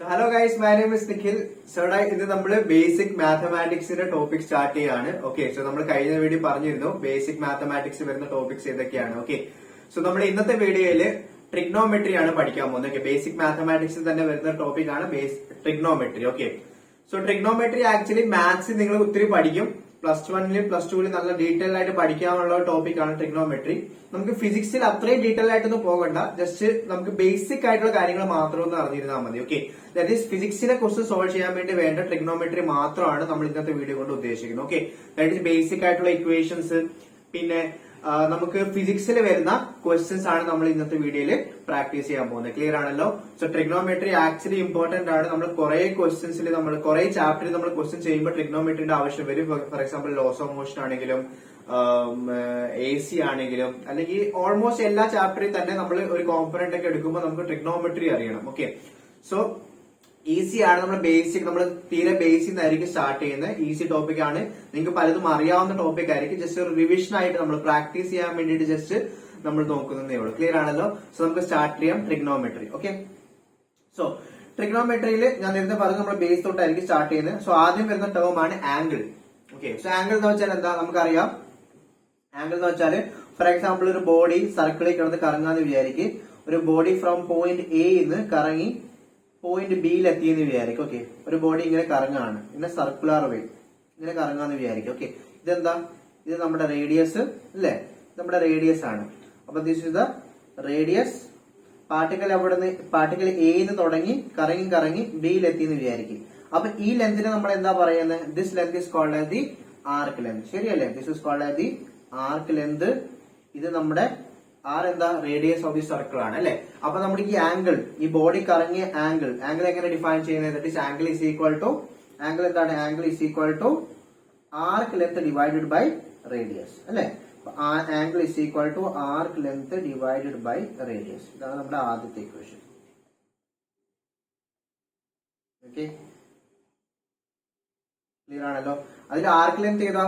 So hello guys, my name is Nikhil. So ഇന്ന് നമ്മള് basic മാത്തമാറ്റിക്സിന്റെ topic start ചെയ്യാണ്. Okay, so നമ്മൾ കഴിഞ്ഞ വീഡിയോ പറഞ്ഞിരുന്നു ബേസിക് മാത്തമാറ്റിക്സ് വരുന്ന ടോപ്പിക്സ് ഏതൊക്കെയാണ്. ഓക്കെ, സോ നമ്മുടെ ഇന്നത്തെ വീഡിയോയില് ട്രിഗ്നോമെട്രി ആണ് പഠിക്കാൻ പോകുന്നത്. ഓക്കെ, ബേസിക് മാത്തമാറ്റിക്സിൽ തന്നെ വരുന്ന ടോപ്പിക് ആണ് trigonometry. Okay, so trigonometry actually maths നിങ്ങൾ ഒത്തിരി പഠിക്കും. പ്ലസ് വണ്ണിലും പ്ലസ് ടുവിലും നല്ല ഡീറ്റെയിൽ ആയിട്ട് പഠിക്കാനുള്ള ടോപ്പിക് ആണ് ട്രിഗ്നോമെട്രി. നമുക്ക് ഫിസിക്സിൽ അത്രയും ഡീറ്റെയിൽ ആയിട്ടൊന്നും പോകണ്ട, ജസ്റ്റ് നമുക്ക് ബേസിക് ആയിട്ടുള്ള കാര്യങ്ങൾ മാത്രം ഒന്ന് അറിഞ്ഞിരുന്നാൽ മതി. ഓക്കെ, ദാറ്റ് ഈസ് ഫിസിക്സിനെ ക്വസ്റ്റ്യൻ സോൾവ് ചെയ്യാൻ വേണ്ടി വേണ്ട ട്രിഗ്നോമെട്രി മാത്രമാണ് നമ്മൾ ഇന്നത്തെ വീഡിയോ കൊണ്ട് ഉദ്ദേശിക്കുന്നത്. ഓക്കെ, ദാറ്റ് ഈസ് ബേസിക് ആയിട്ടുള്ള ഇക്വേഷൻസ്, പിന്നെ നമുക്ക് ഫിസിക്സിൽ വരുന്ന ക്വസ്റ്റ്യൻസ് ആണ് നമ്മൾ ഇന്നത്തെ വീഡിയോയിൽ പ്രാക്ടീസ് ചെയ്യാൻ പോകുന്നത്. ക്ലിയർ ആണല്ലോ? സോ ട്രിഗ്നോമെട്രി ആക്ച്വലി ഇമ്പോർട്ടന്റ് ആണ്. നമ്മൾ കുറെ ക്വസ്റ്റ്യൻസിൽ നമ്മൾ കുറെ ചാപ്റ്ററിൽ നമ്മൾ ക്വസ്റ്റ്യൻ ചെയ്യുമ്പോൾ ട്രിഗ്നോമെട്രിയുടെ ആവശ്യം വരും. For example laws of motion ആണെങ്കിലും AC ആണെങ്കിലും, അല്ലെങ്കിൽ ഓൾമോസ്റ്റ് എല്ലാ ചാപ്റ്ററിൽ തന്നെ നമ്മൾ ഒരു കോമ്പണന്റ് ഒക്കെ എടുക്കുമ്പോൾ നമുക്ക് ട്രിഗ്നോമെട്രി അറിയണം. ഓക്കെ, സോ ഈസി ആണ്. നമ്മൾ ബേസിക്, നമ്മൾ തീരെ ബേസിക് ആയിരിക്കും സ്റ്റാർട്ട് ചെയ്യുന്നത്. ഈസി ടോപ്പിക് ആണ്, നിങ്ങൾക്ക് പലതും അറിയാവുന്ന ടോപ്പിക് ആയിരിക്കും. ജസ്റ്റ് ഒരു റിവിഷൻ ആയിട്ട് നമ്മൾ പ്രാക്ടീസ് ചെയ്യാൻ വേണ്ടിയിട്ട് ജസ്റ്റ് നമ്മൾ നോക്കുന്നതേ ഉള്ളൂ. ക്ലിയർ ആണല്ലോ? സോ നമുക്ക് സ്റ്റാർട്ട് ചെയ്യാം ട്രിഗ്നോമെട്രി. ഓക്കെ, സോ ട്രിഗ്നോമെട്രിയിൽ ഞാൻ നേരത്തെ പറഞ്ഞു നമ്മൾ ബേസ് തൊട്ടായിരിക്കും സ്റ്റാർട്ട് ചെയ്യുന്നത്. സോ ആദ്യം വരുന്ന ടേം ആണ് ആംഗിൾ. ഓക്കെ, സോ ആംഗിൾ എന്ന് വെച്ചാൽ എന്താ നമുക്കറിയാം. ആംഗിൾ എന്ന് വെച്ചാൽ ഫോർ എക്സാമ്പിൾ ഒരു ബോഡി സർക്കിളിൽ കിടന്ന് കറങ്ങാന്ന് വിചാരിക്കും. ഒരു ബോഡി ഫ്രം പോയിന്റ് എ നിന്ന് കറങ്ങി പോയിന്റ് ബിയിൽ എത്തിയെന്ന് വിചാരിക്കും. ഓക്കെ, ഒരു ബോഡി ഇങ്ങനെ കറങ്ങാണ്, ഇങ്ങനെ സർക്കുലർ വേ ഇങ്ങനെ കറങ്ങാന്ന് വിചാരിക്കും. ഓക്കെ, ഇതെന്താ? ഇത് നമ്മുടെ റേഡിയസ് അല്ലേ? നമ്മുടെ റേഡിയസ് ആണ്. അപ്പൊ this is the radius. Particle particle എന്ന് തുടങ്ങി കറങ്ങി കറങ്ങി ബിയിൽ എത്തിയെന്ന് വിചാരിക്കും. അപ്പൊ ഈ ലെന്തിനെ നമ്മൾ എന്താ പറയുന്നത്? This length is called as the arc length. ശരിയല്ലേ? This is called as the arc length. ഇത് നമ്മുടെ ആർ എന്താ? റേഡിയസ് ഓഫ് ദി സർക്കിൾ ആണ് അല്ലെ? അപ്പൊ നമ്മുടെ ഈ ആംഗിൾ, ഈ ബോഡി കറങ്ങിയ ആംഗിൾ എങ്ങനെ ഡിഫൈൻ ചെയ്യുന്നത്? That is angle is equal to, angle എന്താണ്? Angle is equal to arc length divided by radius അല്ലെ? Angle is equal to arc length divided by radius. ഇതാണ് നമ്മുടെ ആദ്യത്തെ ഇക്വേഷൻ. ഓക്കെ, ക്ലിയർ ആണല്ലോ? അതിൽ ആർക്ക് ലെങ്ത് ഏതാ?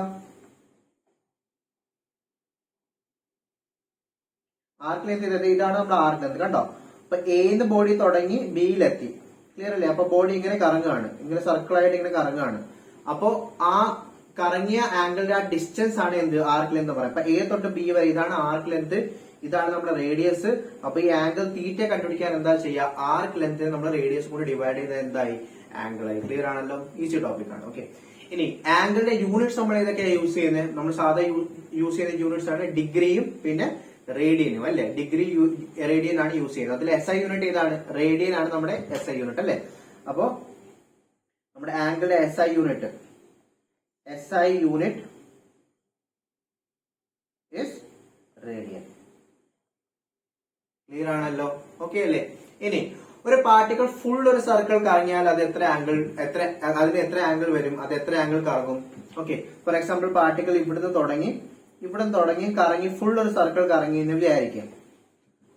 Arc length ചെയ്തത് ഇതാണ് നമ്മുടെ ആർക്ക് ലെങ്ത്. കണ്ടോ? അപ്പൊ എന്ന് ബോഡി തുടങ്ങി ബിയിലെത്തി. ക്ലിയർ അല്ലേ? അപ്പൊ ബോഡി ഇങ്ങനെ കറങ്ങാണ്, ഇങ്ങനെ സർക്കിൾ ആയിട്ട് ഇങ്ങനെ കറങ്ങാണ്. അപ്പോ ആ കറങ്ങിയ ആംഗിളിന്റെ ആ ഡിസ്റ്റൻസ് ആണ് എന്ത്? ആർക്ക് ലെങ്ത് പറയാം. അപ്പൊ എ തൊട്ട് ബി വരെ ഇതാണ് ആർക്ക് ലെങ്ത്, ഇതാണ് നമ്മുടെ റേഡിയസ്. അപ്പൊ ഈ ആംഗിൾ തീറ്റ കണ്ടുപിടിക്കാൻ എന്താ ചെയ്യുക? ആർക്ക് ലെങ്ത് നമ്മൾ റേഡിയസ് കൂടി ഡിവൈഡ് ചെയ്ത് എന്തായി? ആംഗിൾ ആയി. ക്ലിയർ ആണല്ലോ? ഈസി ടോപ്പിക് ആണ്. ഓക്കെ, ഇനി ആംഗിളിന്റെ യൂണിറ്റ്സ് നമ്മൾ ഏതൊക്കെയാണ് യൂസ് ചെയ്യുന്നത്? നമ്മൾ സാധാ യൂസ് ചെയ്യുന്ന യൂണിറ്റ്സ് ആണ് ഡിഗ്രിയും പിന്നെ റേഡിയനും അല്ലെ? ഡിഗ്രി റേഡിയൻ ആണ് യൂസ് ചെയ്യുന്നത്. അതിൽ SI യൂണിറ്റ് ഏതാണ്? റേഡിയൻ ആണ് നമ്മുടെ SI യൂണിറ്റ് അല്ലെ? അപ്പോ നമ്മുടെ ആംഗിളിന്റെ SI unit is radian. Clear ആണല്ലോ? ഓക്കെ അല്ലേ? ഇനി ഒരു പാർട്ടിക്കിൾ ഫുൾ ഒരു സർക്കിൾ കറങ്ങിയാൽ അത് അതിന് എത്ര ആംഗിൾ വരും? അത് എത്ര ആംഗിൾ കറങ്ങും? ഓക്കെ, ഫോർ എക്സാമ്പിൾ പാർട്ടിക്കിൾ ഇവിടുന്ന് തുടങ്ങി കറങ്ങി ഫുൾ ഒരു സർക്കിൾ കറങ്ങി എന്ന് വിചാരിക്കും.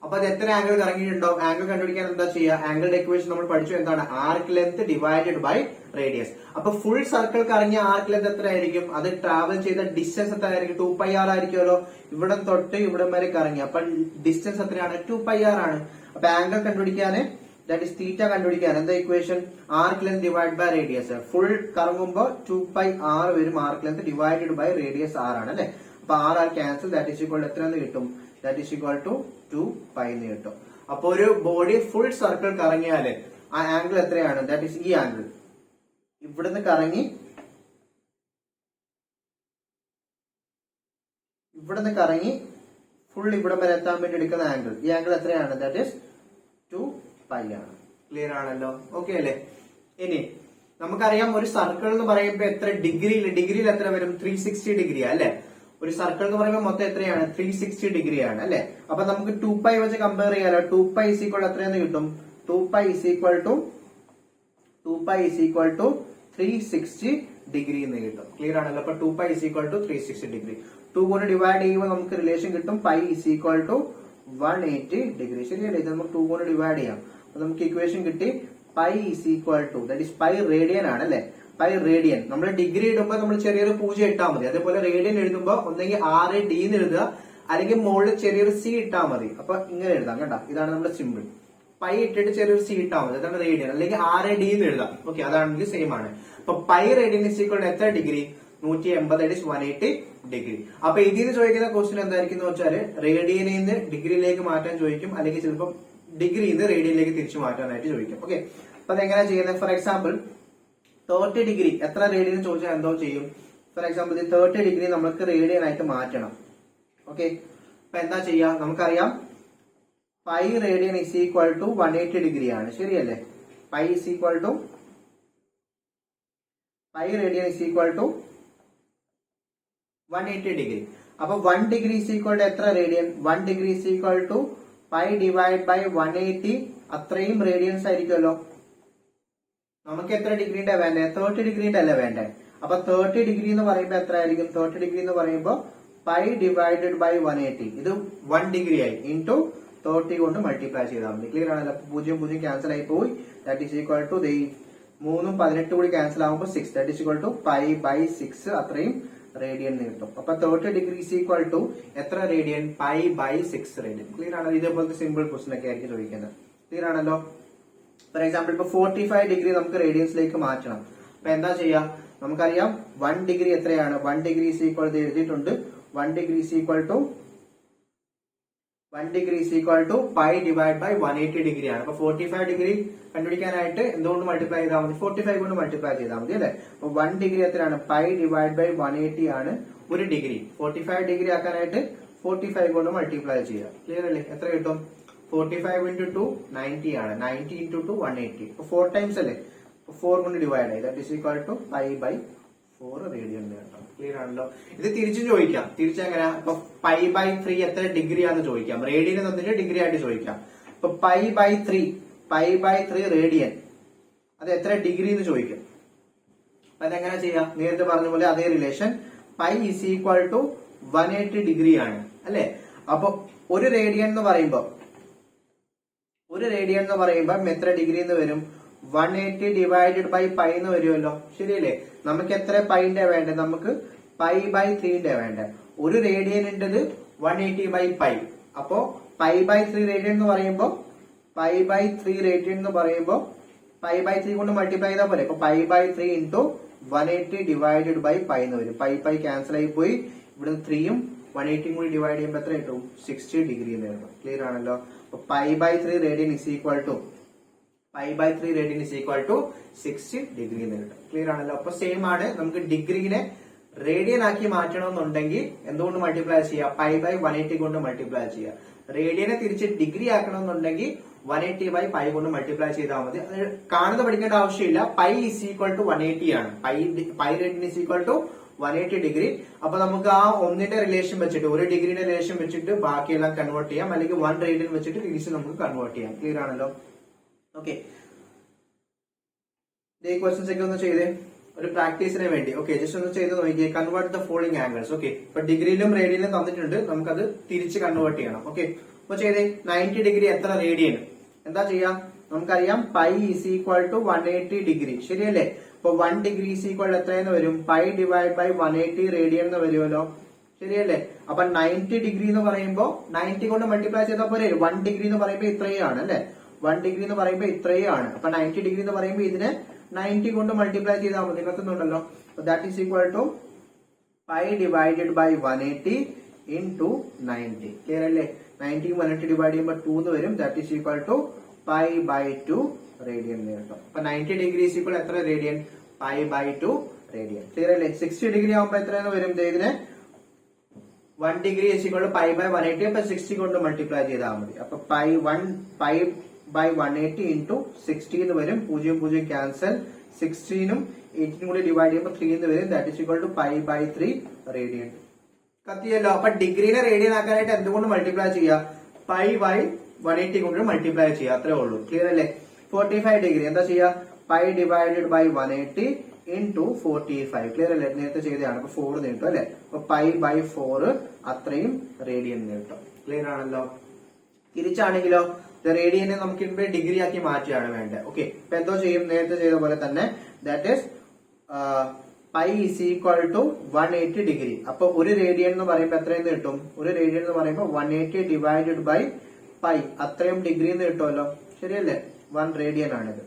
അപ്പൊ അത് എത്ര ആംഗിൾ കറങ്ങിയിട്ടുണ്ടാവും? ആംഗിൾ കണ്ടുപിടിക്കാൻ എന്താ ചെയ്യുക? ആംഗിളിന്റെ ഇക്വേഷൻ നമ്മൾ പഠിച്ചു. എന്താണ്? Arc length divided by radius. അപ്പൊ ഫുൾ സർക്കിൾ കറങ്ങിയ ആർക്ക് ലെങ്ത് എത്ര ആയിരിക്കും? അത് ട്രാവൽ ചെയ്ത ഡിസ്റ്റൻസ് എത്ര ആയിരിക്കും? 2πr ആയിരിക്കുമല്ലോ. ഇവിടം തൊട്ട് ഇവിടം വരെ കറങ്ങി. അപ്പൊ ഡിസ്റ്റൻസ് എത്രയാണ്? 2πr ആണ്. അപ്പൊ ആംഗിൾ കണ്ടുപിടിക്കാന്, ദാറ്റ് ഇസ് തീറ്റ കണ്ടുപിടിക്കാൻ എന്താ equation? Arc length divide by radius. Full കറങ്ങുമ്പോൾ 2πr വരും. Arc length divided by radius r ആണ് അല്ലെ? അപ്പൊ R cancel. That is equal എത്ര എന്ന് കിട്ടും? ദാറ്റ് ഈസ് ഈക്വൽ ടു 2π എന്ന് കിട്ടും. അപ്പൊ ഒരു ബോഡി ഫുൾ സർക്കിൾ കറങ്ങിയാല് ആ ആംഗിൾ എത്രയാണ്? ദാറ്റ് ഈസ് ഈ ആംഗിൾ. ഇവിടുന്ന് കറങ്ങി ഫുൾ ഇവിടം വരെ എത്താൻ വേണ്ടി എടുക്കുന്ന ആംഗിൾ, ഈ ആംഗിൾ എത്രയാണ്? ദാറ്റ് ഈസ് 2π ആണ്. ക്ലിയർ ആണല്ലോ? ഓക്കെ അല്ലേ? ഇനി നമുക്കറിയാം ഒരു സർക്കിൾ എന്ന് പറയുമ്പോൾ എത്ര ഡിഗ്രിയിൽ എത്ര വരും? 360 ഡിഗ്രി അല്ലെ? ഒരു സർക്കിൾ എന്ന് പറയുമ്പോൾ മൊത്തം എത്രയാണ്? 360 ഡിഗ്രി ആണ് അല്ലെ? അപ്പൊ നമുക്ക് 2π വെച്ച് കമ്പയർ ചെയ്യാലോ. 2π ഈസ് ഈക്വൽ എത്രയെന്ന് കിട്ടും? 2π ഈസ് ഈക്വൽ ടു 360 ഡിഗ്രി എന്ന് കിട്ടും. ക്ലിയർ ആണല്ലോ? അപ്പൊ 2π ഈസ് ഈക്വൽ ടു 360 ഡിഗ്രി. 2 കൊണ്ട് ഡിവൈഡ് ചെയ്യുമ്പോൾ നമുക്ക് റിലേഷൻ കിട്ടും. π ഈസ് ഈക്വൽ ടു 180 ഡിഗ്രി. ശരിയല്ലേ? ഇത് നമുക്ക് 2 കൊണ്ട് ഡിവൈഡ് ചെയ്യാം. അപ്പൊ നമുക്ക് ഇക്വേഷൻ കിട്ടി. π is equal to, that is π radian ആണ് അല്ലെ? Pi radian. നമ്മൾ ഡിഗ്രി ഇടുമ്പോൾ നമ്മൾ ചെറിയൊരു 0 ഇട്ടാൽ മതി. അതേപോലെ റേഡിയൻ എഴുതുമ്പോൾ ഒന്നെങ്കിൽ RD എന്ന് എഴുതുക, അല്ലെങ്കിൽ മുകളിൽ ചെറിയൊരു C ഇട്ടാൽ മതി. അപ്പൊ ഇങ്ങനെ എഴുതാം. കേട്ടോ, ഇതാണ് നമ്മുടെ സിമ്പിൾ. പൈ ഇട്ടിട്ട് ചെറിയൊരു സി ഇട്ടാൽ മതി, അതാണ് റേഡിയൻ. അല്ലെങ്കിൽ RAD എന്ന് എഴുതാം. ഓക്കെ, അതാണെങ്കിൽ സെയിം ആണ്. അപ്പൊ pi radian is equal to എത്ര ഡിഗ്രി? 180, 180 ഡിഗ്രി. അപ്പൊ ഇതിൽ നിന്ന് ചോദിക്കുന്ന ക്വസ്റ്റ്യൻ എന്തായിരിക്കും എന്ന് വെച്ചാൽ റേഡിയനിൽ നിന്ന് ഡിഗ്രിയിലേക്ക് മാറ്റാൻ ചോദിക്കും, അല്ലെങ്കിൽ ചിലപ്പോൾ ഡിഗ്രിയിൽ നിന്ന് റേഡിയനിലേക്ക് തിരിച്ചു മാറ്റാനായിട്ട് ചോദിക്കും. ഓക്കെ, അപ്പൊ അതെങ്ങനെയാ ചെയ്യുന്നത്? ഫോർ എക്സാമ്പിൾ 30 ഡിഗ്രി എത്ര റേഡിയൻ ചോദിച്ചാൽ എന്തോ ചെയ്യും? ഫോർ എക്സാമ്പിൾ 30 ഡിഗ്രി നമുക്ക് റേഡിയൻ ആയിട്ട് മാറ്റണം. ഓക്കെ, അപ്പൊ എന്താ ചെയ്യാ? നമുക്കറിയാം pi radian is equal to 180 degree ആണ്, ശരിയല്ലേ? Pi is equal to pi radian is equal to 180 degree. അപ്പൊ 1 ഡിഗ്രി ഇസ് ഈക്വൽ ടു എത്ര radian? 1 degree is equal to pi divide by 180, അത്രയും റേഡിയൻസ് ആയിരിക്കുമല്ലോ. നമുക്ക് എത്ര ഡിഗ്രിന്റെ വേണ്ടേ? 30 ഡിഗ്രിന്റെ അല്ലേ വേണ്ടേ? അപ്പൊ 30 ഡിഗ്രി എന്ന് പറയുമ്പോൾ എത്ര ആയിരിക്കും? 30 ഡിഗ്രി എന്ന് പറയുമ്പോൾ പൈ ഡിവൈഡഡ് ബൈ 180, ഇത് 1 ഡിഗ്രി ആയി, ഇൻടു 30 കൊണ്ട് മൾട്ടിപ്ലൈ ചെയ്താൽ മതി. ക്ലിയർ ആണല്ലോ? 0 0 ക്യാൻസൽ ആയി പോയി. ദാറ്റ് ഈസ് ഈക്വൽ ടു 3ഉം 18 കൂടി ക്യാൻസൽ ആകുമ്പോൾ 6, that is equal to pi by 6, അത്രയും റേഡിയൻ കിട്ടും. അപ്പൊ 30 ഡിഗ്രി ഈസ് ഈക്വൽ ടു എത്ര radian? Pi by 6 radian. Clear ആണല്ലോ? ഇതേപോലത്തെ സിമ്പിൾ ക്വസ്റ്റൻ ഒക്കെ ആയിരിക്കും ചോദിക്കുന്നത്. ക്ലിയർ ആണല്ലോ? ഫോർ എക്സാമ്പിൾ ഇപ്പൊ 45 ഡിഗ്രി നമുക്ക് റേഡിയൻസിലേക്ക് മാറ്റണം. അപ്പൊ എന്താ ചെയ്യാ? നമുക്കറിയാം 1 ഡിഗ്രി എത്രയാണ്? 1 ഡിഗ്രി ഈസ് ഈക്വൽ ടു എഴുതിയിട്ടുണ്ട്. 1 degree is equal to pi divide by 180 degree ആണ്. അപ്പൊ 45 ഡിഗ്രി കണ്ടുപിടിക്കാനായിട്ട് എന്തുകൊണ്ട് മൾട്ടിപ്ലൈ ചെയ്താൽ മതി? 45 കൊണ്ട് മൾട്ടിപ്ലൈ ചെയ്താൽ മതി, അല്ലെ? അപ്പൊ 1 ഡിഗ്രി എത്രയാണ്? പൈ ഡിവൈഡ് ബൈ 180 ആണ് ഒരു ഡിഗ്രി. 45 ഡിഗ്രി ആക്കാനായിട്ട് 45 കൊണ്ട് മൾട്ടിപ്ലൈ ചെയ്യുക. ക്ലിയർ അല്ലേ? എത്ര കിട്ടും? 45 into 2 90 ആണ്. 90 into 2 180. അപ്പൊ 4 ടൈംസ് അല്ലേ? 4 കൊണ്ട് ഡിവൈഡ് ആയി. That is equal to pi by 4 radian കേട്ടോ. ക്ലിയർ ആണല്ലോ? ഇത് തിരിച്ചും ചോദിക്കാം. തിരിച്ചെങ്ങനെ? അപ്പൊ പൈ ബൈ 3 എത്ര ഡിഗ്രി ആണെന്ന് ചോദിക്കാം. റേഡിയൻ തന്നിട്ട് ഡിഗ്രി ആയിട്ട് ചോദിക്കാം. അപ്പൊ പൈ ബൈ 3 റേഡിയൻ, അത് എത്ര ഡിഗ്രി എന്ന് ചോദിക്കും. അപ്പൊ അതെങ്ങനെ ചെയ്യാം? നേരത്തെ പറഞ്ഞ പോലെ അതേ relation. Pi is equal to 180 degree ആണ്, അല്ലെ? അപ്പൊ ഒരു റേഡിയൻ എന്ന് പറയുമ്പോ എത്ര ഡിഗ്രി എന്ന് വരും? 180 ഡിവൈഡഡ് ബൈ പൈ എന്ന് വരുമല്ലോ, ശരിയല്ലേ? നമുക്ക് എത്ര പൈന്റെ വേണ്ടേ? നമുക്ക് പൈ ബൈ 3ന്റെ വേണ്ടേ. ഒരു റേഡിയൻ ഉണ്ടത് 180 ബൈ പൈ. അപ്പോ പൈ ബൈ 3 റേഡിയൻ എന്ന് പറയുമ്പോ പൈ ബൈ 3 കൊണ്ട് മൾട്ടിപ്ലൈ ചെയ്താൽ പോലെ. അപ്പൊ pi by 3 into 180 divided by pi എന്ന് വരും. പൈ ക്യാൻസൽ ആയി പോയി. ഇവിടെ 3ഉം 180 കൂടി ഡിവൈഡ് ചെയ്യുമ്പോൾ എത്ര കിട്ടും? 60 ഡിഗ്രി എന്ന് കിട്ടും. ക്ലിയർ ആണല്ലോ? അപ്പൊ pi by 3 radian is equal to 60 degree എന്ന് കിട്ടും. ക്ലിയർ ആണല്ലോ? അപ്പൊ സെയിം ആണ്. നമുക്ക് ഡിഗ്രിനെ റേഡിയൻ ആക്കി മാറ്റണമെന്നുണ്ടെങ്കിൽ എന്തുകൊണ്ട് മൾട്ടിപ്ലൈ ചെയ്യാം? പൈ ബൈ 180 കൊണ്ട് മൾട്ടിപ്ലൈ ചെയ്യാം. റേഡിയനെ തിരിച്ച് ഡിഗ്രി ആക്കണമെന്നുണ്ടെങ്കിൽ 180 ബൈ പൈ കൊണ്ട് മൾട്ടിപ്ലൈ ചെയ്താൽ മതി. അത് കാണുന്നത് പഠിക്കേണ്ട ആവശ്യമില്ല. പൈ ഇസ് ഈക്വൽ ടു 180 ആണ്. Pi radian is equal to 180 degree. അപ്പൊ നമുക്ക് ആ ഒന്നിന്റെ റിലേഷൻ വെച്ചിട്ട്, ഒരു ഡിഗ്രിയുടെ റിലേഷൻ വെച്ചിട്ട് ബാക്കിയെല്ലാം കൺവേർട്ട് ചെയ്യാം, അല്ലെങ്കിൽ 1 റേഡിയൻ വെച്ചിട്ട് തിരിച്ച് നമുക്ക് കൺവേർട്ട് ചെയ്യാം. ക്ലിയർ ആണല്ലോ? ഓക്കെ, ഈ ക്വസ്റ്റ്യൻസ് ഒക്കെ ഒന്ന് ചെയ്തേ, ഒരു പ്രാക്ടീസിന് വേണ്ടി. ഓക്കെ, ജസ്റ്റ് ഒന്ന് ചെയ്ത് നോക്കിയേ. Convert the following angles. Okay, ഇപ്പൊ ഡിഗ്രിയിലും റേഡിയനിലും തന്നിട്ടുണ്ട്, നമുക്കത് തിരിച്ച് കൺവേർട്ട് ചെയ്യണം. ഓക്കെ, അപ്പൊ ചെയ്തേ. 90 ഡിഗ്രി എത്ര റേഡിയൻ? എന്താ ചെയ്യാം? നമുക്കറിയാം pi is equal to 180 degree, ശരിയല്ലേ? അപ്പൊ 1 ഡിഗ്രി ഇസ് ഈക്വൽ എത്രയെന്ന് വരും? പൈ ഡിവൈഡ് ബൈ 180 റേഡിയൻ എന്ന് വരുമല്ലോ, ശരിയല്ലേ? അപ്പൊ 90 ഡിഗ്രി എന്ന് പറയുമ്പോൾ 90 കൊണ്ട് മൾട്ടിപ്ലൈ ചെയ്താൽ പോലെ 1 ഡിഗ്രി എന്ന് പറയുമ്പോൾ ഇത്രയും ആണ്, അല്ലെ? 1 ഡിഗ്രി എന്ന് പറയുമ്പോൾ ഇത്രയും ആണ്. അപ്പൊ 90 ഡിഗ്രി എന്ന് പറയുമ്പോൾ ഇതിനെ 90 കൊണ്ട് മൾട്ടിപ്ലൈ ചെയ്താൽ മതി. കത്തുന്നുണ്ടല്ലോ? That is equal to pi divided by 180 into 90. Clear അല്ലേ? 90 180 ഡിവൈഡ് ചെയ്യുമ്പോൾ 2 എന്ന് വരും. That is equal to pi by 2 radian കേട്ടോ. അപ്പൊ 90 ഡിഗ്രി ഈസ് ഈക്വൽ എത്ര radian? Pi by 2 radian. Clear അല്ലേ? 60 ഡിഗ്രി ആകുമ്പോൾ എത്രയെന്ന് വരും? ഇതിനെ 1 degree is equal pi by 180. അപ്പൊ 60 കൊണ്ട് മൾട്ടിപ്ലൈ ചെയ്താൽ മതി. അപ്പൊ പൈ ബൈ 180 ഇൻടു 60 എന്ന് വരും. 0 0 ക്യാൻസൽ. 16ഉം 18 കൂടി ഡിവൈഡ് ചെയ്യുമ്പോൾ 3 എന്ന് വരും. That is equal to pi by 3 radian. കത്തിയല്ലോ? അപ്പൊ ഡിഗ്രീനെ റേഡിയൻ ആക്കാനായിട്ട് എന്തുകൊണ്ട് മൾട്ടിപ്ലൈ ചെയ്യുക? പൈ ബൈ 180 കൊണ്ട് മൾട്ടിപ്ലൈ ചെയ്യുക, അത്രേ ഉള്ളൂ. ക്ലിയർ അല്ലേ? 45 ഡിഗ്രി എന്താ ചെയ്യുക? Pi divided by 180 into 45. Clear അല്ലേ? നേരത്തെ ചെയ്തതാണ്. അപ്പൊ 4 നീട്ടും, അല്ലെ? അപ്പൊ പൈ ബൈ 4 അത്രയും റേഡിയൻ നീട്ടും. ക്ലിയർ ആണല്ലോ? തിരിച്ചാണെങ്കിലോ റേഡിയനെ നമുക്ക് ഡിഗ്രി ആക്കി മാറ്റുകയാണ് വേണ്ടത്. ഓക്കെ, ഇപ്പൊ എന്തോ ചെയ്യും? നേരത്തെ ചെയ്ത പോലെ തന്നെ. That is pi is equal to 180 degree. അപ്പൊ ഒരു റേഡിയൻ എന്ന് പറയുമ്പോൾ എത്രയെന്ന് കിട്ടും? ഒരു റേഡിയൻ എന്ന് പറയുമ്പോൾ 180 ഡിവൈഡഡ് ബൈ പൈ അത്രയും ഡിഗ്രി എന്ന് കിട്ടുമല്ലോ, ശരിയല്ലേ? 1 റേഡിയൻ ആണിത്.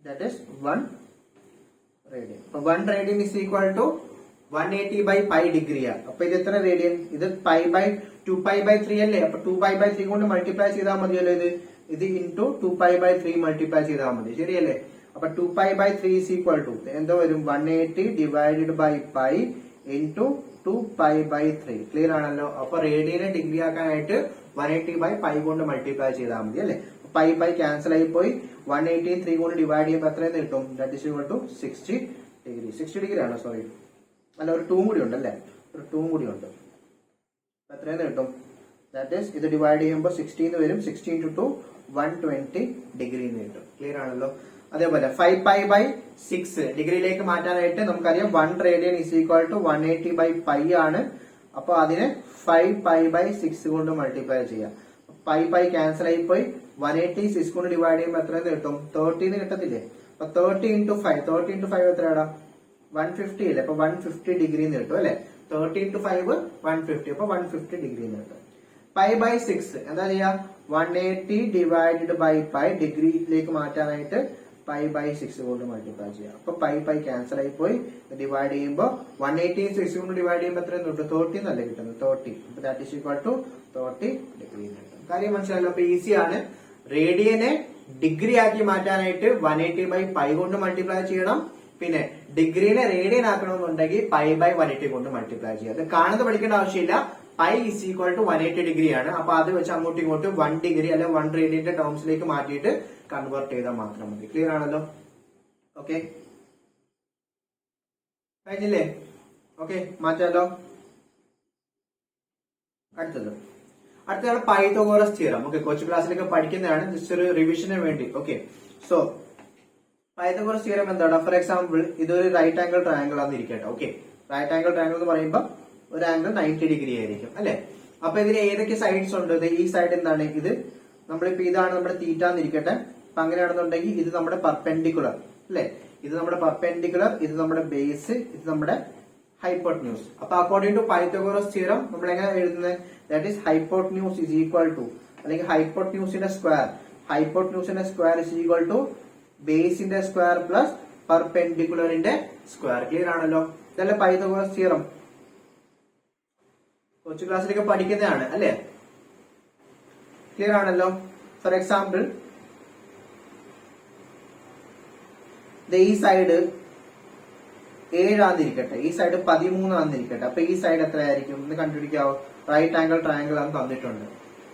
That is 1 radian. അപ്പൊ 1 radian is equal to 180 by pi degree. അപ്പൊ ഇത് എത്ര റേഡിയൻ? ഇത് പൈ ബൈ 2π/3 അല്ലേ? അപ്പൊ 2π/3 കൊണ്ട് മൾട്ടിപ്ലൈ ചെയ്താൽ മതിയല്ലോ. ഇത് ഇൻറ്റു 2π/3 മൾട്ടിപ്ലൈ ചെയ്താൽ മതി, ശരിയല്ലേ? അപ്പൊ 2π/3 is equal to എന്തോ വരും? 180 divided by pi into 2π/3. Clear ആണല്ലോ? അപ്പൊ റേഡിയനെ ഡിഗ്രി ആക്കാനായിട്ട് 180 ബൈ പൈ കൊണ്ട് മൾട്ടിപ്ലൈ ചെയ്താൽ മതി, അല്ലെ? പൈ ബൈ ക്യാൻസൽ ആയി പോയി. 180 3 കൊണ്ട് ഡിവൈഡ് ചെയ്യുമ്പോൾ എത്രയെന്ന് കിട്ടും? That is equal to 60 degree. 60 degree ആണോ? സോറി, അല്ല, ഒരു 2 കൂടി ഉണ്ട്, അല്ലേ? ഒരു 2 കൂടി ഉണ്ട്. എത്രയെന്ന് കിട്ടും? ദാറ്റ് ഈസ് ഇത് ഡിവൈഡ് ചെയ്യുമ്പോൾ 60 എന്ന് വരും. 60 into 2 120 ഡിഗ്രി എന്ന് കിട്ടും. ക്ലിയർ ആണല്ലോ? അതേപോലെ 5π/6 ഡിഗ്രിയിലേക്ക് മാറ്റാനായിട്ട് നമുക്കറിയാം 1 radian is equal to 180 by pi ആണ്. അപ്പൊ അതിനെ 5π/6 കൊണ്ട് മൾട്ടിപ്ലൈ ചെയ്യാം. പൈ ക്യാൻസൽ ആയി പോയി. 180 6 കൊണ്ട് ഡിവൈഡ് ചെയ്യുമ്പോൾ എത്രയെന്ന് കിട്ടും? 30 എന്ന് കിട്ടത്തില്ലേ? അപ്പൊ 30 into 5 30 into 5 എത്രയാടാ? 150 അല്ലേ? അപ്പൊ 150 ഡിഗ്രി എന്ന് കിട്ടും, അല്ലെ? 30 into 5 150. അപ്പൊ 150 ഡിഗ്രി എന്ന് കിട്ടും. π/6 എന്താ ചെയ്യാ? 180 ഡിവൈഡഡ് ബൈ പൈ ഡിഗ്രിയിലേക്ക് മാറ്റാനായിട്ട് π/6 കൊണ്ട് മൾട്ടിപ്ലൈ ചെയ്യാം. അപ്പൊ പൈ ക്യാൻസൽ ആയി പോയി. ഡിവൈഡ് ചെയ്യുമ്പോൾ 180 6 കൊണ്ട് ഡിവൈഡ് ചെയ്യുമ്പോൾ എത്രയെന്ന് കിട്ടും? 30 എന്നല്ലേ കിട്ടുന്നത്? 30. അപ്പൊ that is equal to 30 degree എന്ന് കിട്ടും. കാര്യം മനസ്സിലായല്ലോ? അപ്പൊ ഈസി ആണ്. റേഡിയനെ ഡിഗ്രി ആക്കി മാറ്റാനായിട്ട് 180 ബൈ പൈ കൊണ്ട് മൾട്ടിപ്ലൈ ചെയ്യണം. പിന്നെ ഡിഗ്രീനെ റേഡിയൻ ആക്കണമെന്നുണ്ടെങ്കിൽ π/180 കൊണ്ട് മൾട്ടിപ്ലൈ ചെയ്യാം. അത് കാണുന്നത് പഠിക്കേണ്ട ആവശ്യമില്ല. Pi is equal to 180 degree ആണ്. അപ്പൊ അത് വെച്ച് അങ്ങോട്ടും ഇങ്ങോട്ടും 1 ഡിഗ്രി അല്ലെ 1 റേഡിയന്റെ ടേംസിലേക്ക് മാറ്റിയിട്ട് കൺവേർട്ട് ചെയ്താൽ മാത്രം മതി. ക്ലിയർ ആണല്ലോ? ഓക്കെ, കഴിഞ്ഞില്ലേ? ഓക്കെ, മാറ്റാലോ? അടുത്തതാണ് പൈതഗോറസ് തിയറം. ഓക്കെ, കൊച്ചു ക്ലാസ്സിലൊക്കെ പഠിക്കുന്നതാണ്, ജസ്റ്റ് ഒരു റിവിഷന് വേണ്ടി. ഓക്കെ, സോ പൈതഗോറസ് തിയറം എന്താണ്? ഫോർ എക്സാമ്പിൾ, ഇതൊരു റൈറ്റ് ആംഗിൾ ട്രയാംഗിൾ ആണെന്ന് ഇരിക്കട്ടെ. ഓക്കെ, റൈറ്റ് ആംഗിൾ ട്രയാംഗിൾ എന്ന് പറയുമ്പോൾ ഒരു ആംഗിൾ 90 ഡിഗ്രി ആയിരിക്കും, അല്ലെ? അപ്പൊ ഇതിന് ഏതൊക്കെ സൈഡ്സ് ഉണ്ട്? ഈ സൈഡ് എന്താണ്? ഇത് നമ്മളിപ്പോ ഇതാണ് നമ്മുടെ തീറ്റ എന്നിരിക്കട്ടെ. അപ്പൊ അങ്ങനെയാണെന്നുണ്ടെങ്കിൽ ഇത് നമ്മുടെ പെർപെൻഡിക്കുലർ, അല്ലെ? ഇത് നമ്മുടെ പെർപെൻഡിക്കുലർ, ഇത് നമ്മുടെ ബേസ്, ഇത് നമ്മുടെ ഹൈപ്പോട്ന്യൂസ്. അപ്പൊ അക്കോർഡിംഗ് ടു പൈതഗോറസ് തിയറം നമ്മൾ എങ്ങനെ എഴുതുന്നത്? That is hypotenuse is equal to, അല്ലെങ്കിൽ ഹൈപ്പോട്ന്യൂസിന്റെ സ്ക്വയർ. ഹൈപ്പോട്ന്യൂസിന്റെ സ്ക്വയർ ഇസ് ഈക്വൽ ടു ബേസിന്റെ സ്ക്വയർ പ്ലസ് പെർപെൻഡിക്കുലറിന്റെ സ്ക്വയർ. ക്ലിയർ ആണല്ലോ? ഇതല്ലേ പൈതഗോറസ് തിയറം? കൊച്ചു ക്ലാസ്സിലൊക്കെ പഠിക്കുന്നതാണ്, അല്ലെ? ക്ലിയർ ആണല്ലോ? ഫോർ എക്സാമ്പിൾ, ഈ സൈഡ് 7 ആണെന്നിരിക്കട്ടെ, ഈ സൈഡ് 13 ആണെന്നിരിക്കട്ടെ. അപ്പൊ ഈ സൈഡ് എത്രയായിരിക്കും എന്ന് കണ്ടുപിടിക്കാവോ? റൈറ്റ് ആംഗിൾ ട്രയാംഗിൾ ആണ് തന്നിട്ടുണ്ട്.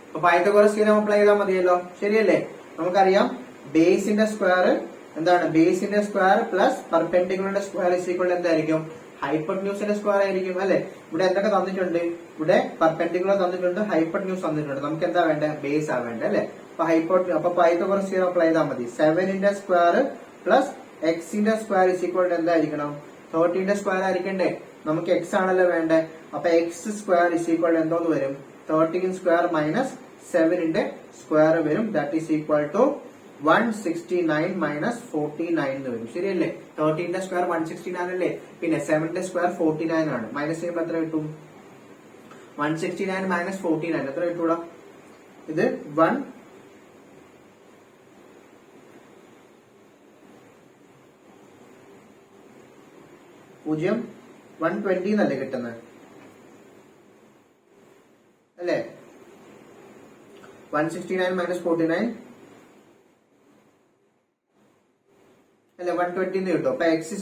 അപ്പൊ പൈതഗോറസ് തിയറം അപ്ലൈ ചെയ്താൽ മതിയല്ലോ, ശരിയല്ലേ? നമുക്കറിയാം ബേസിന്റെ സ്ക്വയർ എന്താണ്? ബേസിന്റെ സ്ക്വയർ പ്ലസ് പെർപെൻഡിക്കുലറിന്റെ സ്ക്വയർ ഇസ് ഈക്വൽ എന്തായിരിക്കും? ഹൈപ്പോട്ന്യൂസിന്റെ സ്ക്വയർ ആയിരിക്കും, അല്ലെ? ഇവിടെ എന്തൊക്കെ തന്നിട്ടുണ്ട്? ഇവിടെ പെർപെൻഡിക്കുലർ തന്നിട്ടുണ്ട്, ഹൈപ്പോട്ന്യൂസ് തന്നിട്ടുണ്ട്. നമുക്ക് എന്താ വേണ്ടേ? ബേസ് ആ വേണ്ടേ, അല്ലെ? അപ്പൊ പൈതഗോറസ് തിയറം അപ്ലൈ ചെയ്താൽ മതി. 7ന്റെ സ്ക്വയർ പ്ലസ് എക്സിന്റെ സ്ക്വയർ ഇസ് ഈക്വൽ എന്തായിരിക്കണം? 30ന്റെ സ്ക്വയർ ആയിരിക്കണ്ടേ? നമുക്ക് എക്സ് ആണല്ലോ വേണ്ടേ. അപ്പൊ എക്സ് സ്ക്വയർ ഇസ് ഈക്വൽ എന്തോന്ന് വരും? 13 സ്ക്വയർ മൈനസ് 7ന്റെ സ്ക്വയർ വരും. That is equal to 169 minus 49 എന്ന് വരും, ശരിയല്ലേ? 13ന്റെ സ്ക്വയർ 169 അല്ലേ? പിന്നെ 7ന്റെ സ്ക്വയർ 49 ആണ്. മൈനസ് ചെയ്യുമ്പോൾ എത്ര കിട്ടും? 169 മൈനസ് 49 എത്ര കിട്ടൂടാ? ഇത് 1 120 എന്നല്ലേ കിട്ടുന്നത്, അല്ലേ? 169 മൈനസ് 49 അല്ലെ? 120 എന്ന് കിട്ടും. അപ്പൊ x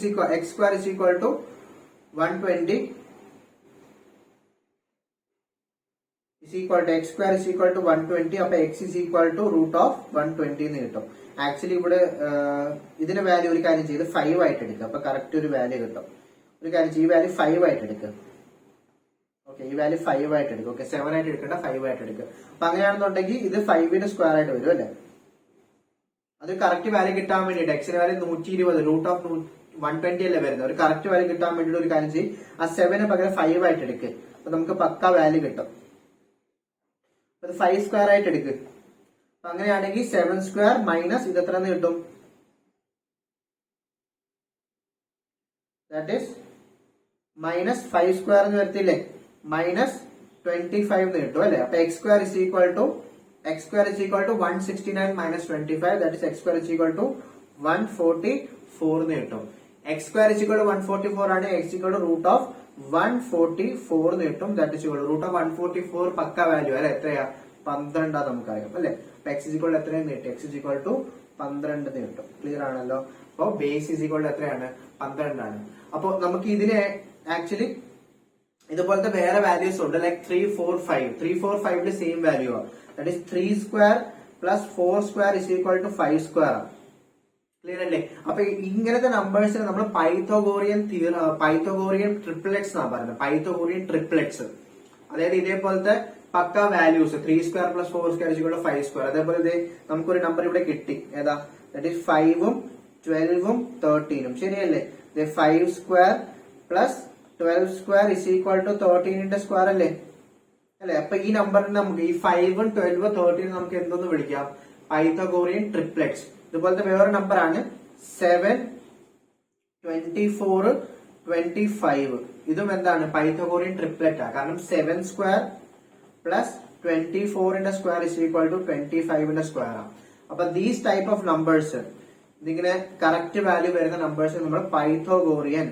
square is equal to 120 is equal to x square is equal to 120. അപ്പൊ x is equal to root of 120 എന്ന് കിട്ടും. ആക്ച്വലി ഇവിടെ ഇതിന്റെ വാല്യൂ ഒരു കാര്യം ചെയ്ത് 5 ആയിട്ട് എടുക്കുക. അപ്പൊ കറക്റ്റ് ഒരു വാല്യൂ കിട്ടും. ഒരു കാര്യം ചെയ്ത് ഈ വാല്യൂ 5 ആയിട്ട് എടുക്കുക. ഓക്കെ, ഈ വാല്യൂ 5 ആയിട്ട് എടുക്കുക. ഓക്കെ, 7 ആയിട്ട് എടുക്കണ്ട, 5 ആയിട്ട് എടുക്കുക. അപ്പൊ അങ്ങനെയാണെന്നുണ്ടെങ്കിൽ ഇത് 5ന്റെ സ്ക്വയർ ആയിട്ട് വരും, അല്ലെ? അത് കറക്റ്റ് വാല്യൂ കിട്ടാൻ വേണ്ടിയിട്ട് എക്സിന്റെ വാല്യൂ 120 റൂട്ട് ഓഫ് 120 അല്ലേ വരുന്നത്. ഒരു കറക്റ്റ് വാല്യൂ കിട്ടാൻ വേണ്ടിയിട്ട് ഒരു കാര്യം ചെയ്യും, ആ 7 പകരം 5 ആയിട്ട് എടുക്കുക. അപ്പൊ നമുക്ക് പക്ക വാല്യൂ കിട്ടും. അത് 5 സ്ക്വയർ ആയിട്ട് എടുക്കുക. അപ്പൊ അങ്ങനെയാണെങ്കിൽ 7 സ്ക്വയർ മൈനസ് ഇത് എത്ര കിട്ടും? ദാറ്റ് ഈസ് മൈനസ് 5 സ്ക്വയർ എന്ന് വരത്തില്ലേ, മൈനസ് 25 എന്ന് കിട്ടും അല്ലെ. അപ്പൊ x square is equal to 169 minus 25, that is x square is equal to 144 എന്ന് കിട്ടും. X square is equal to 144 ആണ്, x equal to root of 144 എന്ന് കിട്ടും. That is equal root of 144 പക്ക വാല്യൂ അല്ലെ, എത്രയാ 12 നമുക്കറിയാം അല്ലെ. അപ്പൊ എക്സ് ഇസ് ഈക്വൽ ടു എത്രയെന്ന് കിട്ടും, എക്സ് ഇസ് ഈക്വൽ ടു 12 എന്ന് കിട്ടും. ക്ലിയർ ആണല്ലോ. അപ്പൊ ബേസ് ഇസ് ഈക്വൽ ടു എത്രയാണ്, 12 ആണ്. അപ്പൊ നമുക്ക് ഇതിനെ ആക്ച്വലി ഇതുപോലത്തെ വേറെ വാല്യൂസ് ഉണ്ട്, ലൈക് 3, 4, 5. 3, 4, 5 സെയിം വാല്യൂ ആണ്. That is 3 square plus 4 square is equal to 5 square ആണ്. ക്ലിയർ അല്ലേ. അപ്പൊ ഇങ്ങനത്തെ നമ്പേഴ്സിന് നമ്മൾ പൈത്തഗോറിയൻ ട്രിപ്ലെറ്റ്സ് എന്നാണ് പറയുന്നത്. പൈത്തഗോറിയൻ ട്രിപ്ലെറ്റ്സ്, അതായത് ഇതേപോലത്തെ പക്ക values 3 square plus 4 square is equal to 5 square. അതേപോലെ ഇത് നമുക്കൊരു നമ്പർ ഇവിടെ കിട്ടി, ഏതാ, ദാറ്റ് ഇസ് 5ഉം 12ഉം 13ഉം. ശരിയല്ലേ. 5 square plus 12 square is equal to 13ന്റെ സ്ക്വയർ അല്ലേ. അപ്പൊ ഈ നമ്പറിന് നമുക്ക് ഈ 5ഉം 12ഉം 13ഉം നമുക്ക് എന്തെന്ന് വിളിക്കാം, പൈത്തഗോറിയൻ ട്രിപ്ലെറ്റ്സ്. ഇതുപോലത്തെ വേറൊരു നമ്പർ ആണ് 7, 24, 25. ഇതും എന്താണ്, പൈത്തഗോറിയൻ ട്രിപ്ലെറ്റ് ആണ്. കാരണം 7 സ്ക്വയർ പ്ലസ് 24ന്റെ സ്ക്വയർ ഇസ് ഈക്വൽ ടു 25ന്റെ സ്ക്വയർ ആണ്. അപ്പൊ ദീസ് ടൈപ്പ് ഓഫ് നമ്പേഴ്സ്, ഇതിങ്ങനെ കറക്റ്റ് വാല്യൂ വരുന്ന നമ്പേഴ്സ് നമ്മൾ പൈത്തഗോറിയൻ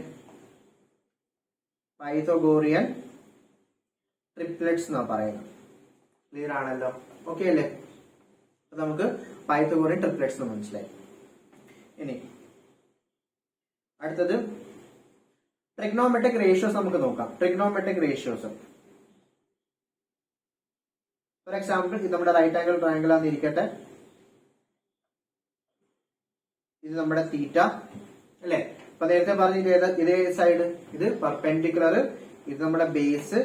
ട്രിപ്ലെറ്റ്സ് എന്നാണ് പറയുന്നത്. ക്ലിയർ ആണല്ലോ. ഓക്കെ അല്ലേ. അപ്പൊ നമുക്ക് പൈത്തഗോറിയൻ ട്രിപ്ലെറ്റ്സ് എന്ന് മനസ്സിലായി. ഇനി അടുത്തത് ട്രിഗ്നോമെട്രിക് റേഷ്യോസ് നമുക്ക് നോക്കാം. ട്രിഗ്നോമെട്രിക് റേഷ്യോസ്, ഫോർ എക്സാമ്പിൾ ഇത് നമ്മുടെ റൈറ്റ് ആംഗിൾ ട്രയാംഗിൾ ആണെന്ന് ഇരിക്കട്ടെ. ഇത് നമ്മുടെ തീറ്റ അല്ലെ. അപ്പൊ നേരത്തെ പറഞ്ഞു ഇതേ സൈഡ്, ഇത് പെർപെൻഡിക്കുലർ, ഇത് നമ്മുടെ ബേസ്,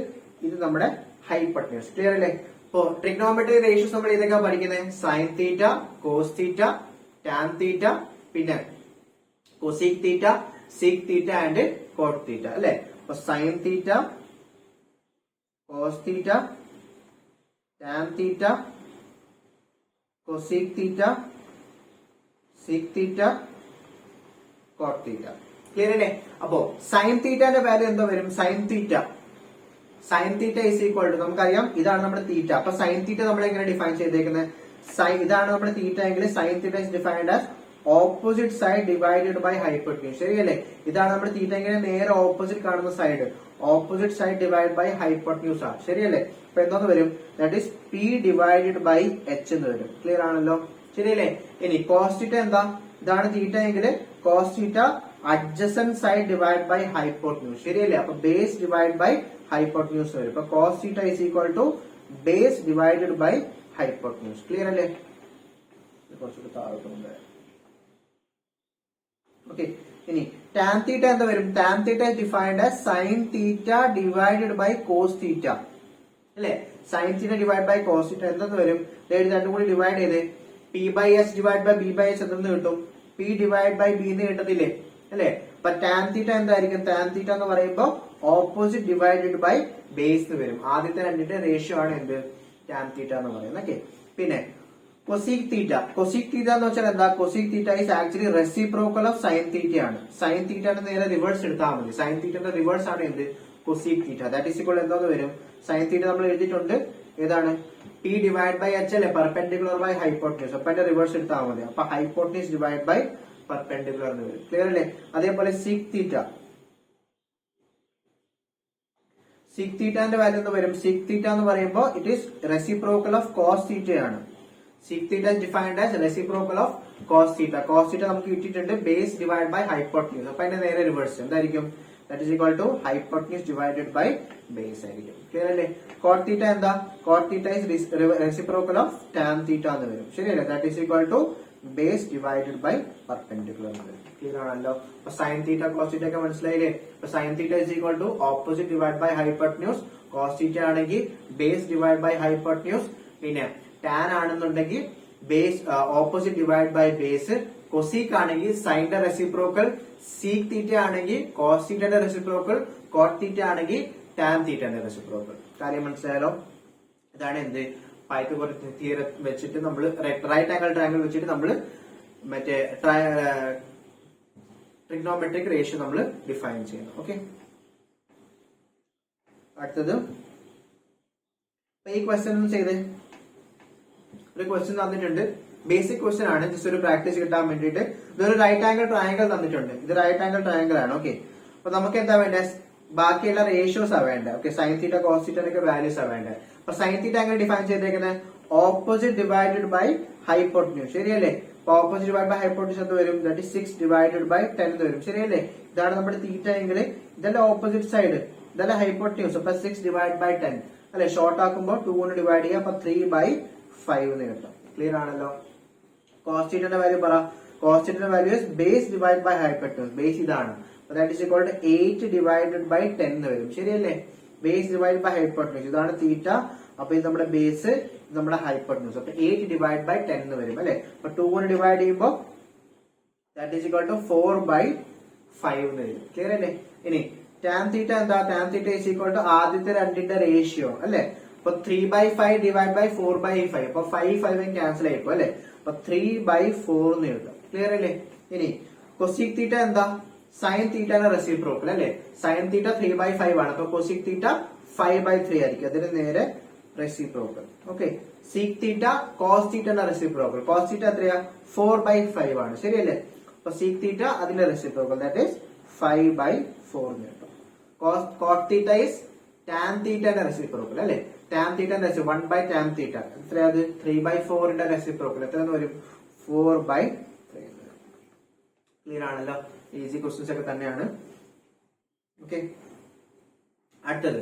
ഇത് നമ്മുടെ ഹൈപ്പോട്ടന്യൂസ്. ക്ലിയർ അല്ലേ. ഇപ്പോ ട്രിഗ്നോമെട്രിക് റേഷ്യോസ് നമ്മൾ ഇതൊക്കെ പഠിക്കുന്നത് sine theta, cos theta, tan theta, പിന്നെ cosec theta, sec theta and cot theta അല്ലെ. അപ്പൊ sine theta, cos theta, tan theta, cosec theta, sec theta, cot theta. Clear അല്ലേ. അപ്പോ സൈൻ തീറ്റന്റെ വാല്യൂ എന്തോ വരും, sine theta is equal to, നമുക്കറിയാം ഇതാണ് നമ്മുടെ തീറ്റ. അപ്പൊ സൈൻ തീറ്റ നമ്മൾ എങ്ങനെ ഡിഫൈൻ ചെയ്തേക്കുന്നത്, ഇതാണ് നമ്മുടെ തീറ്റ എങ്കിൽ sine theta is defined as opposite side divided by hypotenuse. ശരിയല്ലേ. ഇതാണ് നമ്മുടെ തീറ്റ എങ്കിൽ നേരെ ഓപ്പോസിറ്റ് കാണുന്ന side, opposite side divide by hypotenuse ആണ്. ശരിയല്ലേ. അപ്പൊ എന്തോന്ന് വരും, that is P divided by H എന്ന് വരും. ക്ലിയർ ആണല്ലോ. ശരിയല്ലേ. ഇനി കോസ് തീറ്റ എന്താ, ഇതാണ് തീറ്റ എങ്കിൽ cos theta adjacent side divide by hypotenuse. ശരിയല്ലേ. അപ്പൊ ബേസ് ഡിവൈഡ് ബൈ ഹൈപ്പോട്ടന്യൂസ് വരും. അപ്പൊ cos theta is equal to base divided by hypotenuse. Clear അല്ലേ. കുറച്ചുകൂടി താഴോട്ട്. ഓക്കെ. ഇനി ടാൻ തീറ്റ എന്താ വരും, tan theta is defined as sine theta divided by cos theta അല്ലെ. Sine theta divide by cos theta എന്തെന്ന് വരും, രണ്ടും കൂടി ഡിവൈഡ് ചെയ്ത് P by S divide by B by S എന്തെന്ന് കിട്ടും, പി ഡിവൈഡ് ബൈ ബി എന്ന് കിട്ടത്തില്ലേ അല്ലെ. അപ്പൊ ടാൻ തീറ്റ എന്തായിരിക്കും, ടാൻ തീറ്റ എന്ന് പറയുമ്പോൾ ഓപ്പോസിറ്റ് ഡിവൈഡഡ് ബൈ ബേസ് എന്ന് വരും. ആദ്യത്തെ രണ്ടിന്റെ റേഷ്യോ ആണ് എന്ത്, ടാൻ തീറ്റ എന്ന് പറയുന്നത്. ഓക്കെ. പിന്നെ കൊസീക് തീറ്റ എന്ന് വെച്ചാൽ എന്താ, cosec theta is actually reciprocal of sine theta ആണ്. സൈൻ തീറ്റയുടെ നേരെ റിവേഴ്സ് എടുത്താൽ മതി. സൈൻ തീറ്റയുടെ റിവേഴ്സ് ആണ് എന്ത്, കൊസീക് തീറ്റ. ദാറ്റ് ഈസ് ഇപ്പോൾ എന്താന്ന് വരും, സൈൻ തീറ്റ നമ്മൾ എഴുതിയിട്ടുണ്ട്, ഏതാണ് പി ഡിവൈഡ് ബൈ എച്ച് അല്ലെ, പെർപെൻഡിക്കുലർ ബൈ ഹൈപ്പോട്ടന്യൂസ്. അപ്പൊ അതിന്റെ റിവേഴ്സ് എടുത്താൽ മതി. അപ്പൊ ഹൈപ്പോട്ടന്യൂസ് ഡിവൈഡ് ബൈ പെർപെൻഡിക്കുലർ എന്ന് വരും. ക്ലിയർ അല്ലേ. അതേപോലെ സീക് തീറ്റന്റെ വാല്യൂ എന്ന് വരും, സീക് തീറ്റ എന്ന് പറയുമ്പോൾ it is reciprocal of cos theta ആണ്. Sec theta is defined as reciprocal of cos theta. Cos theta നമുക്ക് കിട്ടിയിട്ടുണ്ട് ബേസ് ഡിവൈഡ് ബൈ ഹൈപ്പോട്ടന്യൂസ്. അപ്പൊ അതിന്റെ നേരെ റിവേഴ്സ് എന്തായിരിക്കും, that is equal to hypotenuse divided by base ആയിരിക്കും. ക്ലിയർ അല്ലേ. Cot theta എന്താ, cot theta is reciprocal of tan theta എന്ന് വരും. ശരിയല്ലേ. That is equal to base divided by perpendicular എന്ന് വരും. ക്ലിയർ ആണല്ലോ. അപ്പൊ സൈൻ തീറ്റ കോസ് തീറ്റ ഒക്കെ മനസ്സിലായില്ലേ. അപ്പൊ sine theta is equal to opposite divide by hypotenuse. Cos theta ആണെങ്കിൽ ബേസ് ഡിവൈഡ് ബൈ ഹൈപ്പോട്ടന്യൂസ്. പിന്നെ ടാൻ ആണെന്നുണ്ടെങ്കിൽ base opposite divide by base. Cosec ആണെങ്കിൽ സൈന്റെ റെസിപ്രോക്കൽ. സീക് തീറ്റ ആണെങ്കിൽ കോസ് തീറ്റയുടെ റെസിപ്രോക്കൽ. കോട്ട് തീറ്റ ആണെങ്കിൽ ടാൻ തീറ്റന്റെ റെസിപ്രോക്കൽ. കാര്യം മനസ്സിലായാലോ. ഇതാണ് എന്ത്, പൈത്തഗോറസ് തിയറം വെച്ചിട്ട് നമ്മൾ റൈറ്റ് ആംഗിൾ ട്രയാംഗിൾ വെച്ചിട്ട് നമ്മൾ മറ്റേ ട്രിഗ്നോമെട്രിക് റേഷ്യോ നമ്മൾ ഡിഫൈൻ ചെയ്യുന്നു. ഓക്കെ. അടുത്തത് ഈ ക്വസ്റ്റ്യൻ ഒന്ന് ചെയ്തേ. ഒരു ക്വസ്റ്റ്യൻ തന്നിട്ടുണ്ട്, ബേസിക് ക്വസ്റ്റ്യൻ ആണ്, ജസ്റ്റ് ഒരു പ്രാക്ടീസ് കിട്ടാൻ വേണ്ടിയിട്ട്. ഇതൊരു റൈറ്റ് ആംഗിൾ ട്രയാങ്കിൾ തന്നിട്ടുണ്ട്, ഇത് റൈറ്റ് ആംഗിൾ ട്രയാങ്കിൾ ആണ്. ഓക്കെ, അപ്പൊ നമുക്ക് എന്താ വേണ്ടത്? ബാക്കിയുള്ള റേഷ്യോസ് ആ വേണ്ടത്. Okay, sine theta cos theta values ആ വേണ്ടത്. അപ്പൊ സൈൻ തീറ്റ എങ്ങനെ ഡിഫൈൻ ചെയ്തേക്കുന്നത്? ഓപ്പോസിറ്റ് ഡിവൈഡഡ് ബൈ ഹൈപ്പോട്ടന്യൂസ്, ശരിയല്ലേ? അപ്പൊ ഓപ്പോസിറ്റ് ഡിവൈഡ് ബൈ ഹൈപ്പോട്ടന്യൂസ് എന്ത് വരും? ദാറ്റ് ഈസ് 6 ഡിവൈഡഡ് ബൈ 10 എന്ന് വരും, ശരിയല്ലേ? ഇതാണ് നമ്മുടെ തീറ്റ എങ്കിൽ ഇതല്ല ഓപ്പോസിറ്റ് സൈഡ്, ഇതല്ല ഹൈപ്പോട്ടന്യൂസ്. അപ്പൊ 6 ഡിവൈഡ് ബൈ 10 അല്ലെ? ഷോർട്ട് ആക്കുമ്പോൾ 2 കൊണ്ട് ഡിവൈഡ് ചെയ്യുക, അപ്പൊ 3/5 എന്ന് കിട്ടും. ക്ലിയർ ആണല്ലോ? കോസ് തീറ്റയുടെ വാല്യൂ പറ. കോസ് തീറ്റയുടെ value is base divide by hypotenuse. Base ഇതാണ്, that is equal to 8 divided by 10 എന്ന് വരും, ശരിയല്ലേ? ബേസ് ഡിവൈഡ് ബൈ ഹൈപ്പോട്ടന്യൂസ്, ഇതാണ് തീറ്റ. അപ്പൊ ഇത് നമ്മുടെ ബേസ്, നമ്മുടെ ഹൈപ്പോട്ടന്യൂസ്. അപ്പൊ 8 ഡിവൈഡ് ബൈ 10 എന്ന് വരും, അല്ലെ? അപ്പൊ 2 കൊണ്ട് ഡിവൈഡ് ചെയ്യുമ്പോൾ ദാറ്റ് ഈസ് ഈക്വൽ ടു 4/5 എന്ന് വരും. ക്ലിയർ അല്ലേ? ഇനി ടാൻ തീറ്റ എന്താ? Tan theta is equal to ആദ്യത്തെ രണ്ടിന്റെ റേഷ്യോ, അല്ലെ? അപ്പൊ 3/5 ഡിവൈഡ് ബൈ 4/5, അപ്പൊ 5 ക്യാൻസൽ ആയിപ്പോ, അല്ലെ? അപ്പൊ 3/4 എന്ന് എഴുതാം. ക്ലിയർ അല്ലേ? ഇനി കൊസീക് തീറ്റ എന്താ? സൈൻ തീറ്റയുടെ റെസിപ്രോക്കൽ, അല്ലെ? സൈൻ തീറ്റ 3/5 ആണ്, അപ്പൊ കൊസീക് തീറ്റ 5/3 ആയിരിക്കും, അതിന് നേരെ reciprocal. Okay, sec theta cos തീറ്റയുടെ റെസിപ്രോക്കൽ. കോസ് തീറ്റ എത്രയാ? 4/5 ആണ്, ശരിയല്ലേ? അപ്പൊ സീക് തീറ്റ അതിന്റെ റെസിപ്രോക്കൽ, ദാറ്റ് ഈസ് 5/4 എന്ന് കിട്ടും. കോസ് തീറ്റ ഈസ് ടാൻ തീറ്റയുടെ റെസിപ്രോക്കൽ, അല്ലെ? ടാൻ തീറ്റന്റെ 1/tan തീറ്റ എത്രയാ? 3/4ന്റെ റെസിപ്രോക്കൽ എത്രയെന്ന് വരും? 4/3. ക്ലിയർ ആണല്ലോ? ഈസി ക്വസ്റ്റ്യൻസ് ഒക്കെ തന്നെയാണ്. ഓക്കെ, അടുത്തത്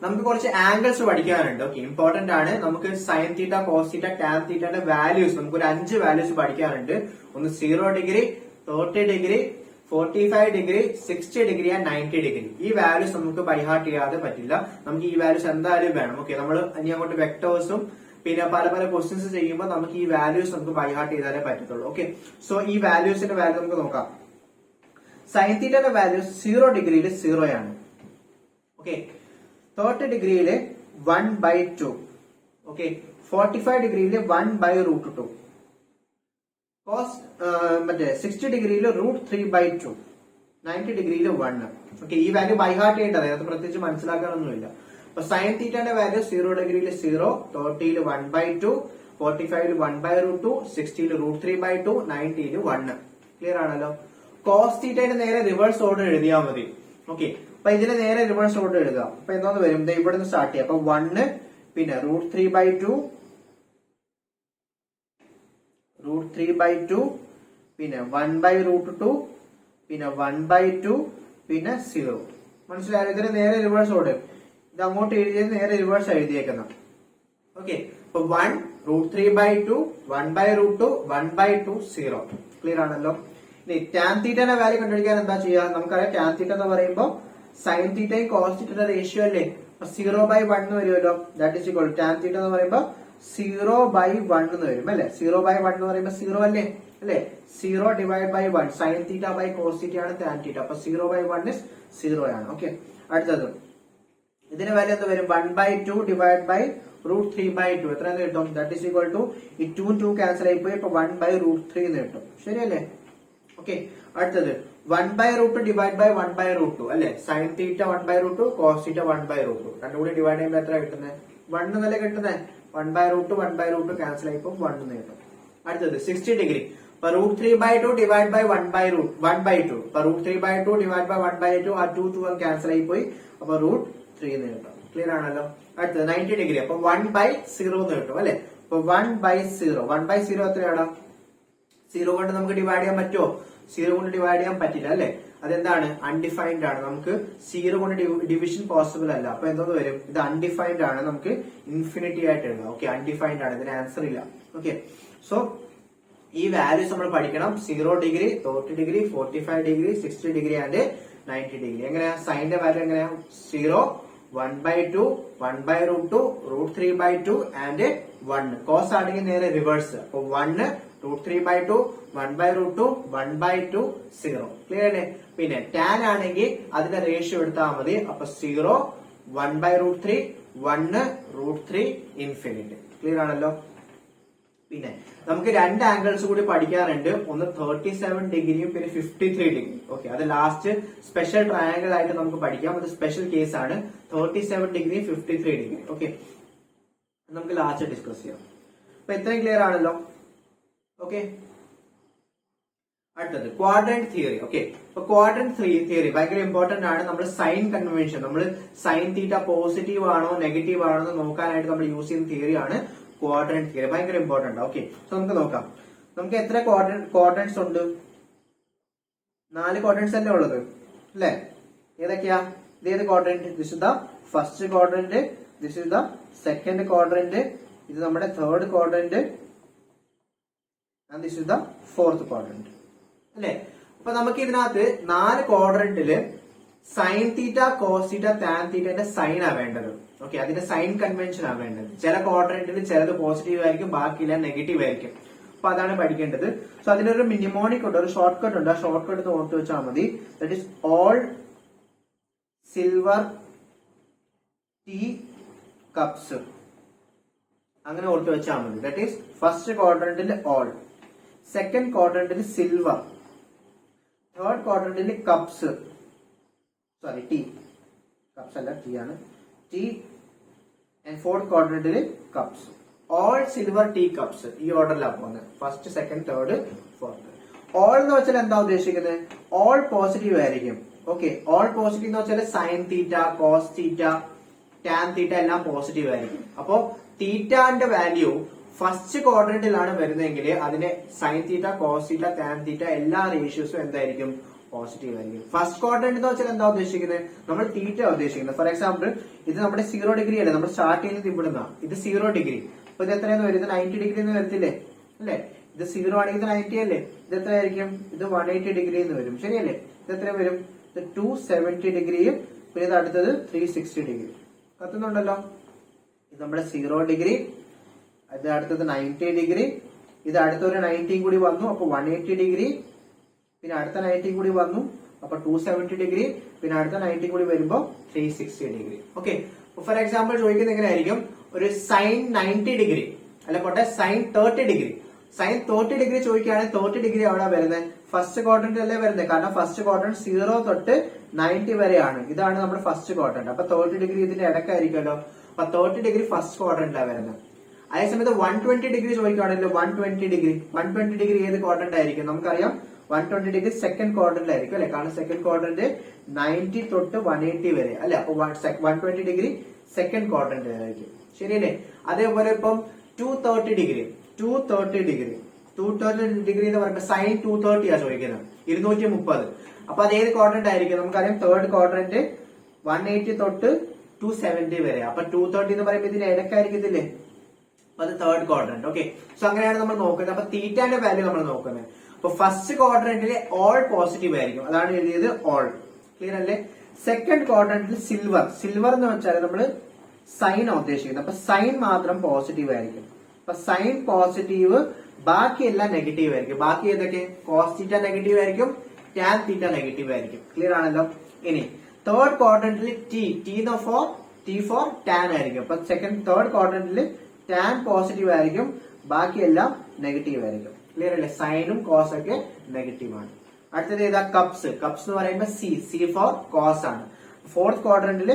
നമുക്ക് കുറച്ച് ആംഗിൾസ് പഠിക്കാനുണ്ട്. ഓക്കെ, ഇമ്പോർട്ടന്റ് ആണ്. നമുക്ക് sine theta cos theta tan തീറ്റയുടെ വാല്യൂസ് നമുക്ക് ഒരു 5 വാല്യൂസ് പഠിക്കാനുണ്ട്. ഒന്ന് 0 degree, 30 degree, 45 degree, 60 degree and 90 degree. ഈ വാല്യൂസ് നമുക്ക് ബൈഹാർട്ട് ചെയ്യാതെ പറ്റില്ല, നമുക്ക് ഈ വാല്യൂസ് എന്തായാലും വേണം. ഓക്കെ, നമ്മൾ ഇനി അങ്ങോട്ട് വെക്ടേഴ്സും പിന്നെ പല പല ക്വസ്റ്റ്യൻസ് ചെയ്യുമ്പോൾ നമുക്ക് ഈ വാല്യൂസ് നമുക്ക് ബൈഹാർട്ട് ചെയ്താലേ പറ്റത്തുള്ളൂ. ഓക്കെ, സോ ഈ വാല്യൂസിന്റെ വാല്യൂ നമുക്ക് നോക്കാം. സൈൻ തീറ്റയുടെ വാല്യൂ 0 ഡിഗ്രിയിൽ 0 ആണ്. ഓക്കെ, 30 ഡിഗ്രിയിൽ 1/2. ഓക്കെ, 45 ഡിഗ്രിയിൽ 1/√2. കോസ് മറ്റേ 60 ഡിഗ്രിയിൽ √3/2, 90 ഡിഗ്രിയിൽ 1. ഓക്കെ, ഈ വാല്യൂ ബൈഹാർട്ട് ചെയ്യേണ്ടത്, അത് പ്രത്യേകിച്ച് മനസ്സിലാക്കാനൊന്നുമില്ല. അപ്പൊ സൈൻ തീറ്റയുടെ വാല്യൂ 0 ഡിഗ്രിയിൽ 0, 30യിൽ 1/2, 45ൽ 1/√2, 60ൽ √3/2, 90ൽ 1. ക്ലിയർ ആണല്ലോ? കോസ് തീറ്റയുടെ നേരെ റിവേഴ്സ് ഓർഡർ എഴുതിയാൽ മതി. ഓക്കെ, അപ്പൊ ഇതിന് നേരെ റിവേഴ്സ് ഓർഡർ എഴുതാം. അപ്പൊ എന്തോന്ന് വരും? ഇവിടെ നിന്ന് സ്റ്റാർട്ട് ചെയ്യാം. അപ്പൊ 1, പിന്നെ √3/2, പിന്നെ 1/√2, പിന്നെ 1/2, പിന്നെ 0. മനസ്സിലായോ? ഇതിന് നേരെ റിവേഴ്സ് ഓർഡർ. ഇത് അങ്ങോട്ട് എഴുതിയത് നേരെ റിവേഴ്സ് എഴുതിയേക്കണം. ഓക്കെ, അപ്പൊ 1, √3/2, 1/√2, 1/2, 0. ക്ലിയർ ആണല്ലോ? ഇനി ടാൻ തീറ്റയുടെ വാല്യൂ കണ്ടുപിടിക്കാൻ എന്താ ചെയ്യാ? നമുക്കറിയാം ടാൻ തീറ്റ എന്ന് പറയുമ്പോൾ സൈൻ തീറ്റയും കോസ് തീറ്റയുടെ റേഷ്യോ അല്ലേ? 0/1 എന്ന് വരുമല്ലോ. That is equal tan theta എന്ന് പറയുമ്പോൾ 0/1 എന്ന് വരും, അല്ലെ? 0/1 എന്ന് പറയുമ്പോൾ 0 അല്ലേ? 0 divide by 1, sine theta by cos theta ആണ് ടാൻ തീറ്റ. അപ്പൊ 0/1 ഇസ് 0 ആണ്. ഓക്കെ, അടുത്തത് ഇതിന്റെ വാല്യൂ എന്ത് വരും? 1/2 ഡിവൈഡ് ബൈ √3/2 എത്ര കിട്ടും? ദാറ്റ് ഈസ് ഈക്വൽ ടു ഈ 2 ക്യാൻസൽ ആയി പോയി, ഇപ്പൊ 1/√3 എന്ന് കിട്ടും, ശരിയല്ലേ? ഓക്കെ, അടുത്തത് 1/√2 ഡിവൈഡ് ബൈ 1/√2, അല്ലെ? സൈൻ തീറ്റ 1/√2, കോസ് തീറ്റ 1/√2, രണ്ടും കൂടി ഡിവൈഡ് ചെയ്യുമ്പോൾ എത്ര കിട്ടുന്നത്? 1 എന്നല്ലേ കിട്ടുന്നത്? 1/√2 ക്യാൻസൽ ആയിപ്പോ 1 എന്ന് കിട്ടും. അടുത്തത് 60 ഡിഗ്രി. അപ്പൊ √3/2 ഡിവൈഡ് ബൈ 1/2, അപ്പൊ √3/2 ഡിവൈഡ് ബൈ 1/2, ആ 2 ക്യാൻസൽ ആയി പോയി, അപ്പൊ √3 എന്ന് കിട്ടും. ക്ലിയർ ആണല്ലോ? അടുത്തത് 90 ഡിഗ്രി. അപ്പൊ 1/0 എന്ന് കിട്ടും, അല്ലെ? അപ്പൊ 1/0 എത്രയാണ്? 0 കൊണ്ട് നമുക്ക് ഡിവൈഡ് ചെയ്യാൻ പറ്റുമോ? 0 കൊണ്ട് ഡിവൈഡ് ചെയ്യാൻ പറ്റില്ല, അല്ലെ? അതെന്താണ്? അൺഡിഫൈൻഡ് ആണ്. നമുക്ക് 0 കൊണ്ട് ഡിവിഷൻ പോസിബിൾ അല്ല. അപ്പൊ എന്തോന്ന് വരും? ഇത് അൺഡിഫൈൻഡ് ആണ്, നമുക്ക് ഇൻഫിനിറ്റി ആയിട്ട് എഴുതാം. ഓക്കെ, അൺഡിഫൈൻഡ് ആണ്, ഇതിന് ആൻസർ ഇല്ല. ഓക്കെ, സോ ഈ വാല്യൂസ് നമ്മൾ പഠിക്കണം. 0 degree, 30 degree, 45 degree, 60 degree and 90 degree. എങ്ങനെയാ സൈന്റെ വാല്യൂ? എങ്ങനെയാ? 0, 1/2, 1/√2, √3/2 ആൻഡ് 1. കോസ് ആണെങ്കിൽ നേരെ റിവേഴ്സ്. അപ്പൊ 1, √3/2, 1/√2, 1/2, 0. ക്ലിയർ അല്ലേ? പിന്നെ ടാൻ ആണെങ്കിൽ അതിന്റെ റേഷ്യോ എടുത്താൽ മതി. അപ്പൊ 0, 1/√3, 1, √3, ഇൻഫിനിറ്റി. ക്ലിയർ ആണല്ലോ? പിന്നെ നമുക്ക് രണ്ട് ആംഗിൾസ് കൂടി പഠിക്കാറുണ്ട്, ഒന്ന് 37 ഡിഗ്രിയും പിന്നെ 53 ഡിഗ്രി. ഓക്കെ, അത് ലാസ്റ്റ് സ്പെഷ്യൽ ട്രയാങ്കിൾ ആയിട്ട് നമുക്ക് പഠിക്കാം. അത് സ്പെഷ്യൽ കേസ് ആണ്, 37 ഡിഗ്രി 53 ഡിഗ്രി. ഓക്കെ, നമുക്ക് ലാസ്റ്റ് ഡിസ്കസ് ചെയ്യാം. അപ്പൊ ഇത്രയും ക്ലിയർ ആണല്ലോ. ഓക്കെ, അടുത്തത് ക്വാഡ്രന്റ് തിയറി. ഓക്കെ, അപ്പൊ ക്വാഡ്രന്റ് തിയറി ഭയങ്കര ഇമ്പോർട്ടന്റ് ആണ്. നമ്മൾ സൈൻ കൺവെൻഷൻ, നമ്മൾ സൈൻ തീറ്റ പോസിറ്റീവ് ആണോ നെഗറ്റീവ് ആണോ എന്ന് നോക്കാനായിട്ട് നമ്മൾ യൂസ് ചെയ്യുന്ന തിയറി ആണ് ക്വാഡ്രന്റ് തിയറി. ഭയങ്കര ഇമ്പോർട്ടന്റ്. ഓക്കെ, സോ നമുക്ക് നോക്കാം. നമുക്ക് എത്ര ക്വാഡ്രന്റ്സ് ഉണ്ട്? 4 ക്വാഡ്രന്റ്സ് അല്ലേ ഉള്ളത്, അല്ലെ? ഏതൊക്കെയാ? ഇത് ഏത് quadrant? This is the first quadrant, this is the second quadrant, ഇത് നമ്മുടെ third quadrant, and this is the fourth quadrant, അല്ലെ? അപ്പൊ നമുക്ക് ഇതിനകത്ത് 4 ക്വാഡ്രന്റില് sine theta, cos theta, tan തീറ്റന്റെ സൈൻ ആ വേണ്ടത്. ഓക്കെ, അതിന്റെ സൈൻ കൺവെൻഷൻ ആ വേണ്ടത്. ചില ക്വാഡ്രന്റിൽ ചിലത് പോസിറ്റീവ് ആയിരിക്കും, ബാക്കിയില്ല നെഗറ്റീവ് ആയിരിക്കും. അപ്പൊ അതാണ് പഠിക്കേണ്ടത്. സോ അതിനൊരു മിനിമോണിക് ഉണ്ട്, ഒരു ഷോർട്ട് കട്ട് ഉണ്ട്. ആ ഷോർട്ട് കട്ട് ഓർത്ത് വെച്ചാൽ മതി. That is all silver tea cups. അങ്ങനെ ഓർത്ത് വെച്ചാൽ മതി. ദാറ്റ് ഈസ് ഫസ്റ്റ് ക്വാഡ്രന്റിൽ ഓൾ, സെക്കൻഡ് ക്വാഡ്രന്റിൽ സിൽവർ, തേർഡ് ക്വാഡ്രന്റിൽ കപ്സ്, സോറി ടീ, കപ്സ് അല്ല ടീ ആണ്, ടീ, ആൻഡ് ഫോർത്ത് ക്വാഡ്രന്റിൽ cups. All silver tea cups. ഈ ഓർഡറിലാണ് പോകുന്നത്, first second third fourth. All എന്ന് വെച്ചാൽ എന്താ ഉദ്ദേശിക്കുന്നത്? ഓൾ പോസിറ്റീവ് ആയിരിക്കും. ഓക്കെ, ഓൾ പോസിറ്റീവ് എന്ന് വെച്ചാൽ sine theta, cos theta, tan theta എല്ലാം പോസിറ്റീവ് ആയിരിക്കും. അപ്പോ തീറ്റാന്റെ വാല്യൂ ഫസ്റ്റ് ക്വാഡ്രന്റിലാണ് വരുന്നതെങ്കിൽ അതിന്റെ sine theta, cos theta, tan theta എല്ലാ റേഷ്യോസും എന്തായിരിക്കും? പോസിറ്റീവ് ആയിരിക്കും. ഫസ്റ്റ് ക്വാഡ്രന്റ് എന്ന് വെച്ചാൽ എന്താ ഉദ്ദേശിക്കുന്നത്? നമ്മൾ തീറ്റ ഉദ്ദേശിക്കുന്നത്. ഫോർ എക്സാമ്പിൾ, ഇത് നമ്മുടെ 0 ഡിഗ്രി അല്ലേ, നമ്മൾ സ്റ്റാർട്ട് ചെയ്യുന്നത് ഇവിടുന്ന. ഇത് 0 ഡിഗ്രി. അപ്പൊ ഇത് എത്രയെന്ന് വരും? ഇത് 90 ഡിഗ്രി എന്ന് വരത്തില്ലേ, അല്ലെ? ഇത് 0 ആണെങ്കിൽ ഇത് 90 അല്ലേ? ഇത് എത്രയായിരിക്കും? ഇത് 180 ഡിഗ്രി എന്ന് വരും, ശരിയല്ലേ? ഇത് എത്ര വരും? ഇത് 270 ഡിഗ്രിയും പിന്നെ ഇത് അടുത്തത് 360 ഡിഗ്രി. കത്തുന്നുണ്ടല്ലോ? ഇത് നമ്മുടെ 0 ഡിഗ്രി, ഇത് അടുത്തത് 90 ഡിഗ്രി, ഇത് അടുത്തൊരു 90 കൂടി വന്നു, അപ്പൊ 180 ഡിഗ്രി, പിന്നെ അടുത്ത 90 കൂടി വന്നു, അപ്പൊ 270 ഡിഗ്രി, പിന്നെ അടുത്ത 90 കൂടി വരുമ്പോ 360 ഡിഗ്രി. ഓക്കെ, ഫോർ എക്സാമ്പിൾ ചോദിക്കുന്നത് എങ്ങനെയായിരിക്കും? ഒരു സൈൻ 90 ഡിഗ്രി അല്ല പോട്ടെ, സൈൻ 30 ഡിഗ്രി. സൈൻ 30 ഡിഗ്രി ചോദിക്കുകയാണെങ്കിൽ 30 ഡിഗ്രി എവിടെ വരുന്നത്? ഫസ്റ്റ് ക്വാഡ്രന്റ് അല്ലേ വരുന്നത്. കാരണം ഫസ്റ്റ് ക്വാഡ്രന്റ് 0 തൊട്ട് 90 വരെയാണ്. ഇതാണ് നമ്മുടെ ഫസ്റ്റ് ക്വാഡ്രന്റ്. അപ്പൊ 30 ഡിഗ്രി ഇതിന്റെ ഇടക്കായിരിക്കുമല്ലോ. അപ്പൊ 30 ഡിഗ്രി ഫസ്റ്റ് ക്വാഡ്രന്റിലാണ് വരുന്നത്. അതേസമയത്ത് 120 ഡിഗ്രി ചോദിക്കുകയാണെങ്കിൽ 120 ഡിഗ്രി ഏത് ക്വാഡ്രന്റ് ആയിരിക്കും? നമുക്കറിയാം 120 ഡിഗ്രി സെക്കൻഡ് ക്വാഡ്രന്റിലായിരിക്കും, അല്ലെ? കാരണം സെക്കൻഡ് ക്വാഡ്രന്റ് 90 തൊട്ട് 180 വരെ, അല്ലെ? അപ്പൊ 120 ഡിഗ്രി സെക്കൻഡ് ക്വാഡ്രന്റിലായിരിക്കും, ശരിയല്ലേ? അതേപോലെ ഇപ്പം 230 ഡിഗ്രി എന്ന് പറയുമ്പോൾ സൈൻ 230 ആ ചോദിക്കുന്നത്, 230. അപ്പൊ അത് ഏത് ക്വാഡ്രന്റ് ആയിരിക്കും? നമുക്കറിയാം തേർഡ് ക്വാഡ്രന്റ് 180 തൊട്ട് 270 വരെ. അപ്പൊ 230 എന്ന് പറയുമ്പോൾ ഇതിന്റെ ഇടക്കായിരിക്കത്തില്ലേ? അത് തേർഡ് ക്വാഡ്രന്റ്. ഓക്കെ, സോ അങ്ങനെയാണ് നമ്മൾ നോക്കുന്നത്. അപ്പൊ തീറ്റാന്റെ വാല്യൂ നമ്മൾ നോക്കുന്നത്. അപ്പൊ ഫസ്റ്റ് ക്വാഡ്രന്റിലെ ഓൾ പോസിറ്റീവ് ആയിരിക്കും, അതാണ് എഴുതിയത് ഓൾ. ക്ലിയർ അല്ലേ? സെക്കൻഡ് ക്വാഡ്രന്റിൽ സിൽവർ എന്ന് വെച്ചാൽ നമ്മൾ സൈൻ ഉദ്ദേശിക്കുന്നത്. അപ്പൊ സൈൻ മാത്രം പോസിറ്റീവ് ആയിരിക്കും. അപ്പൊ സൈൻ പോസിറ്റീവ്, ബാക്കിയെല്ലാം നെഗറ്റീവ് ആയിരിക്കും. ബാക്കി ഏതൊക്കെ? കോസ് തീറ്റ നെഗറ്റീവ് ആയിരിക്കും, ടാൻ തീറ്റ നെഗറ്റീവ് ആയിരിക്കും. ക്ലിയർ ആണല്ലോ? ഇനി തേർഡ് ക്വാഡ്രന്റിൽ ടി ഫോർ ടാൻ ആയിരിക്കും. അപ്പൊ തേർഡ് ക്വാഡ്രന്റിൽ ടാൻ പോസിറ്റീവ് ആയിരിക്കും, ബാക്കിയെല്ലാം നെഗറ്റീവ് ആയിരിക്കും. ക്ലിയർ അല്ലേ? സൈനും കോസ് ഒക്കെ നെഗറ്റീവ് ആണ്. അടുത്തത് ഏതാ? കപ്സ് എന്ന് പറയുമ്പോൾ സി ഫോർ കോസ് ആണ്. ഫോർത്ത് ക്വാഡ്രന്റിൽ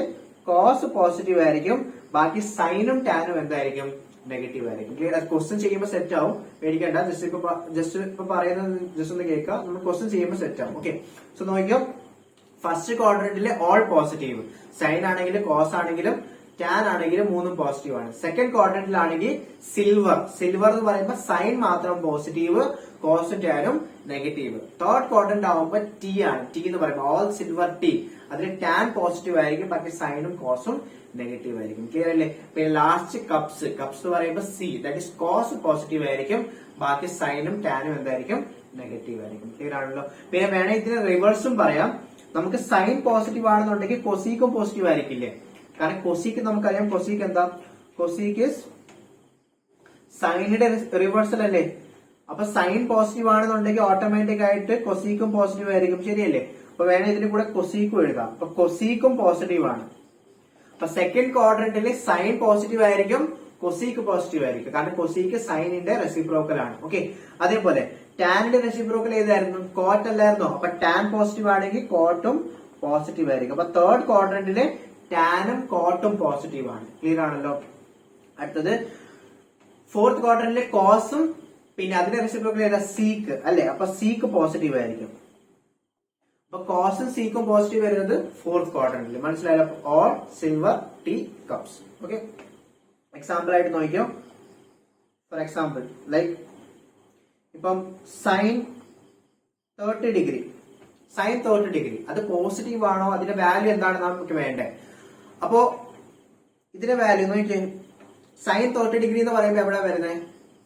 കോസ് പോസിറ്റീവ് ആയിരിക്കും, ബാക്കി സൈനും ടാനും എന്തായിരിക്കും? നെഗറ്റീവ് ആയിരിക്കും. ക്ലിയർ? ക്വസ്റ്റ്യൻ ചെയ്യുമ്പോൾ സെറ്റ് ആവും, പേടിക്കേണ്ട. ജസ്റ്റ് ഇപ്പൊ പറയുന്നത് ജസ്റ്റ് ഒന്ന് കേൾക്കുക, നമ്മൾ ക്വസ്റ്റ്യൻ ചെയ്യുമ്പോൾ സെറ്റ് ആവും. ഓക്കെ, സോ നോക്കിയോ, ഫസ്റ്റ് ക്വാഡ്രന്റിലെ ഓൾ പോസിറ്റീവ്, സൈൻ ആണെങ്കിലും കോസ് ആണെങ്കിലും ടാൻ ആണെങ്കിലും മൂന്നും പോസിറ്റീവ് ആണ്. സെക്കൻഡ് ക്വാഡ്രന്റിലാണെങ്കിൽ സിൽവർ എന്ന് പറയുമ്പോൾ സൈൻ മാത്രം പോസിറ്റീവ്, കോസും ടാനും നെഗറ്റീവ്. തേർഡ് ക്വാഡ്രന്റ് ആവുമ്പോൾ ടി ആണ്. ടി എന്ന് പറയുമ്പോൾ ഓൾ സിൽവർ ടി, അതിൽ ടാൻ പോസിറ്റീവ് ആയിരിക്കും, ബാക്കി സൈനും കോസും നെഗറ്റീവ് ആയിരിക്കും. ക്ലിയർ അല്ലേ? പിന്നെ ലാസ്റ്റ് കപ്സ് എന്ന് പറയുമ്പോൾ C, that is cos positive ആയിരിക്കും, ബാക്കി സൈനും ടാനും എന്തായിരിക്കും? നെഗറ്റീവ് ആയിരിക്കും. ക്ലിയർ ആണല്ലോ? പിന്നെ വേണമെങ്കിൽ ഇതിന് റിവേഴ്സും പറയാം. നമുക്ക് സൈൻ പോസിറ്റീവ് ആണെന്നുണ്ടെങ്കിൽ കൊസീക്കും പോസിറ്റീവ് ആയിരിക്കില്ലേ? കാരണം കൊസീക്ക് നമുക്കറിയാം, കൊസീക്ക് എന്താ? കൊസീക്ക് സൈനിന്റെ റിവേഴ്സൽ അല്ലേ? അപ്പൊ സൈൻ പോസിറ്റീവ് ആണെന്നുണ്ടെങ്കിൽ ഓട്ടോമാറ്റിക് ആയിട്ട് കൊസീക്കും പോസിറ്റീവ് ആയിരിക്കും, ശരിയല്ലേ? അപ്പൊ വേണേ ഇതിന് കൂടെ കൊസീക്കും എഴുതാം. അപ്പൊ കൊസീക്കും പോസിറ്റീവ് ആണ്. അപ്പൊ സെക്കൻഡ് ക്വാഡ്രന്റിൽ സൈൻ പോസിറ്റീവ് ആയിരിക്കും, കൊസീക്ക് പോസിറ്റീവ് ആയിരിക്കും, കാരണം കൊസീക്ക് സൈനിന്റെ റെസിപ്രോക്കൽ ആണ്. ഓക്കെ, അതേപോലെ ടാനിന്റെ റെസിപ്രോക്കൽ ഏതായിരുന്നു? കോട്ട് അല്ലായിരുന്നോ? അപ്പൊ ടാൻ പോസിറ്റീവ് ആണെങ്കിൽ കോട്ടും പോസിറ്റീവ് ആയിരിക്കും. അപ്പൊ തേർഡ് ക്വാഡ്രന്റില് ടാനും കോട്ടും പോസിറ്റീവ് ആണ്. ക്ലിയർ ആണല്ലോ. അടുത്തത് ഫോർത്ത് ക്വാഡ്രന്റിലെ കോസും പിന്നെ അതിന്റെ റെസിപ്രോക്കൽ ഏതാ? സീക്ക് അല്ലെ? അപ്പൊ സീക്ക് പോസിറ്റീവ് ആയിരിക്കും. അപ്പൊ കോസും സീക്കും പോസിറ്റീവ് വരുന്നത് ഫോർത്ത് ക്വാഡ്രന്റിൽ. മനസ്സിലായല്ലോ? All silver tea cups. Okay, example ആയിട്ട് നോക്കിയോ. ഫോർ എക്സാമ്പിൾ ലൈക്ക് ഇപ്പം സൈൻ 30 ഡിഗ്രി, സൈൻ 30 ഡിഗ്രി അത് പോസിറ്റീവ് ആണോ? അതിന്റെ വാല്യൂ എന്താണ് നമുക്ക് വേണ്ടേ? അപ്പോ ഇതിന്റെ വാല്യൂ നോക്കിയേ. സൈൻ 30 ഡിഗ്രി എന്ന് പറയുമ്പോൾ എവിടെ വരുന്നത്?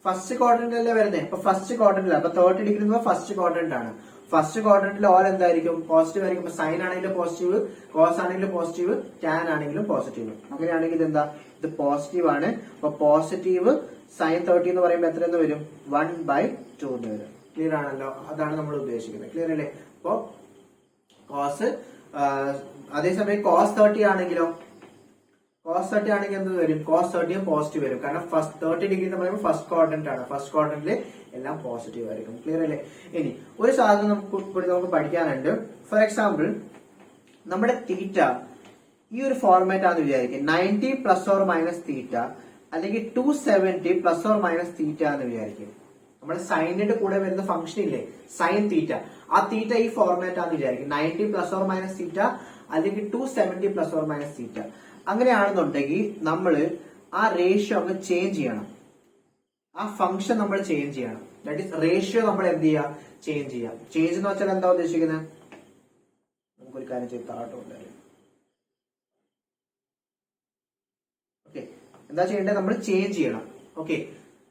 ഫസ്റ്റ് ക്വാഡ്രന്റ് അല്ലേ വരുന്നത്. അപ്പൊ ഫസ്റ്റ് ക്വാഡ്രന്റിൽ, അപ്പൊ 30 ഡിഗ്രി എന്ന് ഫസ്റ്റ് ക്വാഡ്രന്റ് ആണ്. ഫസ്റ്റ് ക്വാഡ്രന്റിൽ ഓൾ എന്തായിരിക്കും? പോസിറ്റീവ് ആയിരിക്കും. അപ്പൊ സൈൻ ആണെങ്കിലും പോസിറ്റീവ്, കോസ് ആണെങ്കിലും പോസിറ്റീവ്, ടാൻ ആണെങ്കിലും പോസിറ്റീവ്. അങ്ങനെയാണെങ്കിൽ ഇത് എന്താ? ഇത് പോസിറ്റീവ് ആണ്. അപ്പൊ പോസിറ്റീവ് സൈൻ 30 എന്ന് പറയുമ്പോൾ എത്ര എന്ന് വരും? 1/2 എന്ന് വരും. ക്ലിയർ ആണല്ലോ? അതാണ് നമ്മൾ ഉദ്ദേശിക്കുന്നത്. ക്ലിയർ അല്ലേ? അപ്പോ കോസ്, അതേസമയം കോസ് 30 ആണെങ്കിലോ, കോസ് 30 ആണെങ്കിൽ എന്ത് വരും? കോസ് 30 പോസിറ്റീവ് വരും, കാരണം ഫസ്റ്റ് 30 ഡിഗ്രി എന്ന് പറയുമ്പോൾ ഫസ്റ്റ് ക്വാഡ്രന്റ് ആണ്. ഫസ്റ്റ് ക്വാഡ്രന്റിൽ എല്ലാം പോസിറ്റീവ് ആയിരിക്കും. ക്ലിയർ അല്ലേ? ഇനി ഒരു സാധനം നമുക്ക് പഠിക്കാനുണ്ട്. ഫോർ എക്സാമ്പിൾ നമ്മുടെ തീറ്റ ഈ ഒരു ഫോർമാറ്റ് ആണെന്ന് വിചാരിക്കും. 90 ± തീറ്റ അല്ലെങ്കിൽ 270 ± തീറ്റ എന്ന് വിചാരിക്കും. നമ്മുടെ സൈനിന്റെ കൂടെ വരുന്ന ഫംഗ്ഷൻ ഇല്ലേ, സൈൻ തീറ്റ, ആ തീറ്റ ഈ ഫോർമാറ്റ് ആണെന്ന് വിചാരിക്കും. 90 ± തീറ്റ അല്ലെങ്കിൽ 270 ± തീറ്റ. അങ്ങനെയാണെന്നുണ്ടെങ്കിൽ നമ്മൾ ആ റേഷ്യോ അങ്ങ് ചേഞ്ച് ചെയ്യണം. ആ ഫംഗ്ഷൻ നമ്മൾ ചേഞ്ച് ചെയ്യണം. ദാറ്റ് ഈസ് റേഷ്യോ നമ്മൾ എന്ത് ചെയ്യുക? ചേഞ്ച് ചെയ്യാം. ചേഞ്ച് എന്ന് വെച്ചാൽ എന്താ ഉദ്ദേശിക്കുന്നത്? നമുക്കൊരു കാര്യം ചെയ്ത് താഴോട്ടുണ്ടായിരുന്നു. ഓക്കെ, എന്താ ചെയ്യേണ്ടത്? നമ്മൾ ചേഞ്ച് ചെയ്യണം. ഓക്കെ,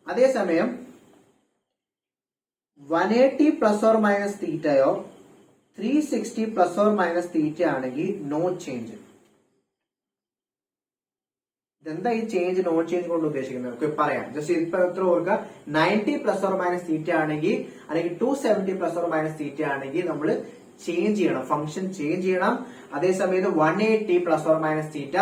അതേസമയം 180 ± തീറ്റയോ 360 ± തീറ്റ ആണെങ്കിൽ നോ ചേഞ്ച്. ഇതെന്താ ഈ ചേഞ്ച്, നോ ചേഞ്ച് കൊണ്ട് ഉദ്ദേശിക്കുന്നത്? നമുക്ക് പറയാം. ജസ്റ്റ് ഇപ്പൊ എത്ര ഓർക്കുക, 90 ± തീറ്റ ആണെങ്കിൽ അല്ലെങ്കിൽ 270 ± തീറ്റ ആണെങ്കിൽ നമ്മൾ ചേഞ്ച് ചെയ്യണം, ഫംഗ്ഷൻ ചേഞ്ച് ചെയ്യണം. അതേസമയത്ത് 180 ± തീറ്റ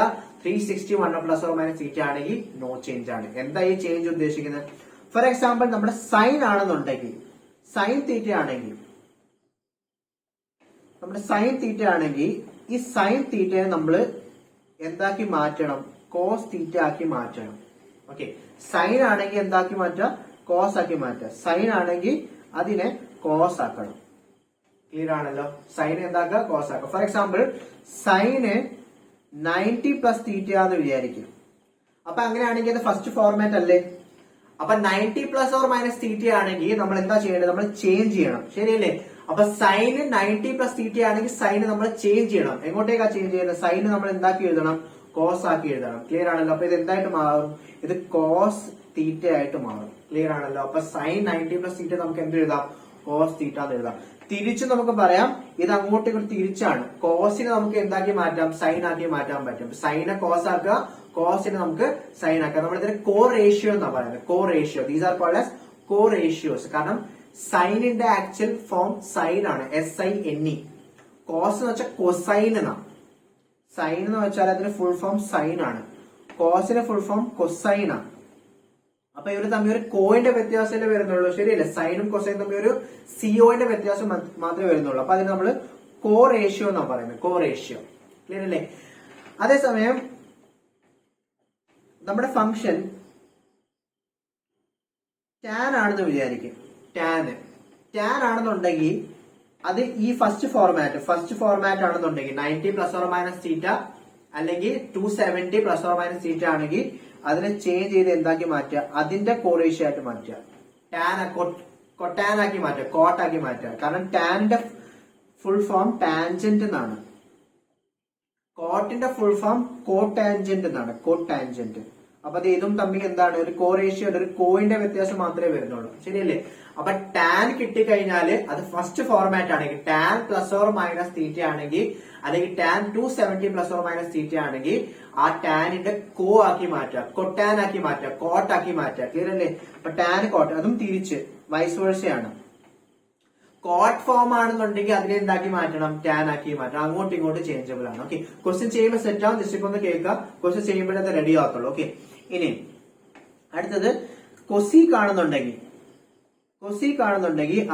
361 ± തീറ്റ ആണെങ്കിൽ നോ ചേഞ്ച് ആണ്. എന്താ ഈ ചേഞ്ച് ഉദ്ദേശിക്കുന്നത്? ഫോർ എക്സാമ്പിൾ നമ്മുടെ സൈൻ ആണെന്നുണ്ടെങ്കിൽ, സൈൻ തീറ്റ ആണെങ്കിൽ, നമ്മുടെ സൈൻ തീറ്റ ആണെങ്കിൽ ഈ സൈൻ തീറ്റയെ നമ്മൾ എന്താക്കി മാറ്റണം? കോസ് തീറ്റ ആക്കി മാറ്റണം. ഓക്കെ, സൈൻ ആണെങ്കിൽ എന്താക്കി മാറ്റാം? കോസ് ആക്കി മാറ്റാം. സൈൻ ആണെങ്കിൽ അതിനെ കോസ് ആക്കണം. ക്ലിയർ ആണല്ലോ? സൈൻ എന്താക്കുക? കോസ് ആക്കുക. ഫോർ എക്സാമ്പിൾ സൈന് 90 + തീറ്റ എന്ന് വിചാരിക്കും. അപ്പൊ അങ്ങനെയാണെങ്കിൽ അത് ഫസ്റ്റ് ഫോർമാറ്റ് അല്ലേ? അപ്പൊ 90 ± തീറ്റ ആണെങ്കിൽ നമ്മൾ എന്താ ചെയ്യേണ്ടത്? നമ്മൾ ചേഞ്ച് ചെയ്യണം. ശരിയല്ലേ? അപ്പൊ സൈന് 90 + തീറ്റ ആണെങ്കിൽ സൈന് നമ്മൾ ചേഞ്ച് ചെയ്യണം. എങ്ങോട്ടേക്കാ ചേഞ്ച് ചെയ്യുന്നത്? സൈന് നമ്മൾ എന്താക്കി എഴുതണം? കോസ് ആക്കി എഴുതണം. ക്ലിയർ ആണല്ലോ? അപ്പൊ ഇത് എന്തായിട്ട് മാറും? ഇത് കോസ് തീറ്റ ആയിട്ട് മാറും. ക്ലിയർ ആണല്ലോ? അപ്പൊ സൈൻ 90 + തീറ്റ നമുക്ക് എന്ത് എഴുതാം? കോസ് തീറ്റ എന്ന് എഴുതാം. തിരിച്ചു നമുക്ക് പറയാം, ഇത് അങ്ങോട്ട് ഇങ്ങോട്ട് തിരിച്ചാണ്. കോസിനെ നമുക്ക് എന്താക്കി മാറ്റാം? സൈൻ ആക്കി മാറ്റാൻ പറ്റും. സൈനെ കോസ് ആക്കുക, കോസിനെ നമുക്ക് സൈൻ ആക്കാം. നമ്മളിതിന് കോ റേഷ്യോ എന്നാ പറയുന്നത്. Co ratio, these are called as co ratios. കാരണം സൈനിന്റെ ആക്ച്വൽ ഫോം സൈൻ ആണ്, SINE. കോസ് എന്ന് വെച്ചാൽ കൊസൈൻ എന്നാണ്. സൈൻ എന്ന് വെച്ചാൽ അതിന്റെ ഫുൾ ഫോം സൈൻ ആണ്. കോസിന്റെ ഫുൾ ഫോം കൊസൈൻ ആണ്. അപ്പൊ ഇവർ തമ്മിൽ ഒരു കോയിന്റെ വ്യത്യാസമല്ലേ വരുന്നുള്ളൂ. ശരിയല്ലേ? സൈനും കൊസൈനും തമ്മിൽ ഒരു സിഒന്റെ വ്യത്യാസം മാത്രമേ വരുന്നുള്ളൂ. അപ്പൊ അതിന് നമ്മൾ കോ റേഷ്യോ എന്നാണ് പറയുന്നത്. Co ratio. ക്ലിയർ അല്ലേ? അതേസമയം നമ്മുടെ ഫംഗ്ഷൻ ടാൻ ആണെന്ന് വിചാരിക്കും. ടാൻ ആണെന്നുണ്ടെങ്കിൽ അത് ഈ ഫസ്റ്റ് ഫോർമാറ്റ് ആണെന്നുണ്ടെങ്കിൽ 90 ± തീറ്റ അല്ലെങ്കിൽ 270 ± തീറ്റ ആണെങ്കിൽ അതിനെ ചേഞ്ച് ചെയ്ത് എന്താക്കി മാറ്റുക? അതിന്റെ കോറേഷ്യോ ആയിട്ട് മാറ്റുക. ടാൻ ആക്കി മാറ്റുക, കോട്ടാക്കി മാറ്റുക. കാരണം ടാനിന്റെ ഫുൾ ഫോം ടാൻജന്റ് എന്നാണ്. കോട്ടിന്റെ ഫുൾ ഫോം കോടാൻജന്റ് എന്നാണ്. കോടാൻജന്റ്. അപ്പൊ അത് ഇതും തമ്മിൽ എന്താണ്? ഒരു കോറേഷ്യോ, ഒരു കോയിന്റെ വ്യത്യാസം മാത്രമേ വരുന്നുള്ളൂ. ശരിയല്ലേ? അപ്പൊ ടാൻ കിട്ടിക്കഴിഞ്ഞാല് അത് ഫസ്റ്റ് ഫോർമാറ്റ് ആണെങ്കിൽ ടാൻ ± തീറ്റ ആണെങ്കിൽ അല്ലെങ്കിൽ ടാൻ 270 ± തീറ്റ ആണെങ്കിൽ ആ ടാനിന്റെ കോ ആക്കി മാറ്റുക, കൊട്ടാൻ ആക്കി മാറ്റുക, കോട്ടാക്കി മാറ്റുക. ക്ലിയർ അല്ലേ? അപ്പൊ ടാൻ കോട്ട്, അതും തിരിച്ച് വൈസ് വേഴ്സയാണ്. കോട്ട് ഫോം ആണെന്നുണ്ടെങ്കിൽ അതിനെ എന്താക്കി മാറ്റണം? ടാൻ ആക്കി മാറ്റണം. അങ്ങോട്ടും ഇങ്ങോട്ടും ചേഞ്ചബിൾ ആണ്. ഓക്കെ, ക്വസ്റ്റ്യൻ ചെയ്യുമ്പോൾ സെറ്റ് ആവും. ജസ്റ്റ് ഇപ്പൊ ഒന്ന് കേൾക്കുക. ക്വസ്റ്റ്യൻ ചെയ്യുമ്പോഴേ അത് റെഡി ആകത്തുള്ളൂ. ഓക്കെ, ഇനി അടുത്തത് കൊസീക് ആണെന്നുണ്ടെങ്കിൽ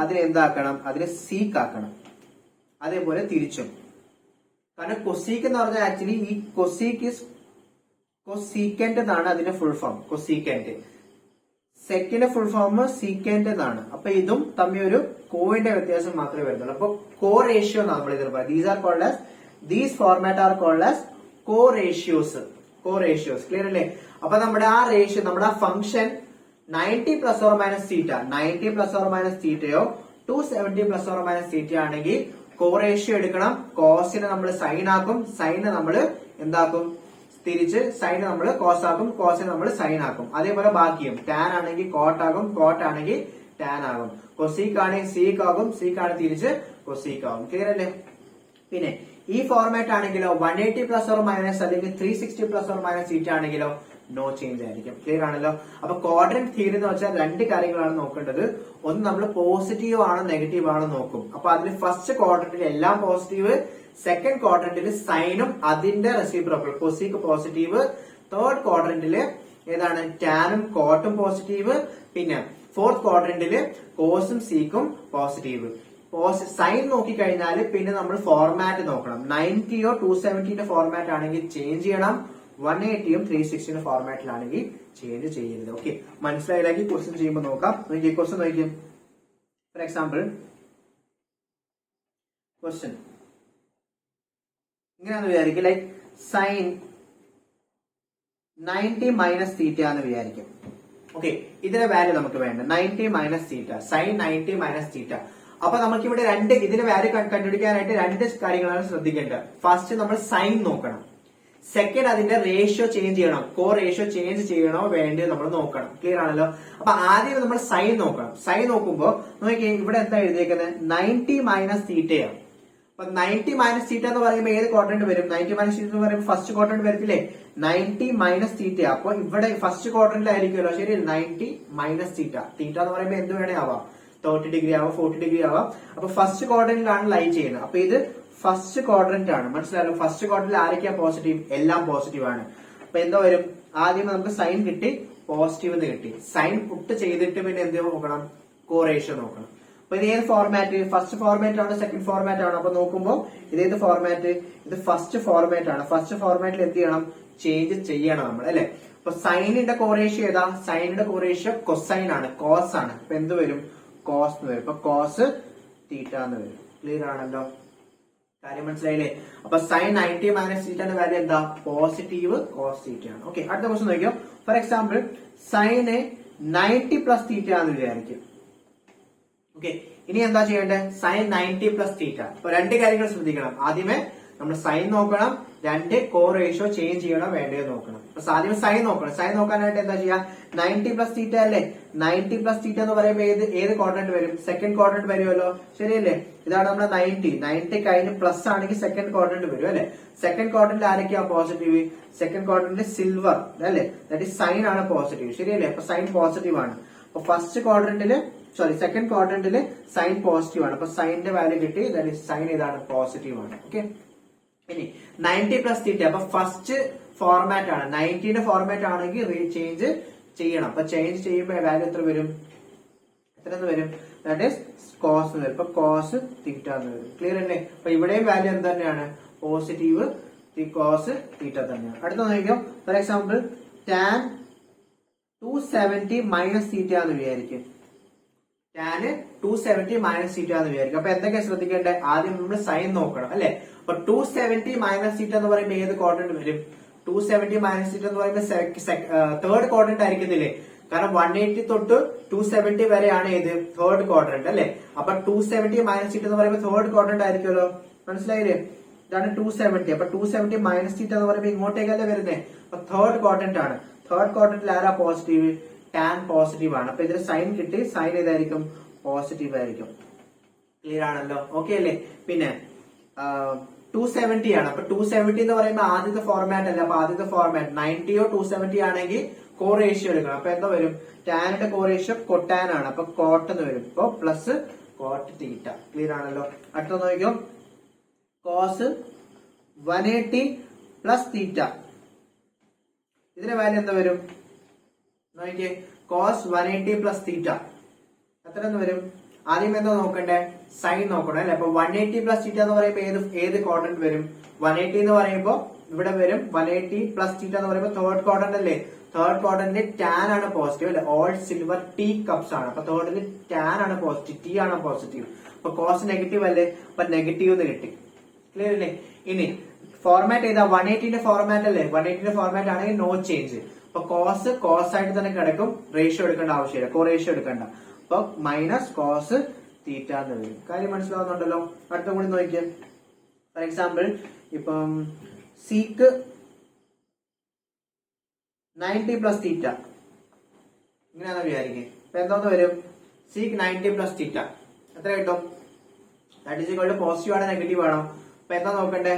അതിനെ എന്താക്കണം, അതിനെ സീക്ക് ആക്കണം. അതേപോലെ തിരിച്ചും. കാരണം കൊസീക്ക് എന്ന് പറഞ്ഞാൽ ആക്ച്വലി ഈ കൊസീക്ക് കൊസീക്കന്റ് എന്നാണ് അതിന്റെ ഫുൾ ഫോം. കൊസീക്കന്റ് സെക്കിന്റെ ഫുൾ ഫോം സീക്കന്റ് എന്നാണ്. അപ്പൊ ഇതും തമ്മിൽ ഒരു കോയിന്റെ വ്യത്യാസം മാത്രമേ വരുന്നുള്ളൂ. അപ്പൊ കോ റേഷ്യോ എന്നാണ് നമ്മൾ ഇതിൽ പറയുന്നത്. These format are called as co ratios. Clear അല്ലേ? അപ്പൊ നമ്മുടെ ആ റേഷ്യോ, നമ്മുടെ ആ function 90 plus or minus theta, 90 plus or minus തീറ്റയോ 270 പ്ലസ് ഓർ മൈനസ് തീറ്റ ആണെങ്കിൽ കോ റേഷ്യോ എടുക്കണം. കോസിനെ നമ്മൾ സൈൻ ആക്കും, സൈനെ നമ്മൾ എന്താക്കും, തിരിച്ച് സൈൻ നമ്മൾ കോസ് ആക്കും, കോസിനെ നമ്മൾ സൈൻ ആക്കും. അതേപോലെ ബാക്കിയും ടാൻ ആണെങ്കിൽ കോട്ട് ആകും, കോട്ട് ആണെങ്കിൽ ടാൻ ആകും. കൊസീക്ക് ആണെങ്കിൽ സീക്ക് ആകും, സീക്ക് ആണെങ്കിൽ തിരിച്ച് കൊസീക്ക് ആകും. ക്ലിയർ അല്ലേ? പിന്നെ ഈ ഫോർമാറ്റ് ആണെങ്കിലോ 180 പ്ലസ് ഓർ മൈനസ് അല്ലെങ്കിൽ 360 പ്ലസ് ഓർ മൈനസ് തീറ്റ ആണെങ്കിലോ നോ ചേഞ്ച് ആയിരിക്കും. ക്ലിയർ ആണല്ലോ? അപ്പൊ ക്വാഡ്രന്റ് തിയറി എന്ന് വെച്ചാൽ രണ്ട് കാര്യങ്ങളാണ് നോക്കേണ്ടത്. ഒന്ന് നമ്മൾ പോസിറ്റീവ് ആണോ നെഗറ്റീവ് ആണോ നോക്കും. അപ്പൊ അതിൽ ഫസ്റ്റ് ക്വാഡ്രന്റിൽ എല്ലാം പോസിറ്റീവ്, സെക്കൻഡ് ക്വാഡ്രന്റിൽ സൈനും അതിന്റെ റെസിപ്രോക്കൽ കൊസീക്ക് പോസിറ്റീവ്, തേർഡ് ക്വാഡ്രന്റിൽ ഏതാണ് ടാനും കോട്ടും പോസിറ്റീവ്, പിന്നെ ഫോർത്ത് ക്വാഡ്രന്റിൽ കോസും സീക്കും പോസിറ്റീവ്. സൈൻ നോക്കിക്കഴിഞ്ഞാൽ പിന്നെ നമ്മൾ ഫോർമാറ്റ് നോക്കണം. 90യോ 270ന്റെ ഫോർമാറ്റ് ആണെങ്കിൽ ചേഞ്ച് ചെയ്യണം, 180യും 360ന്റെ ഫോർമാറ്റിലാണെങ്കിൽ ചേഞ്ച് ചെയ്യരുത്. ഓക്കെ, മനസ്സിലായില്ലെങ്കിൽ ക്വസ്റ്റ്യൻ ചെയ്യുമ്പോൾ നോക്കാം. ക്വസ്റ്റ്യൻ നോക്കിയും. ഫോർ എക്സാമ്പിൾ ക്വസ്റ്റ്യൻ ഇങ്ങനെയാന്ന് വിചാരിക്കും, ലൈക്ക് സൈൻ 90 മൈനസ് തീറ്റ എന്ന് വിചാരിക്കും. ഓക്കെ, ഇതിന്റെ വാല്യൂ നമുക്ക് വേണ്ട 90 minus theta, sine 90 minus theta. അപ്പൊ നമുക്ക് ഇവിടെ ഇതിന്റെ വാല്യൂ കണ്ടുപിടിക്കാനായിട്ട് രണ്ട് കാര്യങ്ങളാണ് ശ്രദ്ധിക്കേണ്ടത്. ഫസ്റ്റ് നമ്മൾ സൈൻ നോക്കണം, സെക്കൻഡ് അതിന്റെ റേഷ്യോ ചേഞ്ച് ചെയ്യണം. കോ റേഷ്യോ ചേഞ്ച് ചെയ്യണോ വേണ്ടയോ നമ്മൾ നോക്കണം. ക്ലിയർ ആണല്ലോ? അപ്പൊ ആദ്യം നമ്മൾ സൈൻ നോക്കണം. സൈൻ നോക്കുമ്പോ നോക്കിയേ, ഇവിടെ എന്താ എഴുതിയേക്കുന്നത്, 90 മൈനസ് തീറ്റയാണ്. അപ്പൊ 90 മൈനസ് തീറ്റ എന്ന് പറയുമ്പോൾ ഏത് ക്വാഡ്രന്റ് വരും? 90 മൈനസ് തീറ്റ എന്ന് പറയുമ്പോൾ ഫസ്റ്റ് ക്വാഡ്രന്റ് വരത്തില്ലേ? 90 മൈനസ് തീറ്റ. അപ്പൊ ഇവിടെ ഫസ്റ്റ് ക്വാഡ്രന്റിലായിരിക്കുമല്ലോ. ശരി, 90 മൈനസ് തീറ്റ. തീറ്റ എന്ന് പറയുമ്പോൾ എന്ത് വേണേ ആവാം, 30 ഡിഗ്രി ആവാം, 40 ഡിഗ്രി ആവാം. അപ്പൊ ഫസ്റ്റ് ക്വാഡ്രന്റിലാണ് ലൈ ചെയ്യുന്നത്. അപ്പൊ ഇത് ഫസ്റ്റ് ക്വാഡ്രന്റ് ആണ്. മനസ്സിലായല്ലോ? ഫസ്റ്റ് ക്വാഡ്രന്റിൽ ആരൊക്കെയാ പോസിറ്റീവ്? എല്ലാം പോസിറ്റീവ് ആണ്. അപ്പൊ എന്താ വരും? ആദ്യം നമുക്ക് സൈൻ കിട്ടി, പോസിറ്റീവ് എന്ന് കിട്ടി. സൈൻ പുട്ട് ചെയ്തിട്ട് പിന്നെ എന്ത് നോക്കണം? കോ റേഷ്യോ നോക്കണം. അപ്പൊ ഇത് ഏത് ഫോർമാറ്റ്? ഫസ്റ്റ് ഫോർമാറ്റ് ആണോ സെക്കൻഡ് ഫോർമാറ്റ് ആണോ? അപ്പൊ നോക്കുമ്പോൾ ഇതേത് ഫോർമാറ്റ്? ഇത് ഫസ്റ്റ് ഫോർമാറ്റ് ആണ്. ഫസ്റ്റ് ഫോർമാറ്റിൽ എന്ത് ചെയ്യണം? ചേഞ്ച് ചെയ്യണം നമ്മൾ, അല്ലെ? അപ്പൊ സൈനിന്റെ കോറേഷ്യോ ഏതാ? സൈനിന്റെ കോറേഷ്യോ കൊസൈൻ ആണ്, കോസ് ആണ്. അപ്പൊ എന്ത് വരും? കോസ് എന്ന് വരും. അപ്പൊ കോസ് തീറ്റ എന്ന് വരും. ക്ലിയർ ആണല്ലോ? കാര്യം മനസ്സിലായില്ലേ? അപ്പൊ സൈൻ 90 മൈനസ് തീറ്റന്റെ വാല്യൂ എന്താ? പോസിറ്റീവ് കോസ് തീറ്റ ആണ്. ഓക്കെ, അടുത്ത ക്വസ്റ്റ്യൻ നോക്കിയോ. ഫോർ എക്സാമ്പിൾ സൈന് 90 പ്ലസ് തീറ്റ എന്ന് വിചാരിക്കും. ഓക്കെ, ഇനി എന്താ ചെയ്യേണ്ടത്? Sine 90 plus theta. അപ്പൊ രണ്ട് കാര്യങ്ങൾ ശ്രദ്ധിക്കണം. ആദ്യമേ നമ്മൾ സൈൻ നോക്കണം, രണ്ട് കോ റേഷ്യോ ചേഞ്ച് ചെയ്യണോ വേണ്ടയോ നോക്കണം. അപ്പൊ ആദ്യം സൈൻ നോക്കണം. സൈൻ നോക്കാനായിട്ട് എന്താ ചെയ്യാ? 90 പ്ലസ് തീറ്റ അല്ലേ? 90 പ്ലസ് തീറ്റ എന്ന് പറയുമ്പോൾ ഏത് ക്വാഡ്രന്റ് വരും? സെക്കൻഡ് ക്വാഡ്രന്റ് വരുമല്ലോ. ശരിയല്ലേ? ഇതാണ് നമ്മുടെ 90 കഴിഞ്ഞ് പ്ലസ് ആണെങ്കിൽ സെക്കൻഡ് ക്വാഡ്രന്റ് വരും, അല്ലെ? സെക്കൻഡ് ക്വാഡ്രന്റിൽ ആരൊക്കെയാ പോസിറ്റീവ്? സെക്കൻഡ് ക്വാഡ്രന്റിൽ സിൽവർ, അല്ലെ? ദാറ്റ് ഈസ് സൈൻ ആണ് പോസിറ്റീവ്. ശരിയല്ലേ? അപ്പൊ സൈൻ പോസിറ്റീവ് ആണ്. അപ്പൊ ഫസ്റ്റ് ക്വാഡ്രന്റില് സെക്കൻഡ് ക്വാഡ്രന്റില് സൈൻ പോസിറ്റീവ് ആണ്. അപ്പൊ സൈനിന്റെ വാല്യൂ കിട്ടി. ദാറ്റ് ഈസ് സൈൻ ഏതാണ്? പോസിറ്റീവ് ആണ്. ഓക്കെ, ഇനി 90 പ്ലസ് തീറ്റ. അപ്പൊ ഫസ്റ്റ് ഫോർമാറ്റ് ആണ്. 90ന്റെ ഫോർമാറ്റ് ആണെങ്കിൽ ചേഞ്ച് ചെയ്യണം. അപ്പൊ ചേഞ്ച് ചെയ്യുമ്പോൾ വാല്യൂ എത്ര വരും? എത്ര വരും? ദാറ്റ് ഈസ് കോസ് എന്ന് വരും. ഇപ്പൊ കോസ് തീറ്റ എന്ന് വരും. ക്ലിയർ അല്ലേ? അപ്പൊ ഇവിടെയും വാല്യൂ എന്ത് തന്നെയാണ്? പോസിറ്റീവ് കോസ് തീറ്റ തന്നെയാണ്. അടുത്ത നോക്കിയോ. For example tan 270 minus theta എന്ന് വിചാരിക്കും. ടാന് 270 മൈനസ് തീറ്റ എന്ന് വിചാരിക്കും. അപ്പൊ എന്തൊക്കെയാ ശ്രദ്ധിക്കേണ്ടത്? ആദ്യം നമ്മൾ സൈൻ നോക്കണം, അല്ലെ? അപ്പൊ 270 മൈനസ് തീറ്റ എന്ന് പറയുമ്പോൾ ഏത് ക്വാഡ്രന്റ് വരും? 270 മൈനസ് തീറ്റ എന്ന് പറയുമ്പോൾ തേർഡ് ക്വാഡ്രന്റ് ആയിരിക്കത്തില്ലേ? കാരണം 180 തൊട്ട് 270 വരെയാണ് ഏത്? തേർഡ് ക്വാഡ്രന്റ്, അല്ലെ? അപ്പൊ 270 മൈനസ് തീറ്റ എന്ന് പറയുമ്പോൾ തേർഡ് ക്വാഡ്രന്റ് ആയിരിക്കുമല്ലോ. മനസ്സിലായില്ലേ? ഇതാണ് 270. അപ്പൊ 270 മൈനസ് തീറ്റ എന്ന് പറയുമ്പോൾ ഇങ്ങോട്ടേക്കല്ലേ വരുന്നത്? അപ്പൊ തേർഡ് ക്വാഡ്രന്റ് ആണ്. തേർഡ് ക്വാഡ്രന്റിൽ ആരാ പോസിറ്റീവ്? ടാൻ പോസിറ്റീവ് ആണ്. അപ്പൊ ഇതിന് സൈൻ കിട്ടി. സൈൻ ഏതായിരിക്കും? പോസിറ്റീവ് ആയിരിക്കും. ക്ലിയർ ആണല്ലോ? ഓക്കെ അല്ലേ? പിന്നെ 270 ആണ്. അപ്പൊ 270 എന്ന് പറയുമ്പോൾ ആദ്യത്തെ ഫോർമാറ്റ് അല്ല. അപ്പൊ ആദ്യത്തെ ഫോർമാറ്റ് 90യോ 270 ആണെങ്കിൽ കോ റേഷ്യോ എടുക്കണം. അപ്പൊ എന്താ വരും? ടാനിന്റെ കോ റേഷ്യോ കൊട്ടാൻ ആണ്. അപ്പൊ കോട്ട് എന്ന് വരും. ഇപ്പൊ പ്ലസ് കോട്ട് തീറ്റ. ക്ലിയർ ആണല്ലോ? അടുത്ത നോക്കിയോ. Cos 180 plus theta. ഇതിന്റെ വാല്യൂ എന്താ വരും? നോക്കിയേ കോസ് 180 പ്ലസ് തീറ്റ എത്ര എന്ന് വരും? ആദ്യം എന്താ നോക്കണ്ടേ? സൈൻ നോക്കണം അല്ലെ. അപ്പൊ 180 പ്ലസ് തീറ്റ എന്ന് പറയുമ്പോൾ ഏത് ക്വാഡ്രന്റ് വരും? 180 എന്ന് പറയുമ്പോൾ ഇവിടെ വരും 180 പ്ലസ് തീറ്റ എന്ന് പറയുമ്പോൾ തേർഡ് ക്വാഡ്രന്റ് അല്ലേ. തേർഡ് ക്വാഡ്രന്റിൽ ടാൻ ആണ് പോസിറ്റീവ് അല്ലെ. ഓൾ സിൽവർ ടീ കപ്സ് ആണ്. അപ്പൊ തേർഡിൽ ടാൻ ആണ് പോസിറ്റീവ്, ടീ ആണ് പോസിറ്റീവ്. അപ്പൊ കോസ് നെഗറ്റീവ് അല്ലേ. അപ്പൊ നെഗറ്റീവ് എന്ന് കിട്ടി. ക്ലിയർ അല്ലേ? ഇനി ഫോർമാറ്റ് ചെയ്താ 180ന്റെ ഫോർമാറ്റ് അല്ലേ. 180ന്റെ ഫോർമാറ്റ് ആണെങ്കിൽ നോ ചേഞ്ച്. അപ്പൊ കോസ് ആയിട്ട് തന്നെ കിടക്കും. റേഷ്യോ എടുക്കേണ്ട ആവശ്യമില്ല, കോ റേഷ്യോ എടുക്കണ്ട. അപ്പൊ മൈനസ് കോസ് തീറ്റ എന്ന് വരും. കാര്യം മനസ്സിലാവുന്നുണ്ടല്ലോ. അടുത്ത കൂടി നോക്കിയാൽ ഫോർ എക്സാമ്പിൾ ഇപ്പം സീക്ക് 90 പ്ലസ് തീറ്റ ഇങ്ങനെയാണെന്ന് വിചാരിക്കും. അപ്പൊ എന്തോന്ന് വരും? സീക്ക് 90 പ്ലസ് തീറ്റ എത്ര കിട്ടും? That is equal to positive ആണോ നെഗറ്റീവ് ആണോ? അപ്പൊ എന്താ നോക്കണ്ടേ?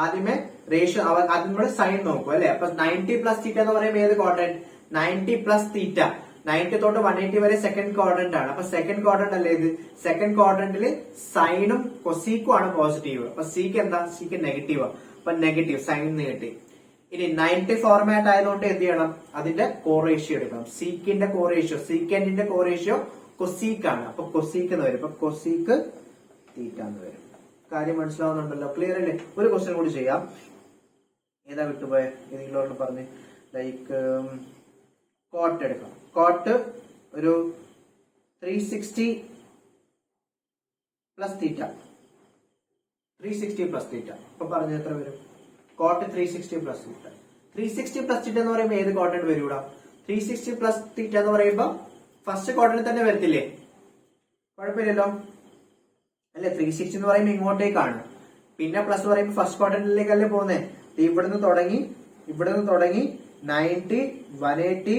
ആദ്യമേ റേഷ്യോ ആദ്യം നമ്മൾ സൈൻ നോക്കും അല്ലെ. അപ്പൊ 90 പ്ലസ് തീറ്റ എന്ന് പറയുമ്പോൾ ഏത് ക്വാഡ്രന്റ്? 90 plus theta. 90 തൊട്ട് 180 വരെ സെക്കൻഡ് ക്വാഡ്രന്റ് ആണ്. അപ്പൊ സെക്കൻഡ് ക്വാഡ്രന്റ് അല്ലേ ഇത്. സെക്കൻഡ് ക്വാഡ്രന്റിൽ സൈനും കൊസീക്കും ആണ് പോസിറ്റീവ്. അപ്പൊ സീക്ക് എന്താ? Seek negative. അപ്പൊ നെഗറ്റീവ് സൈൻ കിട്ടി. ഇനി 90 ഫോർമാറ്റ് ആയതുകൊണ്ട് എന്ത് ചെയ്യണം? അതിന്റെ കോറേഷ്യോ എടുക്കണം. സീക്കിന്റെ കോറേഷ്യോ, സീക്കൻഡിന്റെ കോറേഷ്യോ കൊസീക്ക് ആണ്. അപ്പൊ കൊസീക്ക് എന്ന് വരും. അപ്പൊ കൊസീക്ക് തീറ്റ എന്ന് വരും. കാര്യം മനസ്സിലാവുന്നുണ്ടല്ലോ. ക്ലിയർ അല്ലേ? ഒരു ക്വസ്റ്റ്യൻ കൂടി ചെയ്യാം. ഏതാ വിട്ടുപോയെ? ഏതെങ്കിലും ഒരെണ്ണം പറഞ്ഞ്. ലൈക്ക് കോട്ട് എടുക്കാം. കോട്ട് ഒരു 360 പ്ലസ് തീറ്റ. 360 plus theta. അപ്പൊ പറഞ്ഞ എത്ര വരും? Cot 360 plus theta. 360 plus theta എന്ന് പറയുമ്പോൾ ഏത് ക്വാഡ്രന്റ് വരൂടാ? 360 പ്ലസ് തീറ്റ എന്ന് പറയുമ്പോൾ ഫസ്റ്റ് ക്വാഡ്രന്റ് തന്നെ വരത്തില്ലേ? കുഴപ്പമില്ലല്ലോ അല്ലെ. 360 എന്ന് പറയുമ്പോൾ ഇങ്ങോട്ടേക്കാണ്. പിന്നെ പ്ലസ് പറയുമ്പോൾ ഫസ്റ്റ് ക്വാഡ്രന്റിലേക്കല്ലേ പോകുന്നേ. ഇവിടുന്ന് തുടങ്ങി 90, 180,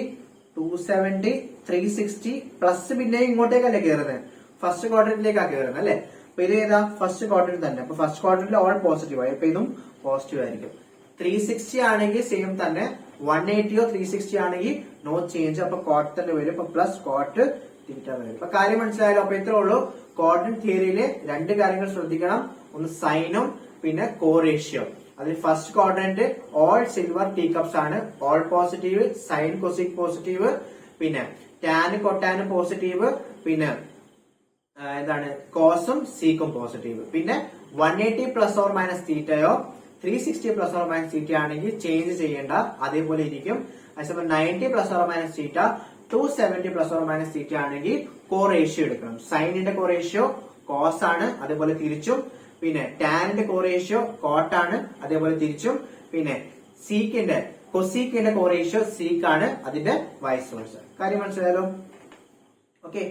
270, 360 പ്ലസ് പിന്നെ ഇങ്ങോട്ടേക്കല്ലേ കയറുന്നത്. ഫസ്റ്റ് ക്വാഡ്രന്റിലേക്കാണ് കയറുന്നത് അല്ലെ. അപ്പൊ ഇത് ഏതാ? ഫസ്റ്റ് ക്വാഡ്രന്റ് തന്നെ. അപ്പൊ ഫസ്റ്റ് ക്വാഡ്രന്റിൽ ഓൾ പോസിറ്റീവ് ആയി. അപ്പൊ ഇതും പോസിറ്റീവ് ആയിരിക്കും. 360 ആണെങ്കിൽ സെയിം തന്നെ. 180 360 ആണെങ്കിൽ നോ ചേഞ്ച്. അപ്പൊ കോട്ട് തന്നെ വരും. അപ്പൊ പ്ലസ് കോട്ട് തീറ്റ വരും. അപ്പൊ കാര്യം മനസ്സിലായാലോ. അപ്പൊ ഇത്രേ ഉള്ളൂ. ക്വാഡ്രന്റ് തിയറിയില് രണ്ട് കാര്യങ്ങൾ ശ്രദ്ധിക്കണം. ഒന്ന് സൈനും പിന്നെ കോറേഷ്യോ. അതിൽ first quadrant all silver tea cups ആണ്. All positive, sine cosec positive, പിന്നെ ടാൻ കൊട്ടാൻ പോസിറ്റീവ്, പിന്നെ എന്താണ് കോസും സീക്കും പോസിറ്റീവ്. പിന്നെ 180 പ്ലസ് ഓർ മൈനസ് തീറ്റയോ 360 പ്ലസ് ഓർ മൈനസ് തീറ്റ ആണെങ്കിൽ ചേഞ്ച് ചെയ്യേണ്ട, അതേപോലെ ഇരിക്കും. അതേസമയം 90 plus or minus theta 270 plus or minus theta ആണെങ്കിൽ കോറേഷ്യോ എടുക്കണം. സൈനിന്റെ കോറേഷ്യോ കോസ് ആണ്, അതേപോലെ തിരിച്ചും. പിന്നെ ടാനിന്റെ കോറേഷ്യോ കോട്ടാണ്, അതേപോലെ തിരിച്ചും. പിന്നെ സീക്കിന്റെ കൊസീക്കിന്റെ കോറേഷ്യോ സീക്ക് ആണ്, അതിന്റെ വൈസ് വേഴ്സ. കാര്യം മനസ്സിലായാലോ. ഓക്കെ.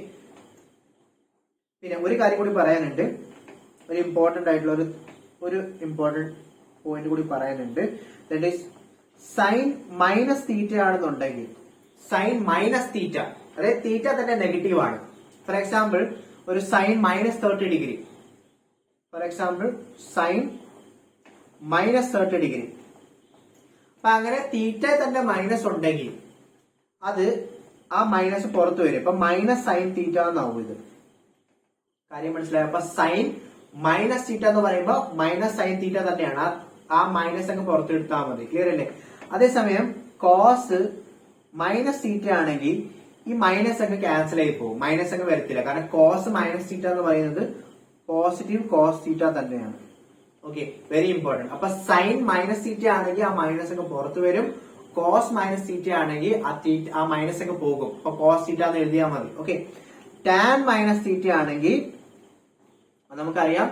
പിന്നെ ഒരു കാര്യം കൂടി പറയാനുണ്ട്. ഒരു ഇമ്പോർട്ടന്റ് ആയിട്ടുള്ള ഒരു ഇമ്പോർട്ടന്റ് പോയിന്റ് കൂടി പറയാനുണ്ട്. That is sine minus theta ആണെന്നുണ്ടെങ്കിൽ, സൈൻ മൈനസ് തീറ്റ, അതായത് തീറ്റ തന്നെ നെഗറ്റീവ് ആണ്. ഫോർ എക്സാമ്പിൾ ഒരു sine minus 30 degree. For example sine minus 30 degree. അപ്പൊ അങ്ങനെ തീറ്റ തന്നെ മൈനസ് ഉണ്ടെങ്കിൽ അത് ആ മൈനസ് പുറത്തു വരും. അപ്പൊ മൈനസ് സൈൻ തീറ്റ എന്നാവും ഇത്. കാര്യം മനസ്സിലായോ. അപ്പൊ സൈൻ മൈനസ് തീറ്റ എന്ന് പറയുമ്പോൾ മൈനസ് സൈൻ തീറ്റ തന്നെയാണ്. ആ മൈനസ് അങ്ങ് പുറത്തെടുത്താൽ മതി. ക്ലിയർ അല്ലേ. അതേസമയം കോസ് മൈനസ് തീറ്റ ആണെങ്കിൽ ഈ മൈനസ് അങ്ങ് ക്യാൻസൽ ആയി പോകും. മൈനസ് അങ്ങ് വരത്തില്ല. കാരണം കോസ് മൈനസ് തീറ്റ എന്ന് പറയുന്നത് പോസിറ്റീവ് കോസ് തീറ്റ തന്നെയാണ്. Okay, very important. അപ്പൊ സൈൻ മൈനസ് തീറ്റ ആണെങ്കിൽ ആ മൈനസ് അങ്ങ് പുറത്തു വരും. കോസ് മൈനസ് തീറ്റ ആണെങ്കിൽ ആ മൈനസ് അങ്ങ് പോകും. അപ്പൊ കോസ് തീറ്റ എന്ന് എഴുതിയാൽ മതി. ഓക്കെ. ടാൻ മൈനസ് തീറ്റ ആണെങ്കിൽ നമുക്കറിയാം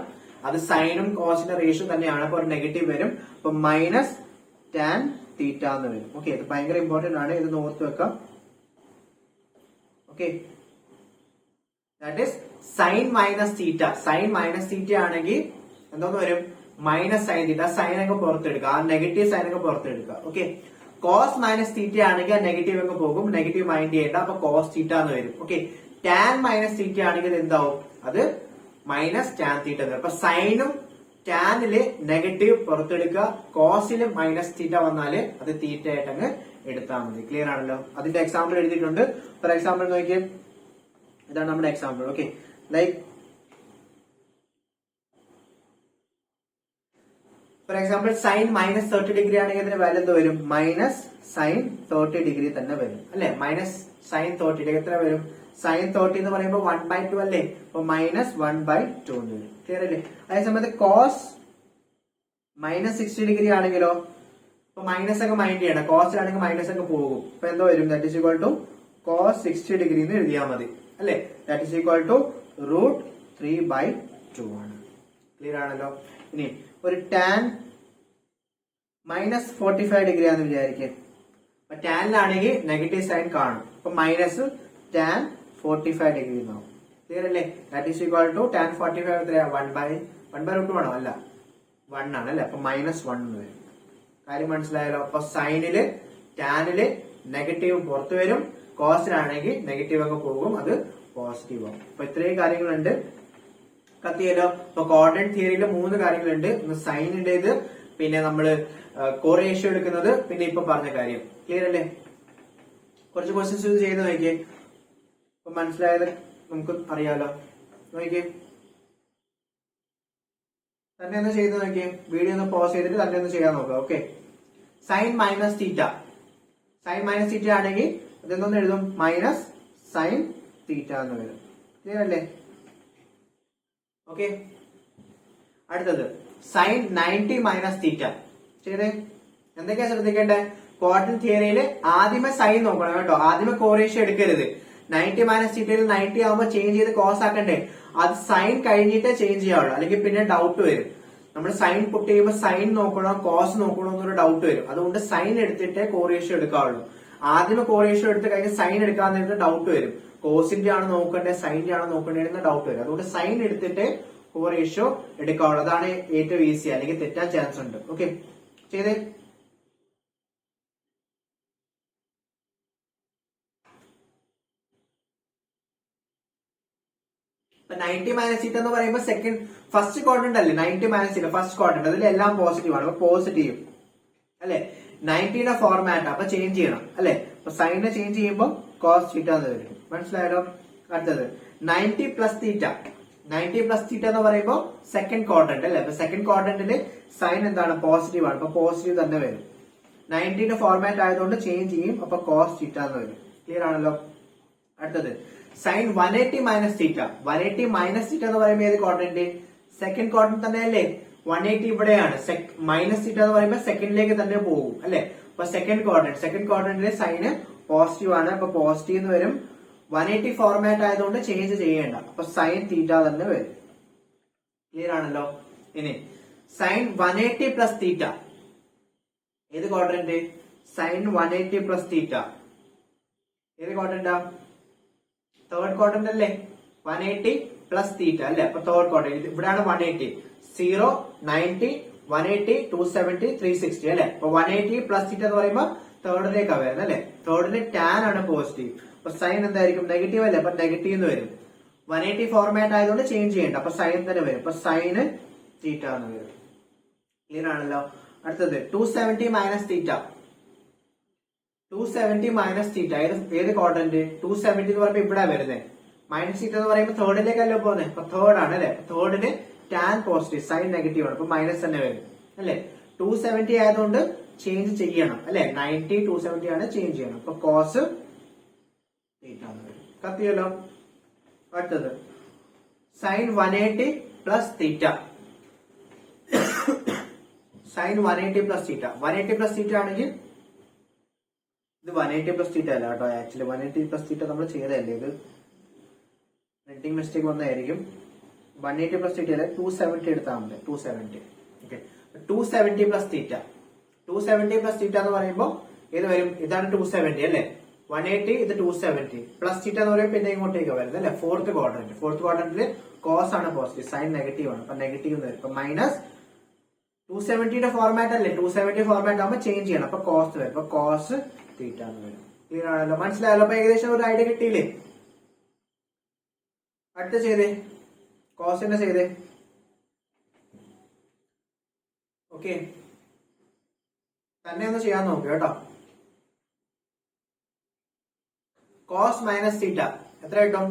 അത് സൈനും കോസിന്റെ റേഷ്യോ തന്നെയാണ്. അപ്പൊ ഒരു നെഗറ്റീവ് വരും. അപ്പൊ മൈനസ് ടാൻ തീറ്റ എന്ന് വരും. ഓക്കെ, ഇത് ഭയങ്കര ഇമ്പോർട്ടന്റ് ആണ്. ഇത് ഓർത്ത് വെക്കാം. Okay, that is sine minus theta. Sine minus theta ആണെങ്കിൽ എന്തോന്ന് വരും? Minus sine theta. സൈൻ അങ്ങ് പുറത്തെടുക്കുക, ആ നെഗറ്റീവ് സൈൻ അങ്ങ് പുറത്തെടുക്കുക. ഓക്കെ. കോസ് മൈനസ് തീറ്റ ആണെങ്കിൽ ആ നെഗറ്റീവ് അങ്ങ് പോകും. നെഗറ്റീവ് മൈൻഡ് ചെയ്യേണ്ട. അപ്പൊ കോസ് തീറ്റ എന്ന് വരും. ഓക്കെ. ടാൻ മൈനസ് തീറ്റ ആണെങ്കിൽ എന്താവും? അത് മൈനസ് ടാൻ തീറ്റ എന്ന് വരും. അപ്പൊ സൈനും ടാനില് നെഗറ്റീവ് പുറത്തെടുക്കുക. കോസിലും മൈനസ് തീറ്റ വന്നാല് അത് തീറ്റ ആയിട്ട് അങ്ങ് എടുത്താൽ മതി. ക്ലിയർ ആണല്ലോ. അതിന്റെ എക്സാമ്പിൾ എഴുതിയിട്ടുണ്ട്. ഫോർ എക്സാമ്പിൾ നോക്കിയേ, ഇതാണ് നമ്മുടെ example. Okay, like for example sine minus 30 degree ആണെങ്കിൽ ഇതിന്റെ വാല്യൂ എന്ത് വരും? മൈനസ് സൈൻ 30 ഡിഗ്രി തന്നെ വരും അല്ലെ. മൈനസ് സൈൻ 30 ഡിഗ്രി എത്ര വരും? സൈൻ 30 എന്ന് പറയുമ്പോൾ 1/2 അല്ലേ, അപ്പൊ മൈനസ് 1/2 എന്ന് വരും. ക്ലിയർ അല്ലേ? അതേസമയത്ത് കോസ് മൈനസ് 60 ഡിഗ്രി ആണെങ്കിലോ, ഇപ്പൊ മൈനസ് ഒക്കെ മൈൻഡ് ചെയ്യണം, കോസിലാണെങ്കിൽ മൈനസ് ഒക്കെ പോകും. അപ്പൊ എന്തോ വരും? That is equal to cos 60 degree എന്ന് എഴുതിയാൽ മതി അല്ലെ. ദാറ്റ് ഈസ് ഈക്വൽ ടു √3/2 ആണ്. ക്ലിയർ ആണല്ലോ. ഇനി ഒരു ടാൻ മൈനസ് 45 ഡിഗ്രി ആണെന്ന് വിചാരിക്കുക. അപ്പൊ ടാനിലാണെങ്കിൽ നെഗറ്റീവ് സൈൻ കാണും. അപ്പൊ മൈനസ് ടാൻ 45 ഡിഗ്രി എന്നാവും. ക്ലിയർ അല്ലേ? That is equal to tan 45 എത്രയാ? 1/√2 ആണോ? അല്ല, 1 ആണ് അല്ലെ. അപ്പൊ -1 എന്ന് വരും. കാര്യം മനസ്സിലായല്ലോ. അപ്പൊ സൈനില് ടാനില് നെഗറ്റീവ് പുറത്തു വരും, കോസിലാണെങ്കിൽ നെഗറ്റീവ് ഒക്കെ പോകും, അത് പോസിറ്റീവ് ആവും. അപ്പൊ ഇത്രയും കാര്യങ്ങളുണ്ട്. കത്തിയല്ലോ. അപ്പൊ കോർഡിനേറ്റ് തിയറിയിൽ 3 കാര്യങ്ങളുണ്ട്. സൈനിന്റേത്, പിന്നെ നമ്മള് കോറേഷ്യോ എടുക്കുന്നത്, പിന്നെ ഇപ്പൊ പറഞ്ഞ കാര്യം. ക്ലിയർ അല്ലേ? കുറച്ച് ക്വസ്റ്റ്യൻസ് ചെയ്ത് നോക്കിയേ. ഇപ്പൊ മനസ്സിലായത് നമുക്ക് അറിയാലോ. നോക്കിയേ, തന്നെ ഒന്ന് ചെയ്ത് നോക്കിയേ. വീഡിയോ ഒന്ന് പോസ് ചെയ്തിട്ട് തന്നെ ഒന്ന് ചെയ്യാൻ നോക്കാം. Okay. Sine minus theta. Sine minus theta ആണെങ്കിൽ അതെന്തോന്ന് എഴുതും? മൈനസ് സൈൻ തീറ്റ എന്ന് വരും. ക്ലിയർ അല്ലേ? ഓക്കെ. അടുത്തത് സൈൻ 90 മൈനസ് തീറ്റ. ശരി, എന്തൊക്കെയാ ശ്രദ്ധിക്കേണ്ടത്? കോർഡിനേറ്റ് തിയറിയില് ആദ്യമേ സൈൻ നോക്കണം കേട്ടോ. ആദ്യമേ കോറേഷ്യോ എടുക്കരുത്. 90 മൈനസ് തീറ്റയിൽ 90 ആവുമ്പോൾ ചേഞ്ച് ചെയ്ത് കോസ് ആക്കണ്ടേ? അത് സൈൻ കഴിഞ്ഞിട്ടേ ചേഞ്ച് ചെയ്യാവുള്ളൂ, അല്ലെങ്കിൽ പിന്നെ ഡൗട്ട് വരും. നമ്മൾ സൈൻ പുട്ട് ചെയ്യുമ്പോൾ സൈൻ നോക്കണോ കോസ് നോക്കണോ എന്നൊരു ഡൗട്ട് വരും. അതുകൊണ്ട് സൈൻ എടുത്തിട്ടേ കോറേഷ്യോ എടുക്കാവുള്ളൂ. ആദ്യമേ കോറേഷ്യോ എടുത്ത് കഴിഞ്ഞ് സൈൻ എടുക്കാൻ നേരത്തെ ഡൗട്ട് വരും. കോസിന്റെ ആണ് നോക്കണ്ടേ സൈനിന്റെ ആണ് നോക്കണ്ടേ എന്ന ഡൗട്ട് വരും. അതുകൊണ്ട് സൈൻ എടുത്തിട്ട് കോറേഷ്യോ എടുക്കാവുള്ളൂ. അതാണ് ഏറ്റവും ഈസി, അല്ലെങ്കിൽ തെറ്റാൻ ചാൻസ് ഉണ്ട്. ഓക്കെ, ചെയ്തേ. ഇപ്പൊ 90 മൈനസ് തീറ്റ എന്ന് പറയുമ്പോൾ ഫസ്റ്റ് ക്വാഡ്രന്റ് അല്ലേ? 90 മൈനസ് തീറ്റ ഫസ്റ്റ് ക്വാഡ്രന്റ്, അതിൽ എല്ലാം പോസിറ്റീവ് ആണ്. അപ്പൊ പോസിറ്റീവ് അല്ലെ. 90യുടെ ഫോർമാറ്റ്, അപ്പൊ ചേഞ്ച് ചെയ്യണം അല്ലെ. അപ്പൊ സൈനെ ചേഞ്ച് ചെയ്യുമ്പോൾ കോസ് തീറ്റ എന്ന് വരും. മനസ്സിലായാലോ? അടുത്തത് 90 പ്ലസ് തീറ്റ. 90 പ്ലസ് തീറ്റ എന്ന് പറയുമ്പോൾ സെക്കൻഡ് ക്വാഡ്രന്റ് അല്ലെ. അപ്പൊ സെക്കൻഡ് ക്വാഡ്രന്റില് സൈൻ എന്താണ്? പോസിറ്റീവ് ആണ്. അപ്പൊ പോസിറ്റീവ് തന്നെ വരും. 90യുടെ ഫോർമാറ്റ് ആയതുകൊണ്ട് ചേഞ്ച് ചെയ്യും. അപ്പൊ കോസ് തീറ്റ എന്ന് വരും. ക്ലിയർ ആണല്ലോ? അടുത്തത് sine 180 minus theta. 180 minus theta എന്ന് പറയുമ്പോൾ ഏത് ക്വാഡ്രന്റ്? സെക്കൻഡ് ക്വാഡ്രന്റ് തന്നെ അല്ലേ. 180 ഇവിടെയാണ്. മൈനസ് തീറ്റ എന്ന് പറയുമ്പോൾ സെക്കൻഡിലേക്ക് തന്നെ പോകും അല്ലെ. അപ്പൊ സെക്കൻഡ് ക്വാഡ്രന്റിലെ സൈന് പോസിറ്റീവ് ആണ്. അപ്പൊ പോസിറ്റീവ് എന്ന് വരും. 180 ഫോർമാറ്റ് ആയതുകൊണ്ട് ചേഞ്ച് ചെയ്യേണ്ട. അപ്പൊ സൈൻ തീറ്റ തന്നെ വരും. ക്ലിയർ ആണല്ലോ? ഇനി സൈൻ 180 പ്ലസ് തീറ്റ. ഏത് ക്വാഡ്രന്റ്? സൈൻ 180 പ്ലസ് തീറ്റ ഏത് ക്വാഡ്രന്റാ? തേർഡ് ക്വാഡ്രന്റ് അല്ലേ. 180 പ്ലസ് തീറ്റ അല്ലെ. അപ്പൊ തേർഡ് ക്വാഡ്രന്റ് ഇവിടെയാണ്. 180 0 90 180 270 360 അല്ലെ. അപ്പൊ 180 പ്ലസ് തീറ്റ എന്ന് പറയുമ്പോൾ തേർഡിലേക്കാണ് വരുന്നത് അല്ലെ. തേർഡിന് ടാൻ ആണ് പോസിറ്റീവ്. അപ്പൊ സൈൻ എന്തായിരിക്കും? നെഗറ്റീവ് അല്ലേ. അപ്പൊ നെഗറ്റീവ് എന്ന് വരും. 180 ഫോർമാറ്റ് ആയതുകൊണ്ട് ചേഞ്ച് ചെയ്യണ്ട. അപ്പൊ സൈൻ തന്നെ വരും. അപ്പൊ സൈന് തീറ്റ എന്ന് വരും. ക്ലിയർ ആണല്ലോ? അടുത്തത് 270 മൈനസ് തീറ്റ. 270 മൈനസ് തീറ്റ ഏത് ക്വാഡ്രന്റ്? 270 എന്ന് പറയുമ്പോൾ ഇവിടെ വരുന്നത്. മൈനസ് തീറ്റ എന്ന് പറയുമ്പോൾ തേർഡിലേക്കല്ലോ പോകുന്നത്. അപ്പൊ തേർഡ് ആണ് അല്ലെ. തേർഡിന് ടാൻ പോസിറ്റീവ്, സൈൻ നെഗറ്റീവ് ആണ്. അപ്പൊ മൈനസ് തന്നെ വരും അല്ലെ. 270 ആയതുകൊണ്ട് ചേഞ്ച് ചെയ്യണം അല്ലെ. 90 270 ആണ്, ചേഞ്ച് ചെയ്യണം. അപ്പൊ കോസ് തീറ്റ എന്ന് വരും. കത്തിയല്ലോ? അടുത്തത് sine 180 plus theta. Sine 180 plus theta. 180 plus theta ആണെങ്കിൽ ഇത് 180 പ്ലസ് തീറ്റ അല്ല കേട്ടോ. ആക്ച്വലി 180 പ്ലസ് തീറ്റ നമ്മൾ ചെയ്തതല്ലേ. ഇത് പ്രിന്റിംഗ് മിസ്റ്റേക്ക് വന്നായിരിക്കും. 180 പ്ലസ് തീറ്റ അല്ലെ. 270 എടുത്താൽ മതി. 270. Okay. 270 plus theta. 270 plus theta എന്ന് പറയുമ്പോൾ ഏത് വരും? ഇതാണ് 270 അല്ലെ. 180 ഇത് 270 പ്ലസ് തീറ്റ എന്ന് പറയുമ്പോൾ പിന്നെ ഇങ്ങോട്ടേക്ക് വരുന്നത് അല്ലെ. ഫോർത്ത് ക്വാഡ്രന്റിൽ കോസ് ആണ് പോസിറ്റീവ്, സൈൻ നെഗറ്റീവ് ആണ്. അപ്പൊ നെഗറ്റീവ് എന്ന് വരും. അപ്പൊ മൈനസ് 270യുടെ ഫോർമാറ്റ് അല്ലേ. 270 ഫോർമാറ്റ് ആകുമ്പോൾ ചേഞ്ച് ചെയ്യണം. അപ്പൊ കോസ് വരും. അപ്പൊ കോസ് തീറ്റ എന്ന് വരും. ക്ലിയർ ആണല്ലോ? മനസ്സിലായല്ലോ? അപ്പൊ ഏകദേശം ഒരു ഐഡിയ കിട്ടിയില്ലേ? അടുത്ത ചെയ്തേ. കോസിന്റെ ചെയ്തേ. ഓക്കെ, തന്നെ ഒന്ന് ചെയ്യാൻ നോക്കുക കേട്ടോ. കോസ് മൈനസ് തീറ്റ എത്ര കിട്ടും?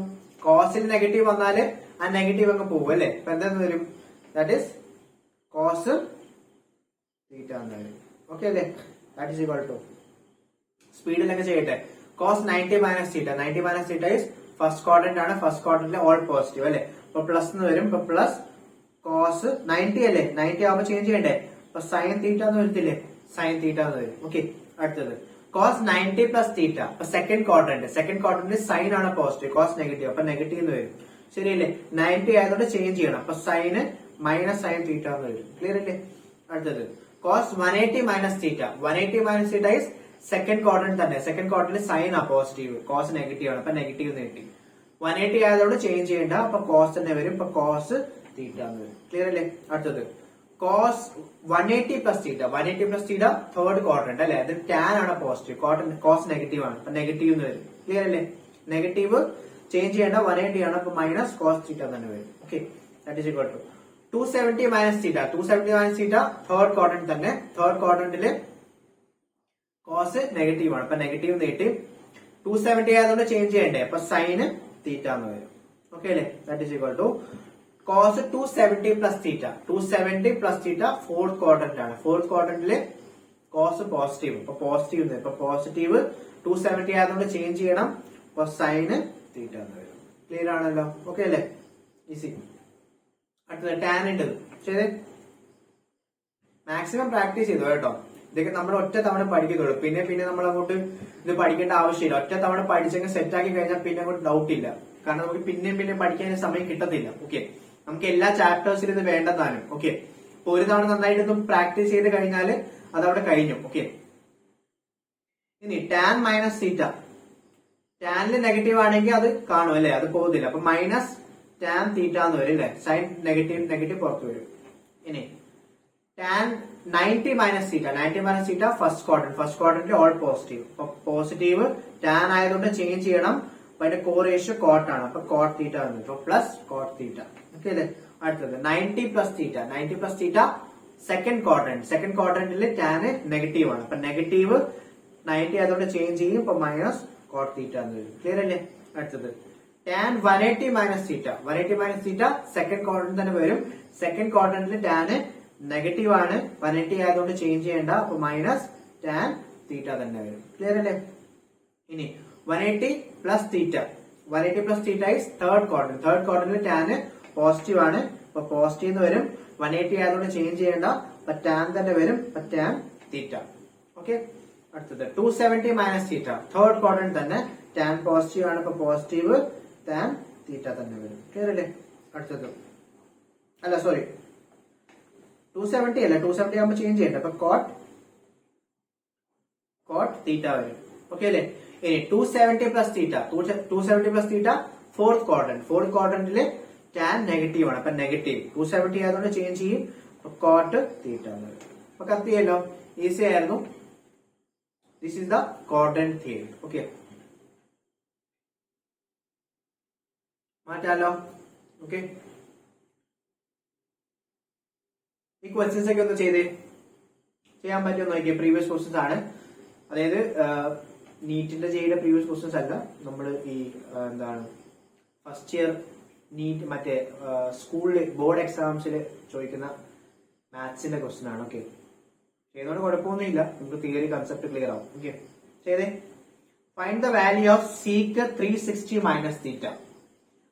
കോസിൽ നെഗറ്റീവ് വന്നാല് ആ നെഗറ്റീവ് അങ്ങ് പോകും അല്ലെ. അപ്പൊ എന്താന്ന് വരും? ദാറ്റ് ഈസ് കോസ് തീറ്റ എന്ന് വരും. ഓക്കെ അല്ലേ? ദാറ്റ് ഈസ് ഈക്വൽ ടു സ്പീഡിലൊക്കെ ചെയ്യട്ടെ. Cos 90 minus theta. 90 minus theta is first quadrant ആണ്. ഫസ്റ്റ് ക്വാഡ്രന്റിലെ ഓൾ പോസിറ്റീവ് അല്ലെ. അപ്പൊ പ്ലസ് എന്ന് വരും. ഇപ്പൊ പ്ലസ് കോസ് 90 അല്ലേ, 90 ആവുമ്പോ ചേഞ്ച് ചെയ്യണ്ടേ. അപ്പൊ സൈൻ തീറ്റ എന്ന് വരത്തില്ലേ, സൈൻ തീറ്റ എന്ന് വരും. ഓക്കെ, അടുത്തത് കോസ് 90 പ്ലസ് തീറ്റ. അപ്പൊ സെക്കൻഡ് ക്വാഡ്രന്റ് സൈൻ ആണ് പോസിറ്റീവ്, കോസ് നെഗറ്റീവ്, അപ്പൊ നെഗറ്റീവ് എന്ന് വരും. ശരിയല്ലേ? 90 ആയതുകൊണ്ട് ചേഞ്ച് ചെയ്യണം. അപ്പൊ സൈന് മൈനസ് സൈൻ തീറ്റ എന്ന് വരും. ക്ലിയർ അല്ലേ? അടുത്തത് cos 180 minus theta. 180 minus theta is second quadrant തന്നെ. സെക്കൻഡ് ക്വാഡ്രന്റ് സൈൻ ആ പോസിറ്റീവ്, കോസ് നെഗറ്റീവ് ആണ്, അപ്പൊ നെഗറ്റീവ് എന്ന് കിട്ടി. 180 ആയതുകൊണ്ട് ചേഞ്ച് ചെയ്യണ്ട, അപ്പൊ കോസ് തന്നെ വരും. ഇപ്പൊ കോസ് തീറ്റ എന്ന് വരും. ക്ലിയർ അല്ലേ? അടുത്തത് cos 180 plus theta. 180 plus theta third quadrant അല്ലെ, അത് ടാൻ ആണ് പോസിറ്റീവ്, കോസ് നെഗറ്റീവ് ആണ്, അപ്പൊ നെഗറ്റീവ് എന്ന് വരും. ക്ലിയർ അല്ലേ? നെഗറ്റീവ് ചേഞ്ച് ചെയ്യേണ്ട, 180 ആണ്, അപ്പൊ മൈനസ് കോസ് തീറ്റ തന്നെ വരും. Okay, that is equal to 270 minus theta. 270 minus theta third quadrant തന്നെ. തേർഡ് ക്വാഡ്രന്റില് കോസ് നെഗറ്റീവ് ആണ്, അപ്പൊ നെഗറ്റീവ് നീട്ടി. 270 ആയതുകൊണ്ട് ചേഞ്ച് ചെയ്യണ്ടേ, അപ്പൊ സൈന് തീറ്റ എന്ന് വരും. ഓക്കെ അല്ലേ? That is equal to cos 270 plus theta. 270 plus theta fourth quadrant ആണ്. ഫോർത്ത് ക്വാഡ്രന്റില് കോസ് പോസിറ്റീവ്, അപ്പൊ പോസിറ്റീവ് എന്ന് വരും. അപ്പൊ പോസിറ്റീവ് 270 ആയതുകൊണ്ട് ചേഞ്ച് ചെയ്യണം, അപ്പൊ സൈന് തീറ്റ എന്ന് വരും. ക്ലിയർ ആണല്ലോ? ഓക്കെ അല്ലേ? ഈസി. അടുത്തത് ടാൻ ഉണ്ട്. ശരി, മാക്സിമം പ്രാക്ടീസ് ചെയ്തു കേട്ടോ. ഇതൊക്കെ നമ്മൾ ഒറ്റ തവണ പഠിക്കത്തുള്ളൂ. പിന്നെ പിന്നെ നമ്മൾ അങ്ങോട്ട് ഇത് പഠിക്കേണ്ട ആവശ്യമില്ല. ഒറ്റ തവണ പഠിച്ചെങ്കിൽ സെറ്റ് ആക്കി കഴിഞ്ഞാൽ പിന്നെ അങ്ങോട്ട് ഡൗട്ട് ഇല്ല. കാരണം നമുക്ക് പിന്നെയും പിന്നെ പഠിക്കാൻ സമയം കിട്ടത്തില്ല. ഓക്കെ, നമുക്ക് എല്ലാ ചാപ്റ്റേഴ്സിലും ഇത് വേണ്ടതാനും. ഓക്കെ, അപ്പൊ ഒരു തവണ നന്നായിട്ടൊന്നും പ്രാക്ടീസ് ചെയ്ത് കഴിഞ്ഞാൽ അതവിടെ കഴിഞ്ഞു. ഓക്കെ, ഇനി ടാൻ മൈനസ് തീറ്റ. ടാനിൽ നെഗറ്റീവ് ആണെങ്കിൽ അത് കാണും അല്ലെ, അത് പോകുന്നില്ല. അപ്പൊ മൈനസ് ടാൻ തീറ്റ എന്ന് വരും അല്ലെ, സൈൻ നെഗറ്റീവ് പുറത്ത് വരും. ഇനി ടാൻ 90 മൈനസ് തീറ്റ. 90 മൈനസ് തീറ്റ ഫസ്റ്റ് ക്വാഡ്രന്റ് ഓൾ പോസിറ്റീവ്. അപ്പൊ പോസിറ്റീവ് ടാൻ ആയതുകൊണ്ട് ചേഞ്ച് ചെയ്യണം, അപ്പൊ അതിന്റെ കോ റേഷ്യോ കോട്ട് ആണ്, അപ്പൊ കോട്ട് തീറ്റ എന്ന്. അപ്പൊ പ്ലസ് കോട്ട് തീറ്റ. ഓക്കെ അല്ലേ? അടുത്തത് 90 plus theta. 90 plus theta second ക്വാഡ്രന്റിൽ ടാൻ നെഗറ്റീവ് ആണ്, അപ്പൊ നെഗറ്റീവ് 90 ആയതുകൊണ്ട് ചേഞ്ച് ചെയ്യും, അപ്പൊ മൈനസ് കോട്ട് തീറ്റ എന്ന് വരും. ക്ലിയർ അല്ലേ? അടുത്തത് ടാൻ 180 മൈനസ് തീറ്റ. 180 മൈനസ് തീറ്റ സെക്കൻഡ് ക്വാഡ്രന്റ് തന്നെ വരും. സെക്കൻഡ് ക്വാഡ്രന്റിൽ ടാൻ നെഗറ്റീവ് ആണ്, 180 ആയതുകൊണ്ട് ചേഞ്ച് ചെയ്യേണ്ട, അപ്പൊ മൈനസ് ടാൻ തീറ്റ തന്നെ വരും. ക്ലിയർ അല്ലേ? ഇനി 180 plus theta. 180 plus theta is third ക്വാഡ്രന്റിൽ ടാൻ പോസിറ്റീവ് ആണ്, അപ്പൊ പോസിറ്റീവ് എന്ന് വരും. 180 ആയതുകൊണ്ട് ചേഞ്ച് ചെയ്യേണ്ട, അപ്പൊ ടാൻ തന്നെ വരും, അപ്പൊ ടാൻ തീറ്റ. ഓക്കെ, അടുത്തത് 270 മൈനസ് തീറ്റ. തേർഡ് ക്വാഡ്രന്റ് തന്നെ, ടാൻ പോസിറ്റീവ് ആണ്, അപ്പൊ പോസിറ്റീവ് ടാൻ തീറ്റ തന്നെ വരും. ക്ലിയർ അല്ലേ? അടുത്തത് അല്ല സോറി 270 അല്ല, 270 ആകുമ്പോൾ ചേഞ്ച് ചെയ്യണ്ട, അപ്പൊ കോട്ട് തീറ്റ വരും. ഓക്കെ അല്ലേ? ഇനി 270 plus theta. 270 plus theta fourth ക്വാഡ്രന്റില് ടാൻ നെഗറ്റീവ് ആണ്, അപ്പൊ നെഗറ്റീവ് 270 ആയതുകൊണ്ട് ചേഞ്ച് ചെയ്യും, അപ്പൊ കോട്ട് തീറ്റ എന്ന് വരും. അപ്പൊ കത്തിയല്ലോ, ഈസി ആയിരുന്നു. This is the quadrant theory. Okay, മാറ്റാലോ? ഓക്കെ, ഈ ക്വസ്റ്റ്യൻസ് ഒക്കെ ഒന്ന് ചെയ്യാൻ പറ്റുമോ നോക്കിയേ. പ്രീവിയസ് ക്വസ്റ്റ്യൻസ് ആണ്, അതായത് നീറ്റിന്റെ ചെയ്ത പ്രീവിയസ് ക്വസ്റ്റ്യൻസ് അല്ല, നമ്മൾ ഈ എന്താണ് ഫസ്റ്റ് ഇയർ നീറ്റ് മറ്റേ സ്കൂളിൽ ബോർഡ് എക്സാംസിൽ ചോദിക്കുന്ന മാത്സിന്റെ ക്വസ്റ്റ്യൻ ആണ്. ഓക്കെ, ചെയ്തോണ്ട് കുഴപ്പമൊന്നുമില്ല, നമുക്ക് തിയറി കൺസെപ്റ്റ് ക്ലിയർ ആവും. ഓക്കെ, ചെയ്തേ. Find the value of seek 360 minus theta.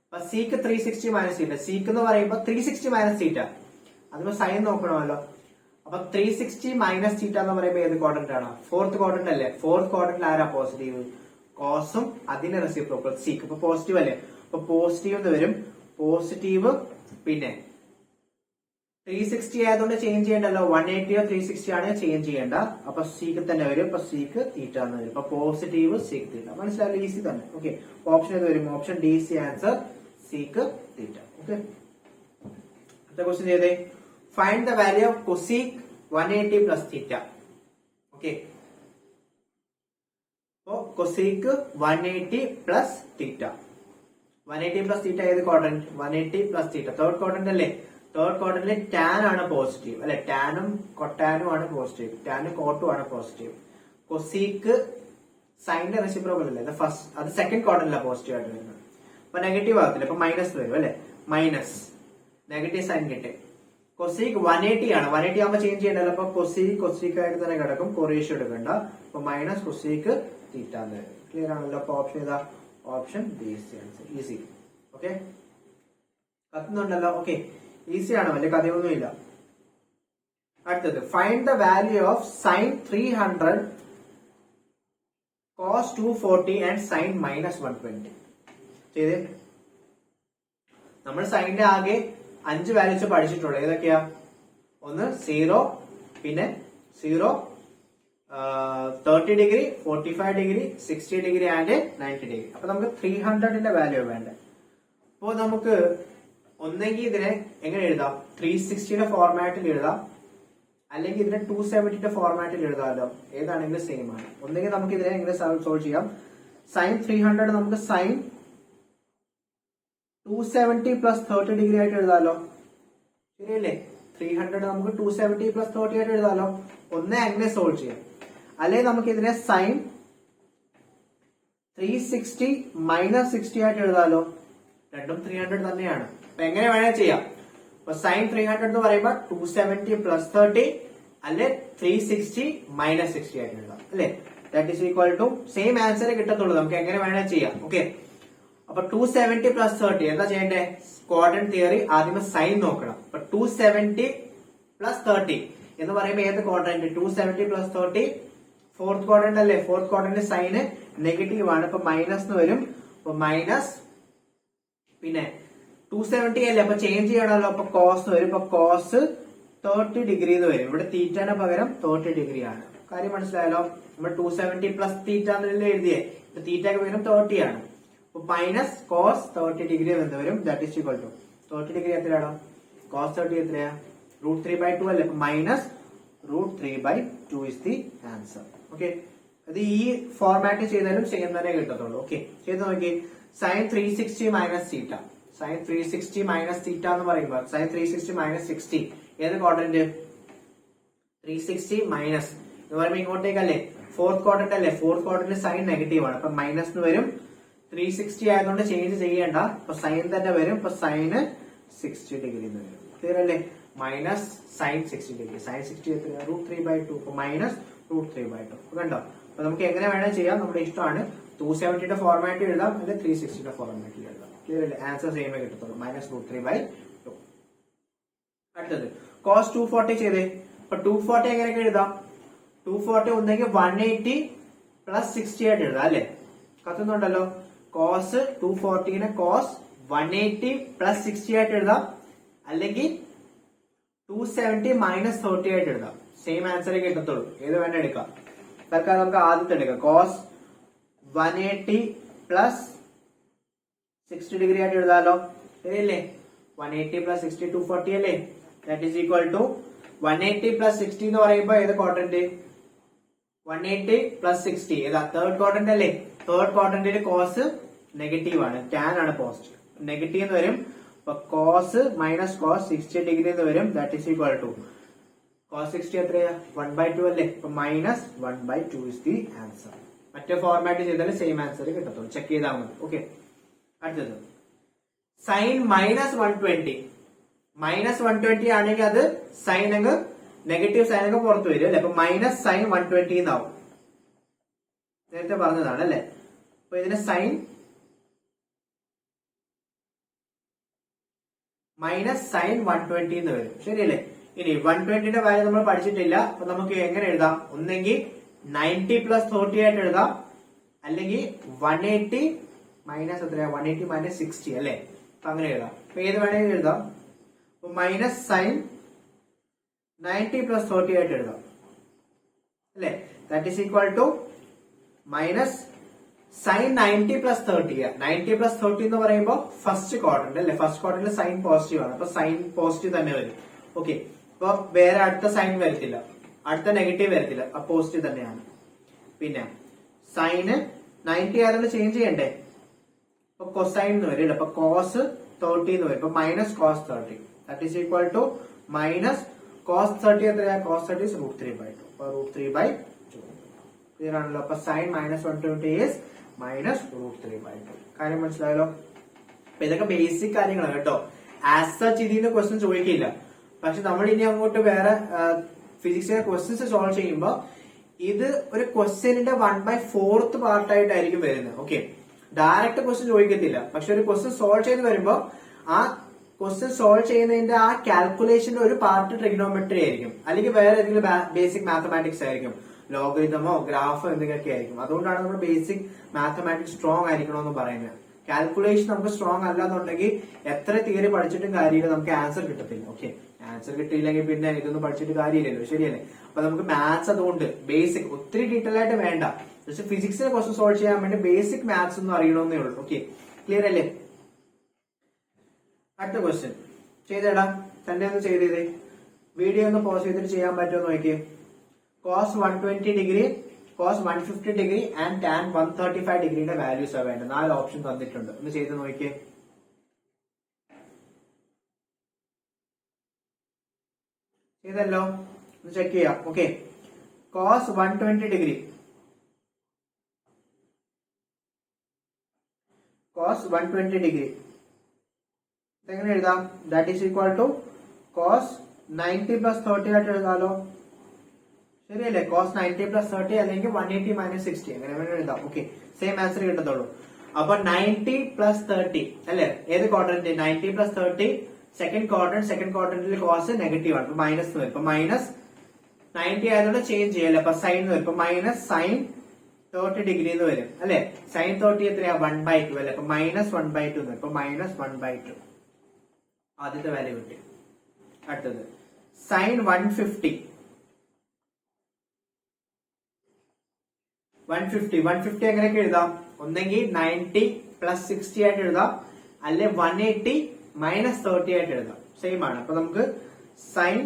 അപ്പൊ സീക്ക് 360 മൈനസ് തീറ്റ. സീക്ക് എന്ന് പറയുമ്പോൾ 360 മൈനസ് തീറ്റ, അതിപ്പോ സൈൻ നോക്കണമല്ലോ. അപ്പൊ 360 മൈനസ് തീറ്റ എന്ന് പറയുമ്പോൾ ഏത് ക്വാഡ്രന്റ് ആണ്? ഫോർത്ത് ക്വാഡ്രന്റ് അല്ലേ. ഫോർത്ത് ക്വാഡ്രന്റിൽ ആരാ പോസിറ്റീവ്? കോസും അതിന്റെ റെസിപ്രോക്കൽ സീക്ക്. അപ്പൊ പോസിറ്റീവ് അല്ലേ, അപ്പൊ പോസിറ്റീവ് എന്ന് വരും. പോസിറ്റീവ് പിന്നെ 360 ആയതുകൊണ്ട് ചേഞ്ച് ചെയ്യണ്ടല്ലോ, 180 360 ആണ് ചേഞ്ച് ചെയ്യേണ്ട, അപ്പൊ സീക്ക് തന്നെ വരും. അപ്പൊ സീക്ക് തീറ്റ എന്ന് വരും. അപ്പൊ പോസിറ്റീവ് സീക്ക് തീറ്റ. മനസ്സിലായാലും ഈസി തന്നെ. ഓക്കെ, ഓപ്ഷൻ ഏത് വരും? Option D C answer, sec theta. Okay, അടുത്ത ക്വസ്റ്റ്യൻ ചെയ്തേ. Find the value of cosec 180 plus theta. Okay, അപ്പോ cosec 180 plus theta. 180 plus theta ഏത് quadrant? 180 plus theta third quadrant അല്ലേ. Third ക്വാഡ്രന്റിൽ ടാൻ ആണ് പോസിറ്റീവ് അല്ലെ, ടാനും കൊട്ടാനും ആണ് പോസിറ്റീവ്, ടാനും കോട്ടും ആണ് പോസിറ്റീവ്. കൊസീക്ക് സൈനിന്റെ റെസിപ്രോക്കൽ അല്ലേ, അത് സെക്കൻഡ് ക്വാഡ്രന്റിലാണ് പോസിറ്റീവ് ആയിട്ട് വരുന്നത്. അപ്പൊ നെഗറ്റീവ് ആകത്തില്ല, അപ്പൊ മൈനസ് വരും അല്ലെ, മൈനസ് നെഗറ്റീവ് സൈൻ കിട്ടി. കൊസീക് 180 ആണ്. 180 ആകുമ്പോൾ ചേഞ്ച് ചെയ്യണ്ടല്ലോ. അപ്പൊ കൊസീക് ആയിട്ട് തന്നെ കിടക്കും. കൊറേഷ്യോ എടുക്കണ്ട. അപ്പൊ മൈനസ് കൊസീക് തീറ്റ എന്ന് വരും. ക്ലിയർ ആണല്ലോ. അപ്പൊ ഓപ്ഷൻ ഏതാ? Option B answer. Easy. Okay, കത്തുന്നുണ്ടല്ലോ. ഓക്കെ, ഈസി ആണ്, വലിയ കഥയൊന്നുമില്ല. അടുത്തത് find the value of sine 300 cos 240 and sine -120. ചെയ്തേ. നമ്മൾ സൈനിന്റെ ആകെ 5 വാല്യൂസ് പഠിച്ചിട്ടുള്ളൂ. ഏതൊക്കെയാ? ഒന്ന് 0, പിന്നെ 0, 30 degree, 45 degree, 60 degree and 90 degree. അപ്പൊ നമുക്ക് 300ന്റെ വാല്യൂ വേണ്ടേ. അപ്പോ നമുക്ക് ഒന്നെങ്കിൽ ഇതിനെ എങ്ങനെ എഴുതാം? 360യുടെ ഫോർമാറ്റിൽ എഴുതാം, അല്ലെങ്കിൽ ഇതിനെ 270ന്റെ ഫോർമാറ്റിൽ എഴുതാമല്ലോ. ഏതാണെങ്കിലും സെയിം ആണ്. ഒന്നെങ്കിൽ നമുക്ക് ഇതിനെ എങ്ങനെ സോൾവ് ചെയ്യാം? സൈൻ 300 നമുക്ക് സൈൻ 270 പ്ലസ് 30 ഡിഗ്രി ആയിട്ട് എഴുതാലോ. ശരിയല്ലേ? 300 നമുക്ക് 270 പ്ലസ് 30 ആയിട്ട് എഴുതാലോ. ഒന്നേ അങ്ങനെ സോൾവ് ചെയ്യാം, അല്ലെങ്കിൽ നമുക്ക് ഇതിനെ സൈൻ 360 മൈനസ് 60 ആയിട്ട് എഴുതാലോ. രണ്ടും 300 തന്നെയാണ്. അപ്പൊ എങ്ങനെ വേണേ ചെയ്യാം. അപ്പൊ സൈൻ 300 എന്ന് പറയുമ്പോൾ 270 പ്ലസ് 30 അല്ലെ 360 മൈനസ് 60 ആയിട്ട് എഴുതാം. അല്ലെ? That is equal to same answer കിട്ടത്തുള്ളൂ. നമുക്ക് എങ്ങനെ വേണേ ചെയ്യാം. ഓക്കെ, അപ്പൊ 270 പ്ലസ് 30 എന്താ ചെയ്യണ്ടേ? ക്വാഡ്രന്റ് തിയറി ആദ്യമേ സൈൻ നോക്കണം. അപ്പൊ 270 പ്ലസ് 30 എന്ന് പറയുമ്പോൾ ഏത് ക്വാഡ്രന്റ്? 270 പ്ലസ് 30 ഫോർത്ത് ക്വാഡ്രന്റ് അല്ലേ? ഫോർത്ത് ക്വാഡ്രന്റ് സൈന് നെഗറ്റീവ് ആണ്. ഇപ്പൊ മൈനസ് എന്ന് വരും. അപ്പൊ മൈനസ്, പിന്നെ 270 അല്ലേ, അപ്പൊ ചേഞ്ച് ചെയ്യണമല്ലോ. അപ്പൊ കോസ് വരും. അപ്പൊ കോസ് 30 ഡിഗ്രി എന്ന് വരും. ഇവിടെ തീറ്റന് പകരം 30 ഡിഗ്രി ആണ്. കാര്യം മനസ്സിലായല്ലോ. നമ്മൾ 270 പ്ലസ് തീറ്റ എന്നല്ലേ എഴുതിയേ. തീറ്റക്ക് പകരം 30 ആണ്. അപ്പൊ മൈനസ് കോസ് 30 ഡിഗ്രി എന്ന് വരും. That is equal to 30 degree എത്രയാണോ? കോസ് 30 എത്രയാ? √3/2 അല്ലേ. Minus √3/2 is the answer. Okay, അത് ഈ ഫോർമാറ്റ് ചെയ്താലും സെയിം തന്നെ കിട്ടത്തുള്ളൂ. ഓക്കെ, ചെയ്ത് നോക്കി. Sine 360 minus theta, sine 360 minus theta എന്ന് പറയുമ്പോൾ സൈൻ 360 മൈനസ് 60 ഏത് ക്വാഡ്രന്റ്? 360 മൈനസ് എന്ന് പറയുമ്പോൾ ഇങ്ങോട്ടേക്കല്ലേ? ഫോർത്ത് ക്വാഡ്രന്റ് അല്ലേ? ഫോർത്ത് ക്വാഡ്രന്റ് സൈൻ നെഗറ്റീവ് ആണ്. അപ്പൊ മൈനസ് എന്ന് വരും. 360 ആയതുകൊണ്ട് ചേഞ്ച് ചെയ്യേണ്ട. അപ്പൊ സൈൻ തന്നെ വരും. അപ്പൊ സൈന് 60 ഡിഗ്രി എന്ന് വരും. ക്ലിയർ അല്ലേ? Minus sign 60 degree. സൈൻ 60 എത്രയാണ്? √3/2. അപ്പൊ മൈനസ് √3/2. കണ്ടോ? അപ്പൊ നമുക്ക് എങ്ങനെ വേണേൽ ചെയ്യാം, നമ്മുടെ ഇഷ്ടമാണ്. 270യുടെ ഫോർമാറ്റിൽ എഴുതാം, അല്ലെങ്കിൽ 360യുടെ ഫോർമാറ്റിൽ എഴുതാം. ക്ലിയർ അല്ലേ? ആൻസർ സെയിമേ കിട്ടത്തുള്ളൂ. മൈനസ് √3/2. അടുത്തത് കോസ് 240 ചെയ്തേ. അപ്പൊ 240 എങ്ങനെയൊക്കെ എഴുതാം? 240 ഒന്നെങ്കിൽ 180 പ്ലസ് 60 ആയിട്ട് എഴുതാം. അല്ലെ? കത്തുന്നുണ്ടല്ലോ. കോസ് 240നെ കോസ് 180 പ്ലസ് 60 ആയിട്ട് എഴുതാം, അല്ലെങ്കിൽ 270 മൈനസ് 30 ആയിട്ട് എഴുതാം. സെയിം ആൻസറേ കിട്ടത്തുള്ളൂ. ഏത് വേണ്ട എടുക്കാം. തൽക്കാലം നമുക്ക് ആദ്യത്തെ എടുക്കാം. കോസ് 180 പ്ലസ് 60 ഡിഗ്രി ആയിട്ട് എഴുതാലോ. ശരിയല്ലേ? 180 പ്ലസ് 60 240 അല്ലേ? That is equal to 180 plus 60 എന്ന് പറയുമ്പോൾ ഏത് ക്വാഡ്രന്റ്? 180 പ്ലസ് 60 ഏതാ? തേർഡ് ക്വാഡ്രന്റ് അല്ലേ? തേർഡ് ക്വാഡ്രന്റിൽ കോസ് നെഗറ്റീവ് ആണ്, ടാൻ ആണ് പോസിറ്റീവ്. നെഗറ്റീവ് എന്ന് വരും. അപ്പൊ കോസ് മൈനസ് കോസ് 60 ഡിഗ്രി എന്ന് വരും. That is equal to cos 60 എത്രയാ? 1/2 അല്ലേ? അപ്പൊ മൈനസ് 1/2 ഇസ് ദി ആൻസർ. മറ്റേ ഫോർമാറ്റ് ചെയ്താൽ സെയിം ആൻസർ കിട്ടത്തുള്ളൂ. ചെക്ക് ചെയ്താൽ മതി. ഓക്കെ, അടുത്തത് സൈൻ -120. -120 ആണെങ്കിൽ അത് സൈൻ അങ്ങ് നെഗറ്റീവ് സൈൻ അങ്ങ് പുറത്ത് വരും അല്ലെ? അപ്പൊ മൈനസ് സൈൻ 120 എന്നാവും. നേരത്തെ പറഞ്ഞതാണ് അല്ലെ? അപ്പൊ ഇതിന് സൈൻ മൈനസ് സൈൻ 120 എന്ന് വരും. ശരിയല്ലേ? ഇനി 120യുടെ വാല്യൂ നമ്മൾ പഠിച്ചിട്ടില്ല. അപ്പൊ നമുക്ക് എങ്ങനെ എഴുതാം? ഒന്നെങ്കിൽ 90 പ്ലസ് 30 ആയിട്ട് എഴുതാം, അല്ലെങ്കിൽ 180 മൈനസ് എത്രയാ? 180 മൈനസ് 60 അല്ലെ? അപ്പൊ അങ്ങനെ എഴുതാം. അപ്പൊ ഏത് വേണമെങ്കിൽ എഴുതാം. അപ്പൊ മൈനസ് സൈൻ 90 പ്ലസ് 30 ആയിട്ട് എഴുതാം അല്ലെ? That is equal to minus sine 90 plus 30. 90 plus 30 എന്ന് പറയുമ്പോൾ ഫസ്റ്റ് ക്വാഡ്രന്റ് അല്ലെ? ഫസ്റ്റ് ക്വാഡ്രന്റിൽ സൈൻ പോസിറ്റീവ് ആണ്. അപ്പൊ സൈൻ പോസിറ്റീവ് തന്നെ വരും. ഓക്കെ, അപ്പൊ വേറെ അടുത്ത സൈൻ വരത്തില്ല, അടുത്ത നെഗറ്റീവ് വരത്തില്ല. അപ്പൊ പോസിറ്റീവ് തന്നെയാണ്. പിന്നെ സൈന് 90 ആയതുകൊണ്ട് ചേഞ്ച് ചെയ്യണ്ടേ? അപ്പൊ കൊസൈൻ എന്ന് വരും. അപ്പൊ കോസ് 30 എന്ന് വരും. അപ്പൊ minus cos 30. That is equal to minus cos 30 എത്രയാ? Cos 30 is √3/2. അപ്പൊ √3/2 ക്ലിയർ ആണല്ലോ. അപ്പൊ സൈൻ -120 is മൈനസ് √3/2. കാര്യം മനസ്സിലായല്ലോ? അപ്പൊ ഇതൊക്കെ ബേസിക് കാര്യങ്ങളാണ് കേട്ടോ. ആസ് സച്ച് ഇതിന്ന് ക്വസ്റ്റ്യൻ ചോദിക്കില്ല. പക്ഷെ നമ്മൾ ഇനി അങ്ങോട്ട് വേറെ ഫിസിക്സിലെ ക്വസ്റ്റ്യൻസ് സോൾവ് ചെയ്യുമ്പോൾ ഇത് ഒരു ക്വസ്റ്റ്യനിന്റെ 1/4 പാർട്ടായിട്ടായിരിക്കും വരുന്നത്. ഓക്കെ, ഡയറക്റ്റ് ക്വസ്റ്റ്യൻ ചോദിക്കത്തില്ല, പക്ഷെ ഒരു ക്വസ്റ്റ്യൻ സോൾവ് ചെയ്ത് വരുമ്പോൾ ആ ക്വസ്റ്റ്യൻ സോൾവ് ചെയ്യുന്നതിന്റെ ആ കാൽക്കുലേഷന്റെ ഒരു പാർട്ട് ട്രിഗ്നോമെട്രി ആയിരിക്കും, അല്ലെങ്കിൽ വേറെ ഏതെങ്കിലും ബേസിക് മാത്തമാറ്റിക്സ് ആയിരിക്കും, ലോഗരിതമോ ഗ്രാഫോ എന്തൊക്കെയൊക്കെ ആയിരിക്കും. അതുകൊണ്ടാണ് നമ്മൾ ബേസിക് മാത്തമാറ്റിക്സ് സ്ട്രോങ് ആയിരിക്കണമെന്ന് പറയുന്നത്. കാൽക്കുലേഷൻ നമുക്ക് സ്ട്രോങ് അല്ലാന്നുണ്ടെങ്കിൽ എത്ര തിയറി പഠിച്ചിട്ടും കാര്യമില്ല, നമുക്ക് ആൻസർ കിട്ടത്തില്ല. ഓക്കെ, ആൻസർ കിട്ടിയില്ലെങ്കിൽ പിന്നെ ഇതൊന്നും പഠിച്ചിട്ട് കാര്യമില്ലല്ലോ, ശരിയല്ലേ? അപ്പൊ നമുക്ക് മാത്സ് അതുകൊണ്ട് ബേസിക് ഒത്തിരി ഡീറ്റെയിൽ ആയിട്ട് വേണ്ട, പക്ഷെ ഫിസിക്സിലെ ക്വസ്റ്റ്യൻ സോൾവ് ചെയ്യാൻ വേണ്ടി ബേസിക് മാത്സ് ഒന്നും അറിയണമെന്നേ ഉള്ളൂ. ഓക്കെ, ക്ലിയർ അല്ലേ? അടുത്ത ക്വസ്റ്റ്യൻ ചെയ്തേടാ, തന്നെ ഒന്ന് ചെയ്തേ. വീഡിയോ ഒന്ന് പോസ് ചെയ്തിട്ട് ചെയ്യാൻ പറ്റുമോ നോക്കിയേ. cos 120 degree, cos 150 degree and tan 135 ഡിഗ്രിയുടെ വാല്യൂസ് ആണ് വേണ്ടത്. 4 ഓപ്ഷൻ തന്നിട്ടുണ്ട്, ഒന്ന് ചെയ്ത് നോക്കിയേ. ചെയ്തല്ലോ, ഒന്ന് ചെക്ക് ചെയ്യാം. Okay, cos 120 degree, cos 120 degree എങ്ങനെ എഴുതാം? That is equal to cos 90 plus 30 ആയിട്ട് എഴുതാലോ, ശരിയല്ലേ? cos 90 പ്ലസ് 30 അല്ലെങ്കിൽ 180 മൈനസ് 60 അങ്ങനെ വേണം എഴുതാം. ഓക്കെ, സെയിം ആൻസർ കിട്ടത്തുള്ളൂ. അപ്പൊ 90 പ്ലസ് 30 അല്ലെ, ഏത് quadrant? 90 plus 30 second quadrant. Second ക്വാഡ്രന്റിൽ കോസ് നെഗറ്റീവ് ആണ്, മൈനസ് വരും. ഇപ്പൊ മൈനസ് 90 ആയതുകൊണ്ട് ചേഞ്ച് ചെയ്യല്ലേ, അപ്പൊ സൈൻ വരും. ഇപ്പൊ മൈനസ് സൈൻ 30 ഡിഗ്രി എന്ന് വരും അല്ലെ. സൈൻ 30 എത്രയാ? 1/2 അല്ലെ. അപ്പൊ മൈനസ് 1/2 വരും. ഇപ്പൊ മൈനസ് 1/2 ആദ്യത്തെ വാല്യൂ കിട്ടി. അടുത്തത് സൈൻ 150, 150 എങ്ങനെയൊക്കെ എഴുതാം? ഒന്നെങ്കിൽ 90 പ്ലസ് 60 ആയിട്ട് എഴുതാം, അല്ലെ 180 മൈനസ് 30 ആയിട്ട് എഴുതാം. സെയിം ആണ്. അപ്പൊ നമുക്ക് സൈൻ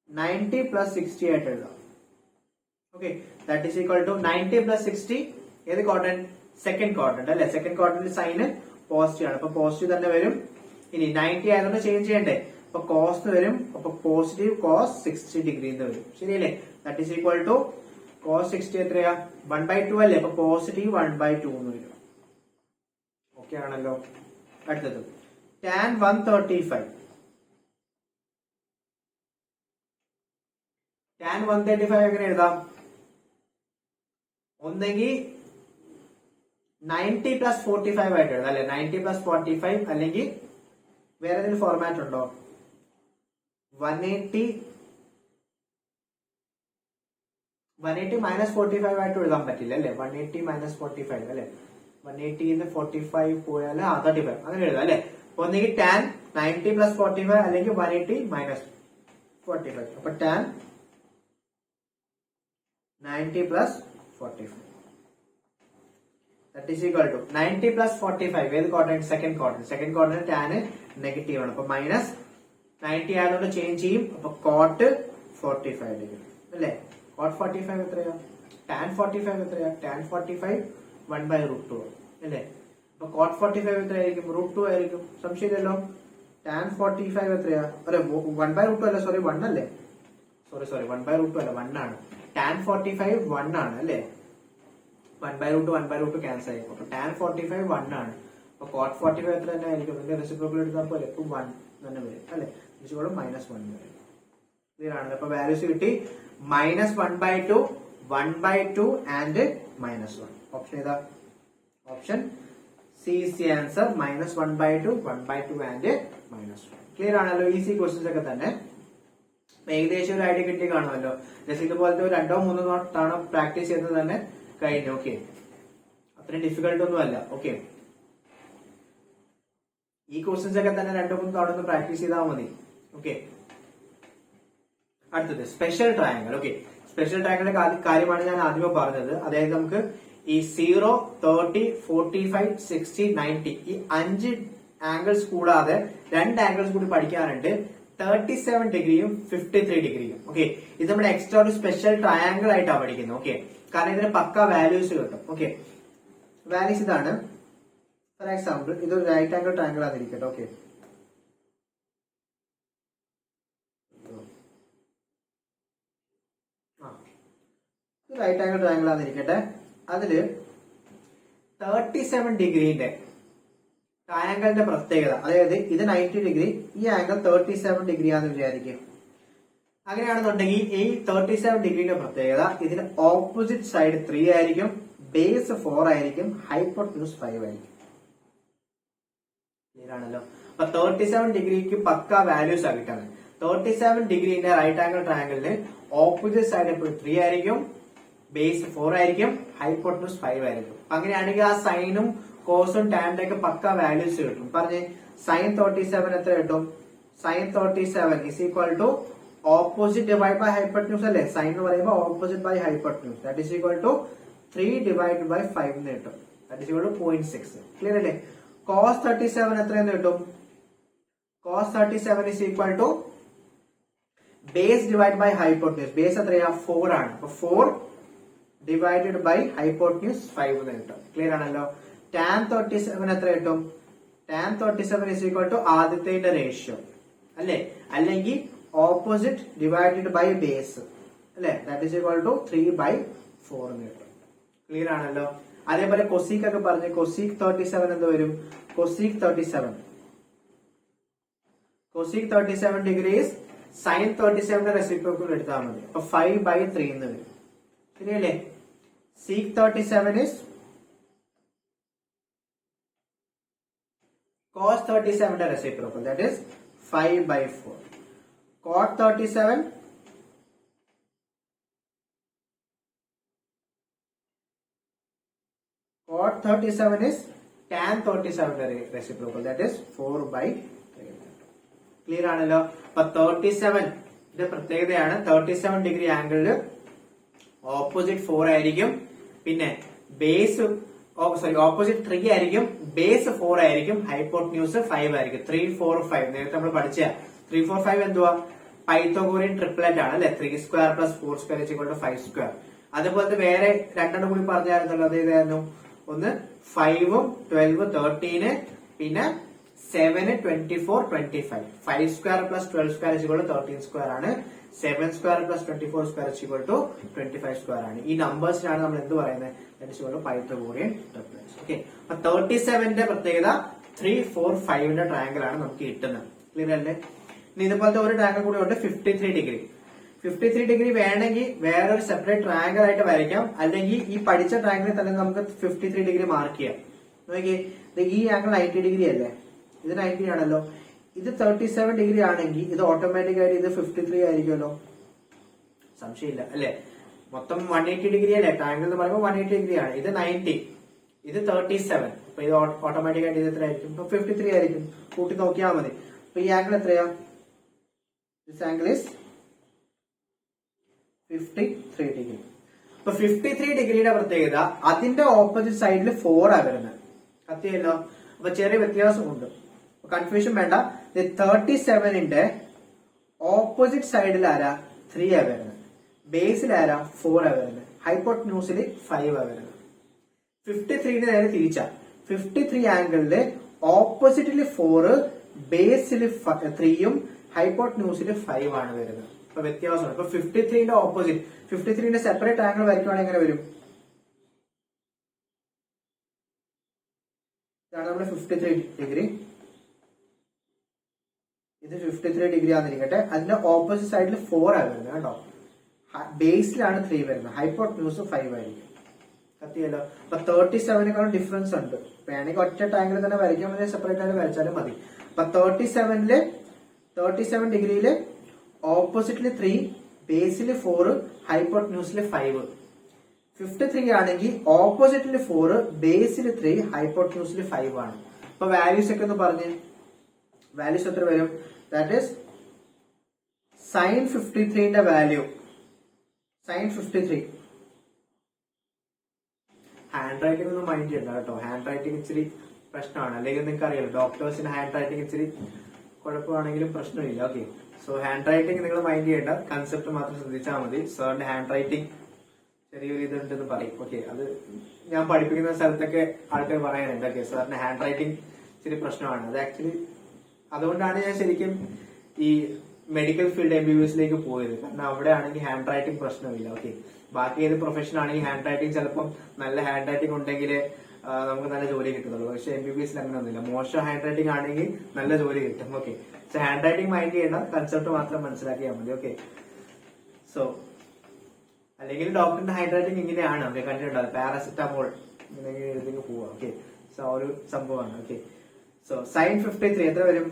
90 പ്ലസ് 60 ആയിട്ട് എഴുതാം. Okay, that is equal to 90 plus 60 ഏത് ക്വാഡ്രന്റ്? സെക്കൻഡ് ക്വാഡ്രന്റ് അല്ലെ. സെക്കൻഡ് ക്വാഡ്രന്റ് സൈന് പോസിറ്റീവ് ആണ്, അപ്പൊ പോസിറ്റീവ് തന്നെ വരും. ഇനി 90 ആയതുകൊണ്ട് ചേഞ്ച് ചെയ്യണ്ടേ, അപ്പൊ കോസ് വരും. അപ്പൊ പോസിറ്റീവ് കോസ് 60 ഡിഗ്രി എന്ന് വരും, ശരിയല്ലേ? That is equal to cos 60 എത്രയാ? 1/2 അല്ലേ, അപ്പൊ പോസിറ്റീവ് 1/2 എന്ന് വരും. ഓക്കെ ആണല്ലോ. അടുത്തത് tan 135, tan 135 എങ്ങനെ എഴുതാം? ഒന്നെങ്കിൽ 90 പ്ലസ് 45 ആയിട്ട് എഴുതാം അല്ലെ, 90 പ്ലസ് 45, അല്ലെങ്കിൽ വേറെ ഏതെങ്കിലും ഫോർമാറ്റ് ഉണ്ടോ? 180 മൈനസ് 45 ആയിട്ട് എഴുതാൻ പറ്റില്ല അല്ലെ. 180 മൈനസ് 45 അല്ലെ, 180 45 പോയാൽ 35 അങ്ങനെ എഴുതാം അല്ലെ. ഒന്നെങ്കിൽ tan 90 പ്ലസ് 45 അല്ലെങ്കിൽ 180 മൈനസ് 45. അപ്പൊ tan 90 plus 45 that is equal to 90 plus 45 ഏത് quadrant? Second quadrant. Second quadrant tan negative ആണ്, അപ്പൊ മൈനസ് 90 ആയതുകൊണ്ട് ചേഞ്ച് ചെയ്യും. അപ്പൊ cot 45 ഡിഗ്രി അല്ലെ. cot 45 എത്രയാ? tan 45 എത്രയാ? tan 45 1/√2 അല്ലെ. അപ്പൊ cot 45 എത്രയായിരിക്കും? √2 ആയിരിക്കും, സംശയമില്ലല്ലോ. tan 45 എത്രയാ? അല്ലെ 1/√2 അല്ല, സോറി 1 അല്ലേ, സോറി 1/√2 അല്ല, 1 ആണ്. tan 45 1 ആണ് അല്ലെ. 1/√2 ക്യാൻസൽ ആയിരിക്കും. അപ്പൊ tan 45 1 ആണ്. അപ്പൊ cot 45 എത്ര തന്നെ ആയിരിക്കും? ഇതിന്റെ റെസിപ്രോക്കൽ എടുത്താൽ പോലെ 1 തന്നെ വരും അല്ലെ. തിരിച്ചുകൂടെ -1 വരും. ക്ലിയർ ആണ്. അപ്പൊ വാല്യൂസ് കിട്ടി -1/2, 1/2 ആൻഡ് -1. ഓപ്ഷൻ ഏതാ? Option C is the answer. -1/2, 1/2 and -1. Clear ആണല്ലോ. ഈസി ക്വസ്റ്റ്യൻസ് ഒക്കെ തന്നെ ഏകദേശം ഒരു ഐഡിയ കിട്ടി കാണുമല്ലോ. ജസ്റ്റ് ഇതുപോലത്തെ ഒരു 2-3 തവണ പ്രാക്ടീസ് ചെയ്തത് തന്നെ കഴിഞ്ഞു. ഓക്കെ, അത്രയും ഡിഫിക്കൽട്ട് ഒന്നും അല്ല. ഓക്കെ, ഈ ക്വസ്റ്റ്യൻസ് ഒക്കെ തന്നെ 2-3 തവണ ഒന്ന് പ്രാക്ടീസ് ചെയ്താൽ മതി. ഓക്കെ, അടുത്തത് സ്പെഷ്യൽ ട്രയാങ്കിൾ. ഓക്കെ, സ്പെഷ്യൽ ട്രയാങ്കിളിന്റെ കാര്യമാണ് ഞാൻ ആദ്യമേ പറഞ്ഞത്. അതായത് നമുക്ക് ഈ 0, 30, 45, 60, 90 ഈ 5 ആംഗിൾസ് കൂടാതെ 2 ആംഗിൾസ് കൂടി പഠിക്കാനുണ്ട്. 37 ഡിഗ്രിയും 53 ഡിഗ്രിയും. ഓക്കെ, ഇത് നമ്മുടെ എക്സ്ട്രാ ഒരു സ്പെഷ്യൽ ട്രയാങ്കിൾ ആയിട്ടാണ് പഠിക്കുന്നത്. ഓക്കെ, കാരണം ഇതിന് പക്ക വാല്യൂസ് കിട്ടും. ഓക്കെ, വാല്യൂസ് ഇതാണ്. ഫോർ എക്സാമ്പിൾ ഇതൊരു റൈറ്റ് ആംഗിൾ ട്രയാങ്കിൾ ആയിരിക്കട്ടെ. ഓക്കെ, റൈറ്റ് ആംഗിൾ ട്രയാങ്കിൾ ആണെന്നിരിക്കട്ടെ. അതില് 37 ഡിഗ്രിന്റെ ട്രയാങ്കിളിന്റെ പ്രത്യേകത, അതായത് ഇത് 90 ഡിഗ്രി, ഈ ആംഗിൾ 37 ഡിഗ്രി ആണെന്ന് വിചാരിക്കും. അങ്ങനെയാണെന്നുണ്ടെങ്കിൽ ഈ 37 ഡിഗ്രിയുടെ പ്രത്യേകത ഇതിന് ഓപ്പോസിറ്റ് സൈഡ് 3 ആയിരിക്കും, ബേസ് 4 ആയിരിക്കും, ഹൈപ്പോട്ടന്യൂസ് 5 ആയിരിക്കും. ക്ലിയർ ആണല്ലോ. അപ്പൊ 37 ഡിഗ്രിക്ക് പക്ക വാല്യൂസ് ആ കിട്ടാണ്. 37 ഡിഗ്രിന്റെ റൈറ്റ് ആംഗിൾ ട്രയാങ്കിളിന് ഓപ്പോസിറ്റ് സൈഡ് എപ്പോഴും 3 ആയിരിക്കും, ബേസ് 4 ആയിരിക്കും, ഹൈപ്പോട്ടന്യൂസ് 5 ആയിരിക്കും. അങ്ങനെയാണെങ്കിൽ ആ സൈനും കോസും ടാനിന്റെ ഒക്കെ പക്ക വാല്യൂസ് കിട്ടും. പറഞ്ഞേ സൈൻ 37 എത്ര കിട്ടും? Sine 37 is equal to opposite divide by hypotenuse അല്ലേ? സൈൻ എന്ന് പറയുമ്പോൾ opposite by hypotenuse, that is equal to 3 divide by 5 എന്ന് കിട്ടും. That is equal to 0.6. Clear അല്ലേ? കോസ് 37 എത്രയെന്ന് കിട്ടും? Cos 37 is equal to base divide by hypotenuse. Base എത്രയാ? 4 ആണ്. അപ്പൊ 4 ഡിവൈഡഡ് ബൈ ഹൈപ്പോട്ടന്യൂസ് 5 എന്ന് കിട്ടും. ക്ലിയർ ആണല്ലോ. ടാൻ 37 എത്ര കിട്ടും? ടാൻ 37 ഇസ് ഈക്വൽ ടു ആദ്യത്തെ റേഷ്യോ അല്ലെ, അല്ലെങ്കിൽ ഓപ്പോസിറ്റ് ഡിവൈഡഡ് ബൈ ബേസ് അല്ലെ, ദാറ്റ് ഈസ് ഈക്വൽ ടു 3/4 എന്ന് കിട്ടും. ക്ലിയർ ആണല്ലോ. അതേപോലെ കൊസീക് ഒക്കെ പറഞ്ഞ് കൊസീക് 37 എന്ത് വരും? കൊസീക് 37 ഡിഗ്രീസ് സൈൻ 37 റെസിപ്രോക്കൽ എടുത്താൽ മതി. അപ്പൊ 5/3 എന്ന് വരും. ശരിയല്ലേ? Sec 37 is cos 37 reciprocal, that is 5/4. Cot 37 is tan 37 reciprocal, that is 4/3. Clear ആണല്ലോ. അപ്പൊ 37 പ്രത്യേകതയാണ് 37 ഡിഗ്രി ആംഗിളില് ഓപ്പോസിറ്റ് 4 ആയിരിക്കും, പിന്നെ ബേസ് ഓപ്പോസിറ്റ് 3 ആയിരിക്കും, ബേസ് 4 ആയിരിക്കും, ഹൈപ്പോട്ടന്യൂസ് 5 ആയിരിക്കും. 3, 4, 5 നേരത്തെ നമ്മൾ പഠിച്ച 3, 4, 5 എന്തുവാ? പൈത്തഗോറിയൻ ട്രിപ്ലറ്റ് ആണ് അല്ലെ? 3² + 4² = 5². അതുപോലത്തെ വേറെ രണ്ടെണ്ണം കൂടി പറഞ്ഞായിരുന്നല്ലോ. അത് ഏതായിരുന്നു? ഒന്ന് 5, 12, 13, പിന്നെ 7, 24, 25. 5² + 12² = 13² ആണ്. 7² + 24² = 25² ആണ്. ഈ നമ്പേഴ്സിനാണ് നമ്മൾ എന്ത് പറയുന്നത്? Pythagorean triplets. ഓക്കെ. അപ്പൊ 37ന്റെ പ്രത്യേകത 3, 4, 5ന്റെ ട്രയാങ്കിൾ ആണ് നമുക്ക് കിട്ടുന്നത്. ക്ലിയർ അല്ലേ? ഇനി ഇതുപോലത്തെ ഒരു ട്രയാങ്കിൾ കൂടി ഉണ്ട് 53 ഡിഗ്രി. 53 ഡിഗ്രി വേണമെങ്കിൽ വേറൊരു സെപ്പറേറ്റ് ട്രയാങ്കിൾ ആയിട്ട് വരയ്ക്കാം, അല്ലെങ്കിൽ ഈ പഠിച്ച ട്രയാങ്കിളിൽ തന്നെ നമുക്ക് 53 ഡിഗ്രി മാർക്ക് ചെയ്യാം. നോക്കിയേ, ഈ ആംഗിൾ 90 ഡിഗ്രി അല്ലേ? ഇത് 90 ആണല്ലോ. ഇത് 37 ഡിഗ്രി ആണെങ്കിൽ ഇത് ഓട്ടോമാറ്റിക് ആയിട്ട് ഇത് 53 ആയിരിക്കുമല്ലോ. സംശയമില്ല അല്ലെ? മൊത്തം 180 ഡിഗ്രി അല്ലേ? ട്രയാങ്കിൾ എന്ന് പറയുമ്പോൾ 180 ഡിഗ്രി ആണ്. ഇത് 90, ഇത് 37. അപ്പൊ ഇത് ഓട്ടോമാറ്റിക് ആയിട്ട് ഇത് എത്ര ആയിരിക്കും? 53 ആയിരിക്കും. കൂട്ടി നോക്കിയാൽ മതി. അപ്പൊ ഈ ആംഗിൾ എത്രയാ? This angle is 53 degree. അപ്പൊ 53 ഡിഗ്രിയുടെ പ്രത്യേകത അതിന്റെ ഓപ്പോസിറ്റ് സൈഡിൽ 4 ആ വരുന്നത്. കത്തിയല്ലോ. അപ്പൊ ചെറിയ വ്യത്യാസമുണ്ട്, കൺഫ്യൂഷൻ വേണ്ട. 37ന്റെ ഓപ്പോസിറ്റ് സൈഡിൽ ആരാ? 3 ആ വരുന്നത്. ബേസിൽ ആരാ? 4 ആ വരുന്നത്. ഹൈപ്പോട്ടന്യൂസിൽ 5 ആ വരുന്നത്. 53ന് നേരെ തിരിച്ചാ. 53 ആംഗിളില് ഓപ്പോസിറ്റില് 4, ബേസിൽ 3യും ഹൈപ്പോട്ടന്യൂസിൽ 5 ആണ് വരുന്നത്. അപ്പൊ വ്യത്യാസമാണ്. ഇപ്പൊ 53ന്റെ ഓപ്പോസിറ്റ് 53ന്റെ സെപ്പറേറ്റ് ആംഗിൾ വരയ്ക്കുവാണെങ്കിൽ എങ്ങനെ വരും? ഇതാണ് നമ്മുടെ 53 ഡിഗ്രി. ഇത് 53 ഡിഗ്രി ആണെന്നിരിക്കട്ടെ. അതിന്റെ ഓപ്പോസിറ്റ് സൈഡിൽ 4 ആണ് വരുന്നത് കേട്ടോ. ബേസിലാണ് 3 വരുന്നത്. ഹൈപ്പോട്ടന്യൂസ് 5 ആയിരിക്കും. കത്തിയല്ലോ. അപ്പൊ 37നെക്കാളും ഡിഫറൻസ് ഉണ്ട്. വേണമെങ്കിൽ ഒറ്റ ടാങ്കിൽ തന്നെ വരയ്ക്കാൻ മതി, സെപ്പറേറ്റ് ആയിട്ട് വരച്ചാലും മതി. അപ്പൊ 37 ഡിഗ്രിയില് ഓപ്പോസിറ്റില് 3, ബേസിൽ 4, ഹൈപ്പോട്ടന്യൂസിൽ 5. 53 ആണെങ്കിൽ ഓപ്പോസിറ്റില് 4, ബേസിൽ 3, ഹൈപ്പോട്ടന്യൂസിൽ 5 ആണ്. അപ്പൊ വാല്യൂസ് ഒക്കെ ഒന്ന് പറഞ്ഞ്. വാല്യൂസ് എത്ര വരും? ദാറ്റ് ഈസ് സൈൻ 53ന്റെ വാല്യൂ. സൈൻ 53 ഹാൻഡ് റൈറ്റിംഗ് ഒന്നും മൈൻഡ് ചെയ്യണ്ട കേട്ടോ. ഹാൻഡ് റൈറ്റിംഗ് ഇച്ചിരി പ്രശ്നമാണ്. അല്ലെങ്കിൽ നിങ്ങൾക്ക് അറിയാലോ, ഡോക്ടേഴ്സിന് ഹാൻഡ് റൈറ്റിംഗ് ഇച്ചിരി കുഴപ്പമാണെങ്കിലും പ്രശ്നമില്ല. ഓക്കെ. സോ ഹാൻഡ് റൈറ്റിംഗ് നിങ്ങൾ മൈൻഡ് ചെയ്യേണ്ട, കൺസെപ്റ്റ് മാത്രം ശ്രദ്ധിച്ചാൽ മതി. സാറിന്റെ ഹാൻഡ് റൈറ്റിംഗ് ചെറിയൊരു ഇതുണ്ടെന്ന് പറയും. ഓക്കെ. അത് ഞാൻ പഠിപ്പിക്കുന്ന സ്ഥലത്തൊക്കെ ആൾക്കാർ പറയാനുണ്ട്. ഓക്കെ, സാറിന്റെ ഹാൻഡ് റൈറ്റിംഗ് ഇച്ചിരി പ്രശ്നമാണ്. അത് ആക്ച്വലി അതുകൊണ്ടാണ് ഞാൻ ശരിക്കും ഈ മെഡിക്കൽ ഫീൽഡ് MBBSലേക്ക് പോയത്. കാരണം അവിടെ ആണെങ്കിൽ ഹാൻഡ് റൈറ്റിംഗ് പ്രശ്നമില്ല. ഓക്കെ. ബാക്കി ഏത് പ്രൊഫഷൻ ആണെങ്കിൽ ഹാൻഡ് റൈറ്റിംഗ് ചിലപ്പം നല്ല ഹാൻഡ് റൈറ്റിംഗ് ഉണ്ടെങ്കിൽ നമുക്ക് നല്ല ജോലി കിട്ടുന്നുള്ളൂ. പക്ഷെ MBBS അങ്ങനെ ഒന്നുമില്ല. മോശം ഹാൻഡ് റൈറ്റിംഗ് ആണെങ്കിൽ നല്ല ജോലി കിട്ടും. ഓക്കെ, പക്ഷെ ഹാൻഡ് റൈറ്റിംഗ് മൈൻഡ് ചെയ്യേണ്ട, കൺസെപ്റ്റ് മാത്രം മനസ്സിലാക്കിയാൽ മതി. ഓക്കെ, സോ അല്ലെങ്കിൽ ഡോക്ടറിന്റെ ഹാൻഡ് റൈറ്റിംഗ് ഇങ്ങനെയാണ്, നമുക്ക് കണ്ടിട്ടുണ്ടാവും, പാരസിറ്റമോൾ ഇങ്ങനെ എഴുതി പോവാ. ഓക്കെ, സോ ഒരു സംഭവമാണ്. ഓക്കെ, സോ sin 53 എത്ര വരും?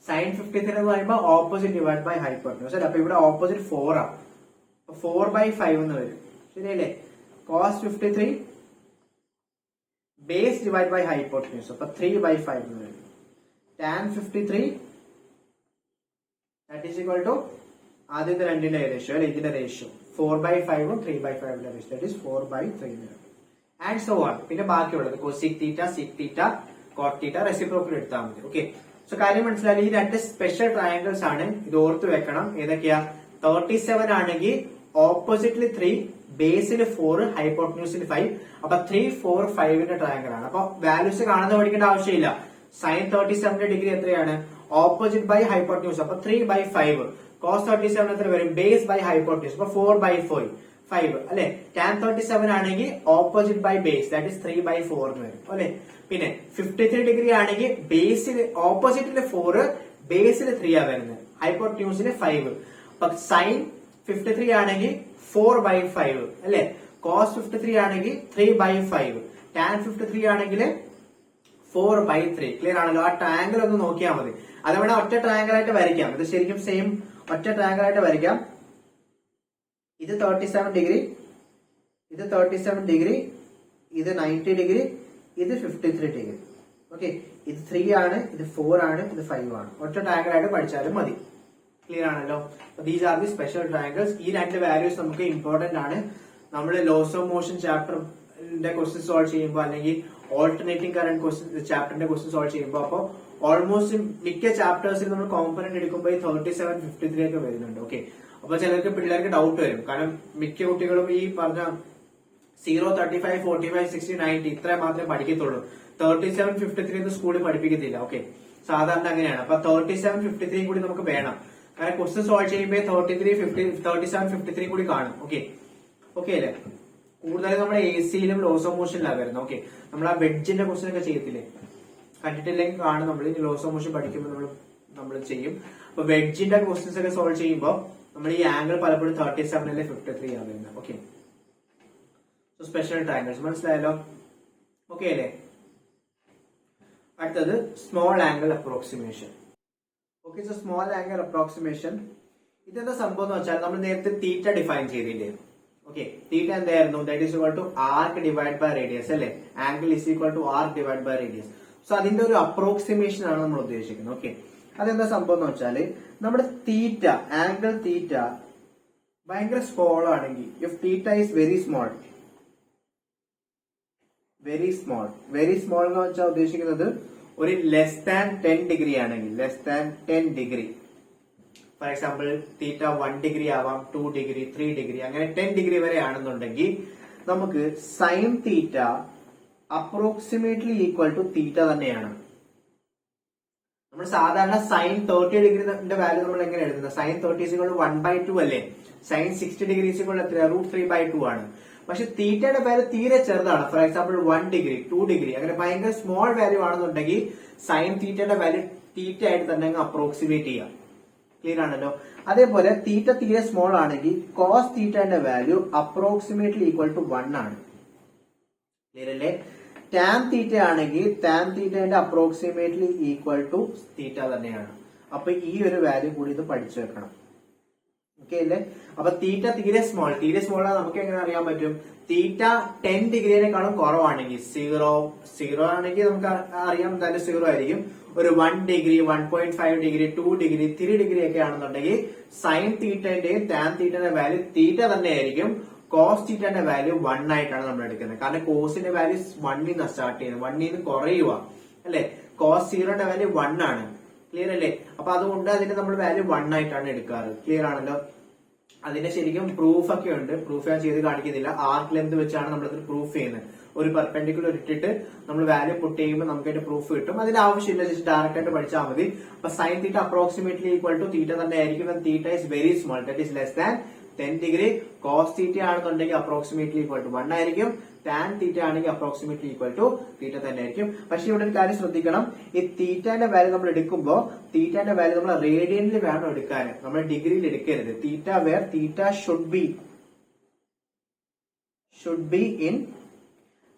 sin 53 എന്ന് പറയുമ്പോൾ ഓപ്പോസിറ്റ് ഡിവൈഡ് ബൈ ഹൈപ്പോട്ടന്യൂസ് അല്ലേ. അപ്പൊ ഇവിടെ ഓപ്പോസിറ്റ് 4 ആണ്, 4/5 എന്ന് വരും. ശരിയല്ലേ? cos 53 base divide by hypotenuse, അപ്പൊ 3/5 എന്ന് വരും. tan 53 that is equal to ആദ്യത്തെ രണ്ടിന്റെ റേഷ്യോ അല്ലെ, ഇതിന്റെ റേഷ്യോ 4/5 ഉം 3/5 റേഷ്യോ, ദാറ്റ് ഈസ് 4/3 എന്ന് വരും. And so on. പിന്നെ ബാക്കിയുള്ളത് cosec തീറ്റ, sec തീറ്റ, cot തീറ്റ റെസിപ്രോക്കൽ എടുത്താൽ മതി. ഓക്കെ, സോ കാര്യം മനസ്സിലായി. ഈ രണ്ട് സ്പെഷ്യൽ ട്രയാങ്കിൾസ് ആണ്, ഇത് ഓർത്ത് വെക്കണം. ഏതൊക്കെയാ? 37 ആണെങ്കിൽ ഓപ്പോസിറ്റില് 3, ബേസിൽ 4, ഹൈപ്പോട്ടന്യൂസിൽ 5. അപ്പൊ 3, 4, 5ന്റെ ട്രയാങ്കിൾ ആണ്. അപ്പൊ വാല്യൂസ് കാണാതെ പഠിക്കേണ്ട ആവശ്യമില്ല. sin 37 ഡിഗ്രി എത്രയാണ്? ഓപ്പോസിറ്റ് ബൈ ഹൈപ്പോട്ടന്യൂസ്, അപ്പൊ 3/5. cos 37 എത്ര വരും? ബേസ് ബൈ ഹൈപ്പോട്ടന്യൂസ്, അപ്പൊ 4/5 അല്ലെ. tan 37 ആണെങ്കിൽ opposite by base, that is 3/4 എന്ന് വരും അല്ലെ. പിന്നെ 53 ഡിഗ്രി ആണെങ്കിൽ ബേസിൽ ഓപ്പോസിറ്റില് 4, ബേസിൽ 3 ആ വരുന്നത്, ഹൈപ്പോട്ടന്യൂസിന് 5. അപ്പൊ sin 53 ആണെങ്കിൽ 4/5 അല്ലെ. cos 53 ആണെങ്കിൽ 3/5, tan 53 ആണെങ്കിൽ 4/3. ക്ലിയർ ആണല്ലോ? ആ ട്രയാങ്കിൾ ഒന്ന് നോക്കിയാൽ മതി. അതവിടെ ഒറ്റ ട്രയാങ്കിൾ ആയിട്ട് വരയ്ക്കാം. ഇത് ശരിക്കും സെയിം ഒറ്റ ട്രയാങ്കിൾ ആയിട്ട് വരയ്ക്കാം. ഇത് 37 ഡിഗ്രി, ഇത് 37 ഡിഗ്രി, ഇത് 90 ഡിഗ്രി, ഇത് 53 ഡിഗ്രി. ഓക്കെ, ഇത് 3 ആണ്, ഇത് 4 ആണ്, ഇത് 5 ആണ്. ഒറ്റ ട്രയാങ്കിൾ ആയിട്ട് പഠിച്ചാലും മതി. ക്ലിയർ ആണല്ലോ? These are the special triangles. ഈ രണ്ട് വാല്യൂസ് നമുക്ക് ഇമ്പോർട്ടന്റ് ആണ്. നമ്മൾ ലോസ് ഓഫ് മോഷൻ ചാപ്റ്ററിന്റെ ക്വസ്റ്റ്യൻ സോൾവ് ചെയ്യുമ്പോൾ, അല്ലെങ്കിൽ ഓൾട്ടർനേറ്റിംഗ് കറന്റ് ചാപ്റ്ററിന്റെ ക്വസ്റ്റ്യൻ സോൾവ് ചെയ്യുമ്പോൾ, അപ്പോൾ ഓൾമോസ്റ്റ് മിക്ക ചാപ്റ്റേഴ്സിൽ നമ്മൾ കോമ്പണന്റ് എടുക്കുമ്പോൾ 37, 53 ഒക്കെ വരുന്നുണ്ട്. ഓക്കെ, അപ്പൊ ചിലർക്ക് പിള്ളേർക്ക് ഡൗട്ട് വരും. കാരണം മിക്ക കുട്ടികളും ഈ പറഞ്ഞ 0, 35, 45, 60, 90 ഇത്ര മാത്രമേ പഠിക്കത്തുള്ളൂ. 37, 53 സ്കൂളിൽ പഠിപ്പിക്കത്തില്ല. ഓക്കെ, സാധാരണ അങ്ങനെയാണ്. അപ്പൊ 37, 53 കൂടി നമുക്ക് വേണം. കാരണം ക്വസ്റ്റ്യൻ സോൾവ് ചെയ്യുമ്പോൾ 37, 53 കൂടി കാണും. ഓക്കെ, ഓക്കെ അല്ലേ? കൂടുതലും നമ്മുടെ AC-യിലും ലോസ് ഓഫ് മോഷനിലാണ് വരുന്നത്. ഓക്കെ, നമ്മൾ ആ വെഡ്ജിന്റെ ക്വസ്റ്റ്യൻ ഒക്കെ ചെയ്യത്തില്ലേ? കണ്ടിട്ടില്ലെങ്കിൽ കാണും. നമ്മൾ ലോസ് ഓഫ് മോഷൻ പഠിക്കുമ്പോൾ നമ്മൾ ചെയ്യും. അപ്പൊ വെഡ്ജിന്റെ ക്വസ്റ്റ്യൻസ് ഒക്കെ സോൾവ് ചെയ്യുമ്പോൾ നമ്മൾ ഈ ആംഗിൾ പലപ്പോഴും 37 അല്ലെങ്കിൽ 53 ആണ് വരുന്നത്. ഓക്കെ, സോ സ്പെഷ്യൽ ട്രയാങ്കിൾസ് മനസ്സിലായല്ലോ? ഓക്കെ അല്ലേ? അടുത്തത് small angle approximation. Okay, so small angle approximation ഇതെന്താ സംഭവം എന്ന് വെച്ചാൽ, നമ്മൾ നേരത്തെ തീറ്റ ഡിഫൈൻ ചെയ്തില്ലേ? ഓക്കെ, തീറ്റ എന്തായിരുന്നു? That is equal to arc divide by radius അല്ലെ. Angle is equal to arc divide by radius. So അതിന്റെ ഒരു അപ്രോക്സിമേഷൻ ആണ് നമ്മൾ ഉദ്ദേശിക്കുന്നത്. ഓക്കെ, അതെന്താ സംഭവം എന്ന് വെച്ചാല്, നമ്മുടെ തീറ്റ, ആംഗിൾ തീറ്റ ഭയങ്കര സ്മോൾ ആണെങ്കിൽ, if theta is very small എന്ന് വെച്ചാൽ ഉദ്ദേശിക്കുന്നത് ഒരു ലെസ് ദാൻ 10 ഡിഗ്രി ആണെങ്കിൽ, less than 10 degree, for example theta 1 degree ആവാം, 2 ഡിഗ്രി, 3 ഡിഗ്രി, അങ്ങനെ 10 ഡിഗ്രി വരെ ആണെന്നുണ്ടെങ്കിൽ നമുക്ക് sine theta approximately equal to theta തന്നെയാണ്. നമ്മൾ സാധാരണ സൈൻ 30 ഡിഗ്രിന്റെ വാല്യൂ നമ്മൾ എങ്ങനെ എഴുതുന്നത്? സൈൻ 30 1/2 അല്ലേ. സൈൻ 60 ഡിഗ്രി എത്ര? √3/2 ആണ്. പക്ഷെ തീറ്റയുടെ വാല്യൂ തീരെ ചെറുതാണ്. ഫോർ എക്സാമ്പിൾ 1 ഡിഗ്രി, 2 ഡിഗ്രി, അങ്ങനെ ഭയങ്കര സ്മോൾ വാല്യൂ ആണെന്നുണ്ടെങ്കിൽ സൈൻ തീറ്റയുടെ വാല്യൂ തീറ്റ ആയിട്ട് തന്നെ അപ്രോക്സിമേറ്റ് ചെയ്യാം. ക്ലിയർ ആണല്ലോ? അതേപോലെ തീറ്റ തീരെ സ്മോൾ ആണെങ്കിൽ കോസ് തീറ്റയുടെ വാല്യൂ അപ്രോക്സിമേറ്റ്ലി ഈക്വൽ ടു 1 ആണ്. ക്ലിയർ അല്ലേ? ടാൻ തീറ്റ ആണെങ്കിൽ ടാൻ തീറ്റയുടെ അപ്രോക്സിമേറ്റ്ലി ഈക്വൽ ടു തീറ്റ തന്നെയാണ്. അപ്പൊ ഈ ഒരു വാല്യൂ കൂടി ഇത് പഠിച്ചു വെക്കണം. ഓക്കെ അല്ലേ? അപ്പൊ തീറ്റ തീരെ സ്മോൾ നമുക്ക് എങ്ങനെ അറിയാൻ പറ്റും? തീറ്റ 10 ഡിഗ്രിയേക്കാളും കുറവാണെങ്കിൽ, 0 ആണെങ്കിൽ നമുക്ക് അറിയാം എന്തായാലും 0 ആയിരിക്കും. ഒരു 1 ഡിഗ്രി, 1.5 ഡിഗ്രി, 2 ഡിഗ്രി, 3 ഡിഗ്രി ഒക്കെ ആണെന്നുണ്ടെങ്കിൽ സൈൻ തീറ്റന്റെയും ടാൻ തീറ്റയുടെ വാല്യൂ തീറ്റ തന്നെ ആയിരിക്കും. കോസ് തീറ്റന്റെ വാല്യൂ 1 ആയിട്ടാണ് നമ്മൾ എടുക്കുന്നത്. കാരണം കോസിന്റെ വാല്യൂ 1 നിന്ന് സ്റ്റാർട്ട് ചെയ്യുന്നത്, 1 നിന്ന് കുറയുക അല്ലെ. കോസ് 0ന്റെ വാല്യൂ 1 ആണ്. ക്ലിയർ അല്ലേ? അപ്പൊ അതുകൊണ്ട് അതിന്റെ നമ്മൾ വാല്യൂ 1 ആയിട്ടാണ് എടുക്കാറ്. ക്ലിയർ ആണല്ലോ? അതിന്റെ ശരിക്കും പ്രൂഫ് ഒക്കെ ഉണ്ട്. പ്രൂഫ് ഞാൻ ചെയ്ത് കാണിക്കുന്നില്ല. ആർക്ക് ലെന്ത് വെച്ചാണ് നമ്മളത് പ്രൂഫ് ചെയ്യുന്നത്. ഒരു പെർപെൻഡിക്കുലർ ഇട്ടിട്ട് നമ്മൾ വാല്യൂ പുട്ട് ചെയ്യുമ്പോൾ നമുക്ക് അതിന്റെ പ്രൂഫ് കിട്ടും. അതിന്റെ ആവശ്യമില്ല, ജസ്റ്റ് ഡയറക്റ്റ് ആയിട്ട് പഠിച്ചാൽ മതി. അപ്പൊ sine theta approximately equal to theta തന്നെ ആയിരിക്കും. Theta is very small, that is less than 10 degree cos theta ആണെന്നുണ്ടെങ്കിൽ അപ്രോക്സിമേറ്റ്ലി ഈക്വൽ ടു 1 ആയിരിക്കും. ടാൻ തീറ്റ ആണെങ്കിൽ അപ്രോക്സിമേറ്റ്ലി ഈക്വൽ ടു തീറ്റ തന്നെ ആയിരിക്കും. പക്ഷെ ഇവിടെ ഒരു കാര്യം ശ്രദ്ധിക്കണം, ഈ തീറ്റാന്റെ വാല്യൂ നമ്മൾ എടുക്കുമ്പോൾ തീറ്റാന്റെ വാല്യൂ നമ്മൾ റേഡിയനിൽ വേണം എടുക്കാൻ, നമ്മൾ ഡിഗ്രിയിൽ എടുക്കരുത്. Theta where theta should be in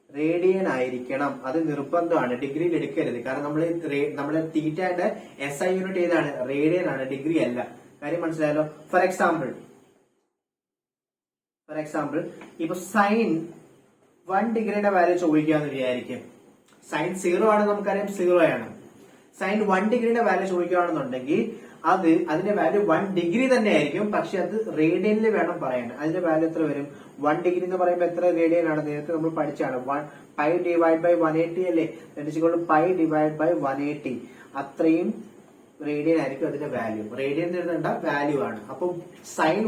radian ആയിരിക്കണം, അത് നിർബന്ധമാണ്. ഡിഗ്രിയിൽ എടുക്കരുത്. കാരണം നമ്മള് തീറ്റയുടെ SI യൂണിറ്റ് ഏതാണ്? റേഡിയൻ ആണ്, ഡിഗ്രി അല്ല. കാര്യം മനസ്സിലായല്ലോ. ഫോർ എക്സാമ്പിൾ ഇപ്പൊ സൈൻ 1 ഡിഗ്രിയുടെ വാല്യൂ ചോദിക്കാന്ന് വിചാരിക്കും. സൈൻ 0 ആണ്, നമുക്കറിയാം 0 ആണ്. സൈൻ 1 ഡിഗ്രിയുടെ വാല്യൂ ചോദിക്കുകയാണെന്നുണ്ടെങ്കിൽ അതിന്റെ വാല്യൂ 1 ഡിഗ്രി തന്നെ ആയിരിക്കും. പക്ഷെ അത് റേഡിയനിൽ വേണം പറയാൻ. അതിന്റെ വാല്യൂ എത്ര വരും? 1 ഡിഗ്രി എന്ന് പറയുമ്പോൾ എത്ര റേഡിയൻ ആണ്? നേരത്തെ നമ്മൾ പഠിച്ചാണ് പൈ ഡിവൈഡ് ബൈ 180 അല്ലേ? പൈ ഡിവൈഡ് ബൈ 180 അത്രയും റേഡിയൻ ആയിരിക്കും അതിന്റെ വാല്യൂ. റേഡിയൻ എഴുതേണ്ട വാല്യൂ ആണ്. അപ്പൊ സൈൻ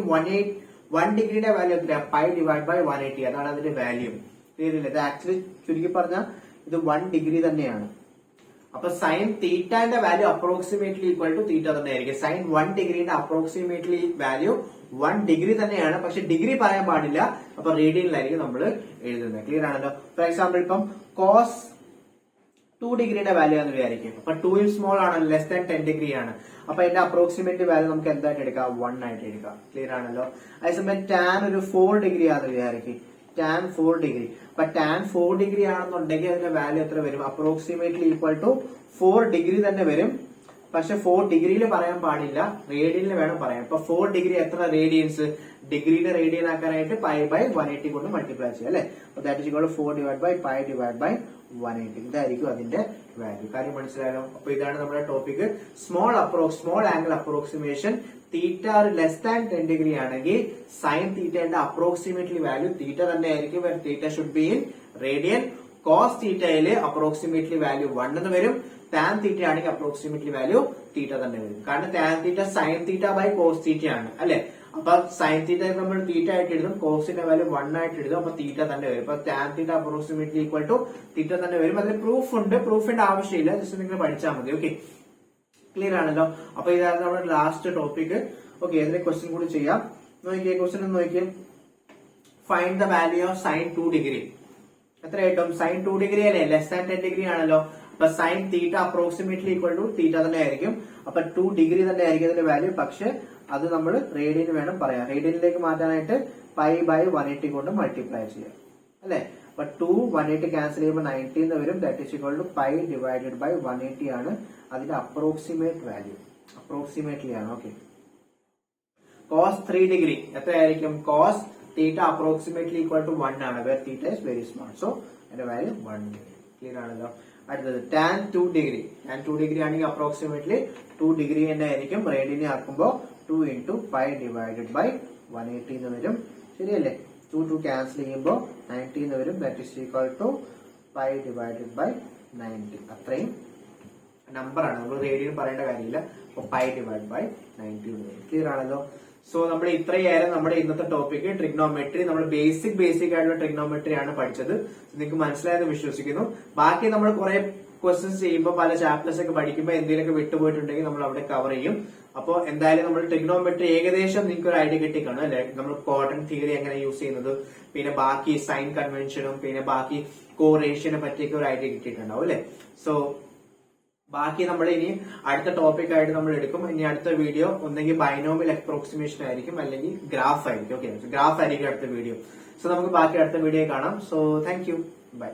1 ഡിഗ്രിയുടെ വാല്യൂ എത്ര? പൈ ഡിവൈഡ് ബൈ 180 അതാണ് അതിന്റെ വാല്യൂ. ക്ലിയർ? ഇത് ആക്ച്വലി ചുരുക്കി പറഞ്ഞാൽ ഇത് 1 ഡിഗ്രി തന്നെയാണ്. അപ്പൊ സൈൻ തീറ്റാന്റെ value approximately equal to theta തന്നെ ആയിരിക്കും. സൈൻ 1 ഡിഗ്രിയുടെ അപ്രോക്സിമേറ്റ്ലി വാല്യൂ 1 ഡിഗ്രി തന്നെയാണ്. പക്ഷെ ഡിഗ്രി പറയാൻ പാടില്ല. അപ്പൊ റേഡിയനിലായിരിക്കും നമ്മൾ എഴുതുന്നത്. ക്ലിയർ ആണല്ലോ. ഫോർ എക്സാമ്പിൾ ഇപ്പം കോസ് 2 ഡിഗ്രിയുടെ വാല്യൂ എന്ന് വിചാരിക്കും. അപ്പൊ 2 സ്മോൾ ആണ്, ലെസ് ദാൻ 10 ഡിഗ്രി ആണ്. അപ്പൊ അതിന്റെ അപ്രോക്സിമേറ്റ് വാല്യൂ നമുക്ക് എന്തായിട്ട് എടുക്കാം? 1 ആയിട്ട് എടുക്കാം. ക്ലിയർ ആണല്ലോ. അതേസമയം ടാൻ ഒരു 4 ഡിഗ്രി ആണെന്ന് വിചാരിക്കും. Tan 4 degree. അപ്പൊ ടാൻ 4 ഡിഗ്രി ആണെന്നുണ്ടെങ്കിൽ അതിന്റെ വാല്യൂ എത്ര വരും? അപ്രോക്സിമേറ്റ്ലി ഈക്വൽ ടു 4 ഡിഗ്രി തന്നെ വരും. പക്ഷെ 4 ഡിഗ്രിയിൽ പറയാൻ പാടില്ല, റേഡിയനിൽ വേണം പറയാൻ. അപ്പൊ 4 ഡിഗ്രി എത്ര റേഡിയൻസ്? ഡിഗ്രിയുടെ റേഡിയൻ ആക്കാനായിട്ട് പൈ ബൈ 180 കൊണ്ട് മൾട്ടിപ്ലൈ ചെയ്യാം അല്ലെ? അപ്പൊ that is equal to 4 divide by pi divide by 180. ഇതായിരിക്കും അതിന്റെ വാല്യൂ. കാര്യം മനസ്സിലായല്ലോ. അപ്പൊ ഇതാണ് നമ്മുടെ topic. Small angle approximation. Theta less than 10 degree ആണെങ്കിൽ സൈൻ തീറ്റയുടെ അപ്രോക്സിമേറ്റ്ലി വാല്യൂ തീറ്റ തന്നെ ആയിരിക്കും. Theta should be in radian. Cos തീറ്റയില് അപ്രോക്സിമേറ്റ്ലി വാല്യൂ 1 എന്ന് വരും. ടാൻ തീറ്റ ആണെങ്കിൽ അപ്രോക്സിമേറ്റ്ലി വാല്യൂ തീറ്റ തന്നെ വരും. കാരണം tan theta sine theta by cos theta ആണ് അല്ലെ? അപ്പൊ സൈൻ തീറ്റ നമ്മൾ തീറ്റ ആയിട്ട് എഴുതും, കോസിന്റെ വാല്യൂ 1 ആയിട്ട് എഴുതും. അപ്പൊ തീറ്റ തന്നെ വരും. അപ്പൊ tan theta approximately equal to theta തന്നെ വരും. അതിന് പ്രൂഫ് ഉണ്ട്. പ്രൂഫിന്റെ ആവശ്യമില്ല, ജസ്റ്റ് നിങ്ങൾ പഠിച്ചാൽ മതി. ഓക്കെ, ക്ലിയർ ആണല്ലോ. അപ്പൊ ഇതാണ് നമ്മുടെ ലാസ്റ്റ് ടോപ്പിക്. ഓക്കെ, ഇതിലെ ക്വസ്റ്റ്യൻ കൂടി ചെയ്യാം. നോക്കിയേ, ക്വസ്റ്റ്യൻ ഒന്ന് നോക്കിയേ. Find the value of sine 2 degree. എത്ര കിട്ടും? സൈൻ 2 ഡിഗ്രി അല്ലേ? ലെസ് ദാൻ 10 ഡിഗ്രി ആണല്ലോ. അപ്പൊ sine theta approximately equal to theta തന്നെ ആയിരിക്കും. അപ്പൊ 2 ഡിഗ്രി തന്നെ ആയിരിക്കും അതിന്റെ വാല്യൂ. പക്ഷെ അത് നമ്മൾ റേഡിയന് വേണം പറയാം. റേഡിയനിലേക്ക് മാറ്റാനായിട്ട് പൈ ബൈ 180 കൊണ്ട് മൾട്ടിപ്ലൈ ചെയ്യാം അല്ലെ? അപ്പൊ 2 180 ക്യാൻസൽ ചെയ്യുമ്പോൾ 90 എന്ന് വരും. That is equal to pi divided by 180 ആണ് അതിന്റെ അപ്രോക്സിമേറ്റ് വാല്യൂ. അപ്രോക്സിമേറ്റ്ലി ആണ്. ഓക്കെ, കോസ് 3 ഡിഗ്രി എത്രയായിരിക്കും? Cos theta approximately equal to 1 ആണ്. Where theta is very small. So അതിന്റെ വാല്യൂ 1 ഡിഗ്രി. ക്ലിയർ ആണല്ലോ. അടുത്തത് ടാൻ 2 ഡിഗ്രി. ടാൻ 2 ഡിഗ്രി ആണെങ്കിൽ approximately 2 degree തന്നെ ആയിരിക്കും. റേഡിയനെ ആക്കുമ്പോൾ 2 ഇൻറ്റു പൈ ഡിവൈഡഡ് ബൈ 180 എന്ന് വരും. ശരിയല്ലേ? 2 ക്യാൻസൽ ചെയ്യുമ്പോൾ 90 എന്ന് വരും. That is equal to pi divided by 90. അത്രയും നമ്പർ ആണ്, നമ്മൾ റേഡിയൻ പറയേണ്ട കാര്യമില്ല. അപ്പൊ പൈ ഡിവൈഡ് ബൈ 90 എന്ന് വരും. ക്ലിയർ ആണല്ലോ. സോ നമ്മൾ ഇത്രയായിരുന്നു നമ്മുടെ ഇന്നത്തെ ടോപ്പിക് ട്രിഗ്നോമെട്രി. നമ്മൾ ബേസിക് ആയിട്ടുള്ള ട്രിഗ്നോമെട്രി ആണ് പഠിച്ചത്. നിങ്ങൾക്ക് മനസ്സിലായെന്ന് വിശ്വസിക്കുന്നു. ബാക്കി നമ്മൾ കുറെ ക്വസ്റ്റ്യൻസ് ചെയ്യുമ്പോൾ പല ചാപ്റ്റേഴ്സ് ഒക്കെ പഠിക്കുമ്പോൾ എന്തെങ്കിലുമൊക്കെ വിട്ടുപോയിട്ടുണ്ടെങ്കിൽ നമ്മൾ അവിടെ കവർ ചെയ്യും. അപ്പോൾ എന്തായാലും നമ്മൾ ട്രിഗ്നോമെട്രി ഏകദേശം നിങ്ങൾക്ക് ഒരു ഐഡിയ കിട്ടിക്കാണും അല്ലെ? നമ്മൾ ക്വാഡ്രന്റ് തിയറി എങ്ങനെ യൂസ് ചെയ്യുന്നത്, പിന്നെ ബാക്കി സൈൻ കൺവെൻഷനും പിന്നെ ബാക്കി കോറേഷ്യനെ പറ്റിയൊക്കെ ഒരു ഐഡിയ കിട്ടിയിട്ടുണ്ടാവും അല്ലെ? സോ ബാക്കി നമ്മൾ ഇനി അടുത്ത ടോപ്പിക് ആയിട്ട് നമ്മൾ എടുക്കും. ഇനി അടുത്ത വീഡിയോ ഒന്നെങ്കിൽ ബൈനോമിയൽ അപ്രോക്സിമേഷൻ ആയിരിക്കും, അല്ലെങ്കിൽ ഗ്രാഫ് ആയിരിക്കും. ഓക്കെ, ഗ്രാഫ് ആയിരിക്കും അടുത്ത വീഡിയോ. സോ നമുക്ക് ബാക്കി അടുത്ത വീഡിയോ കാണാം. So thank you, by.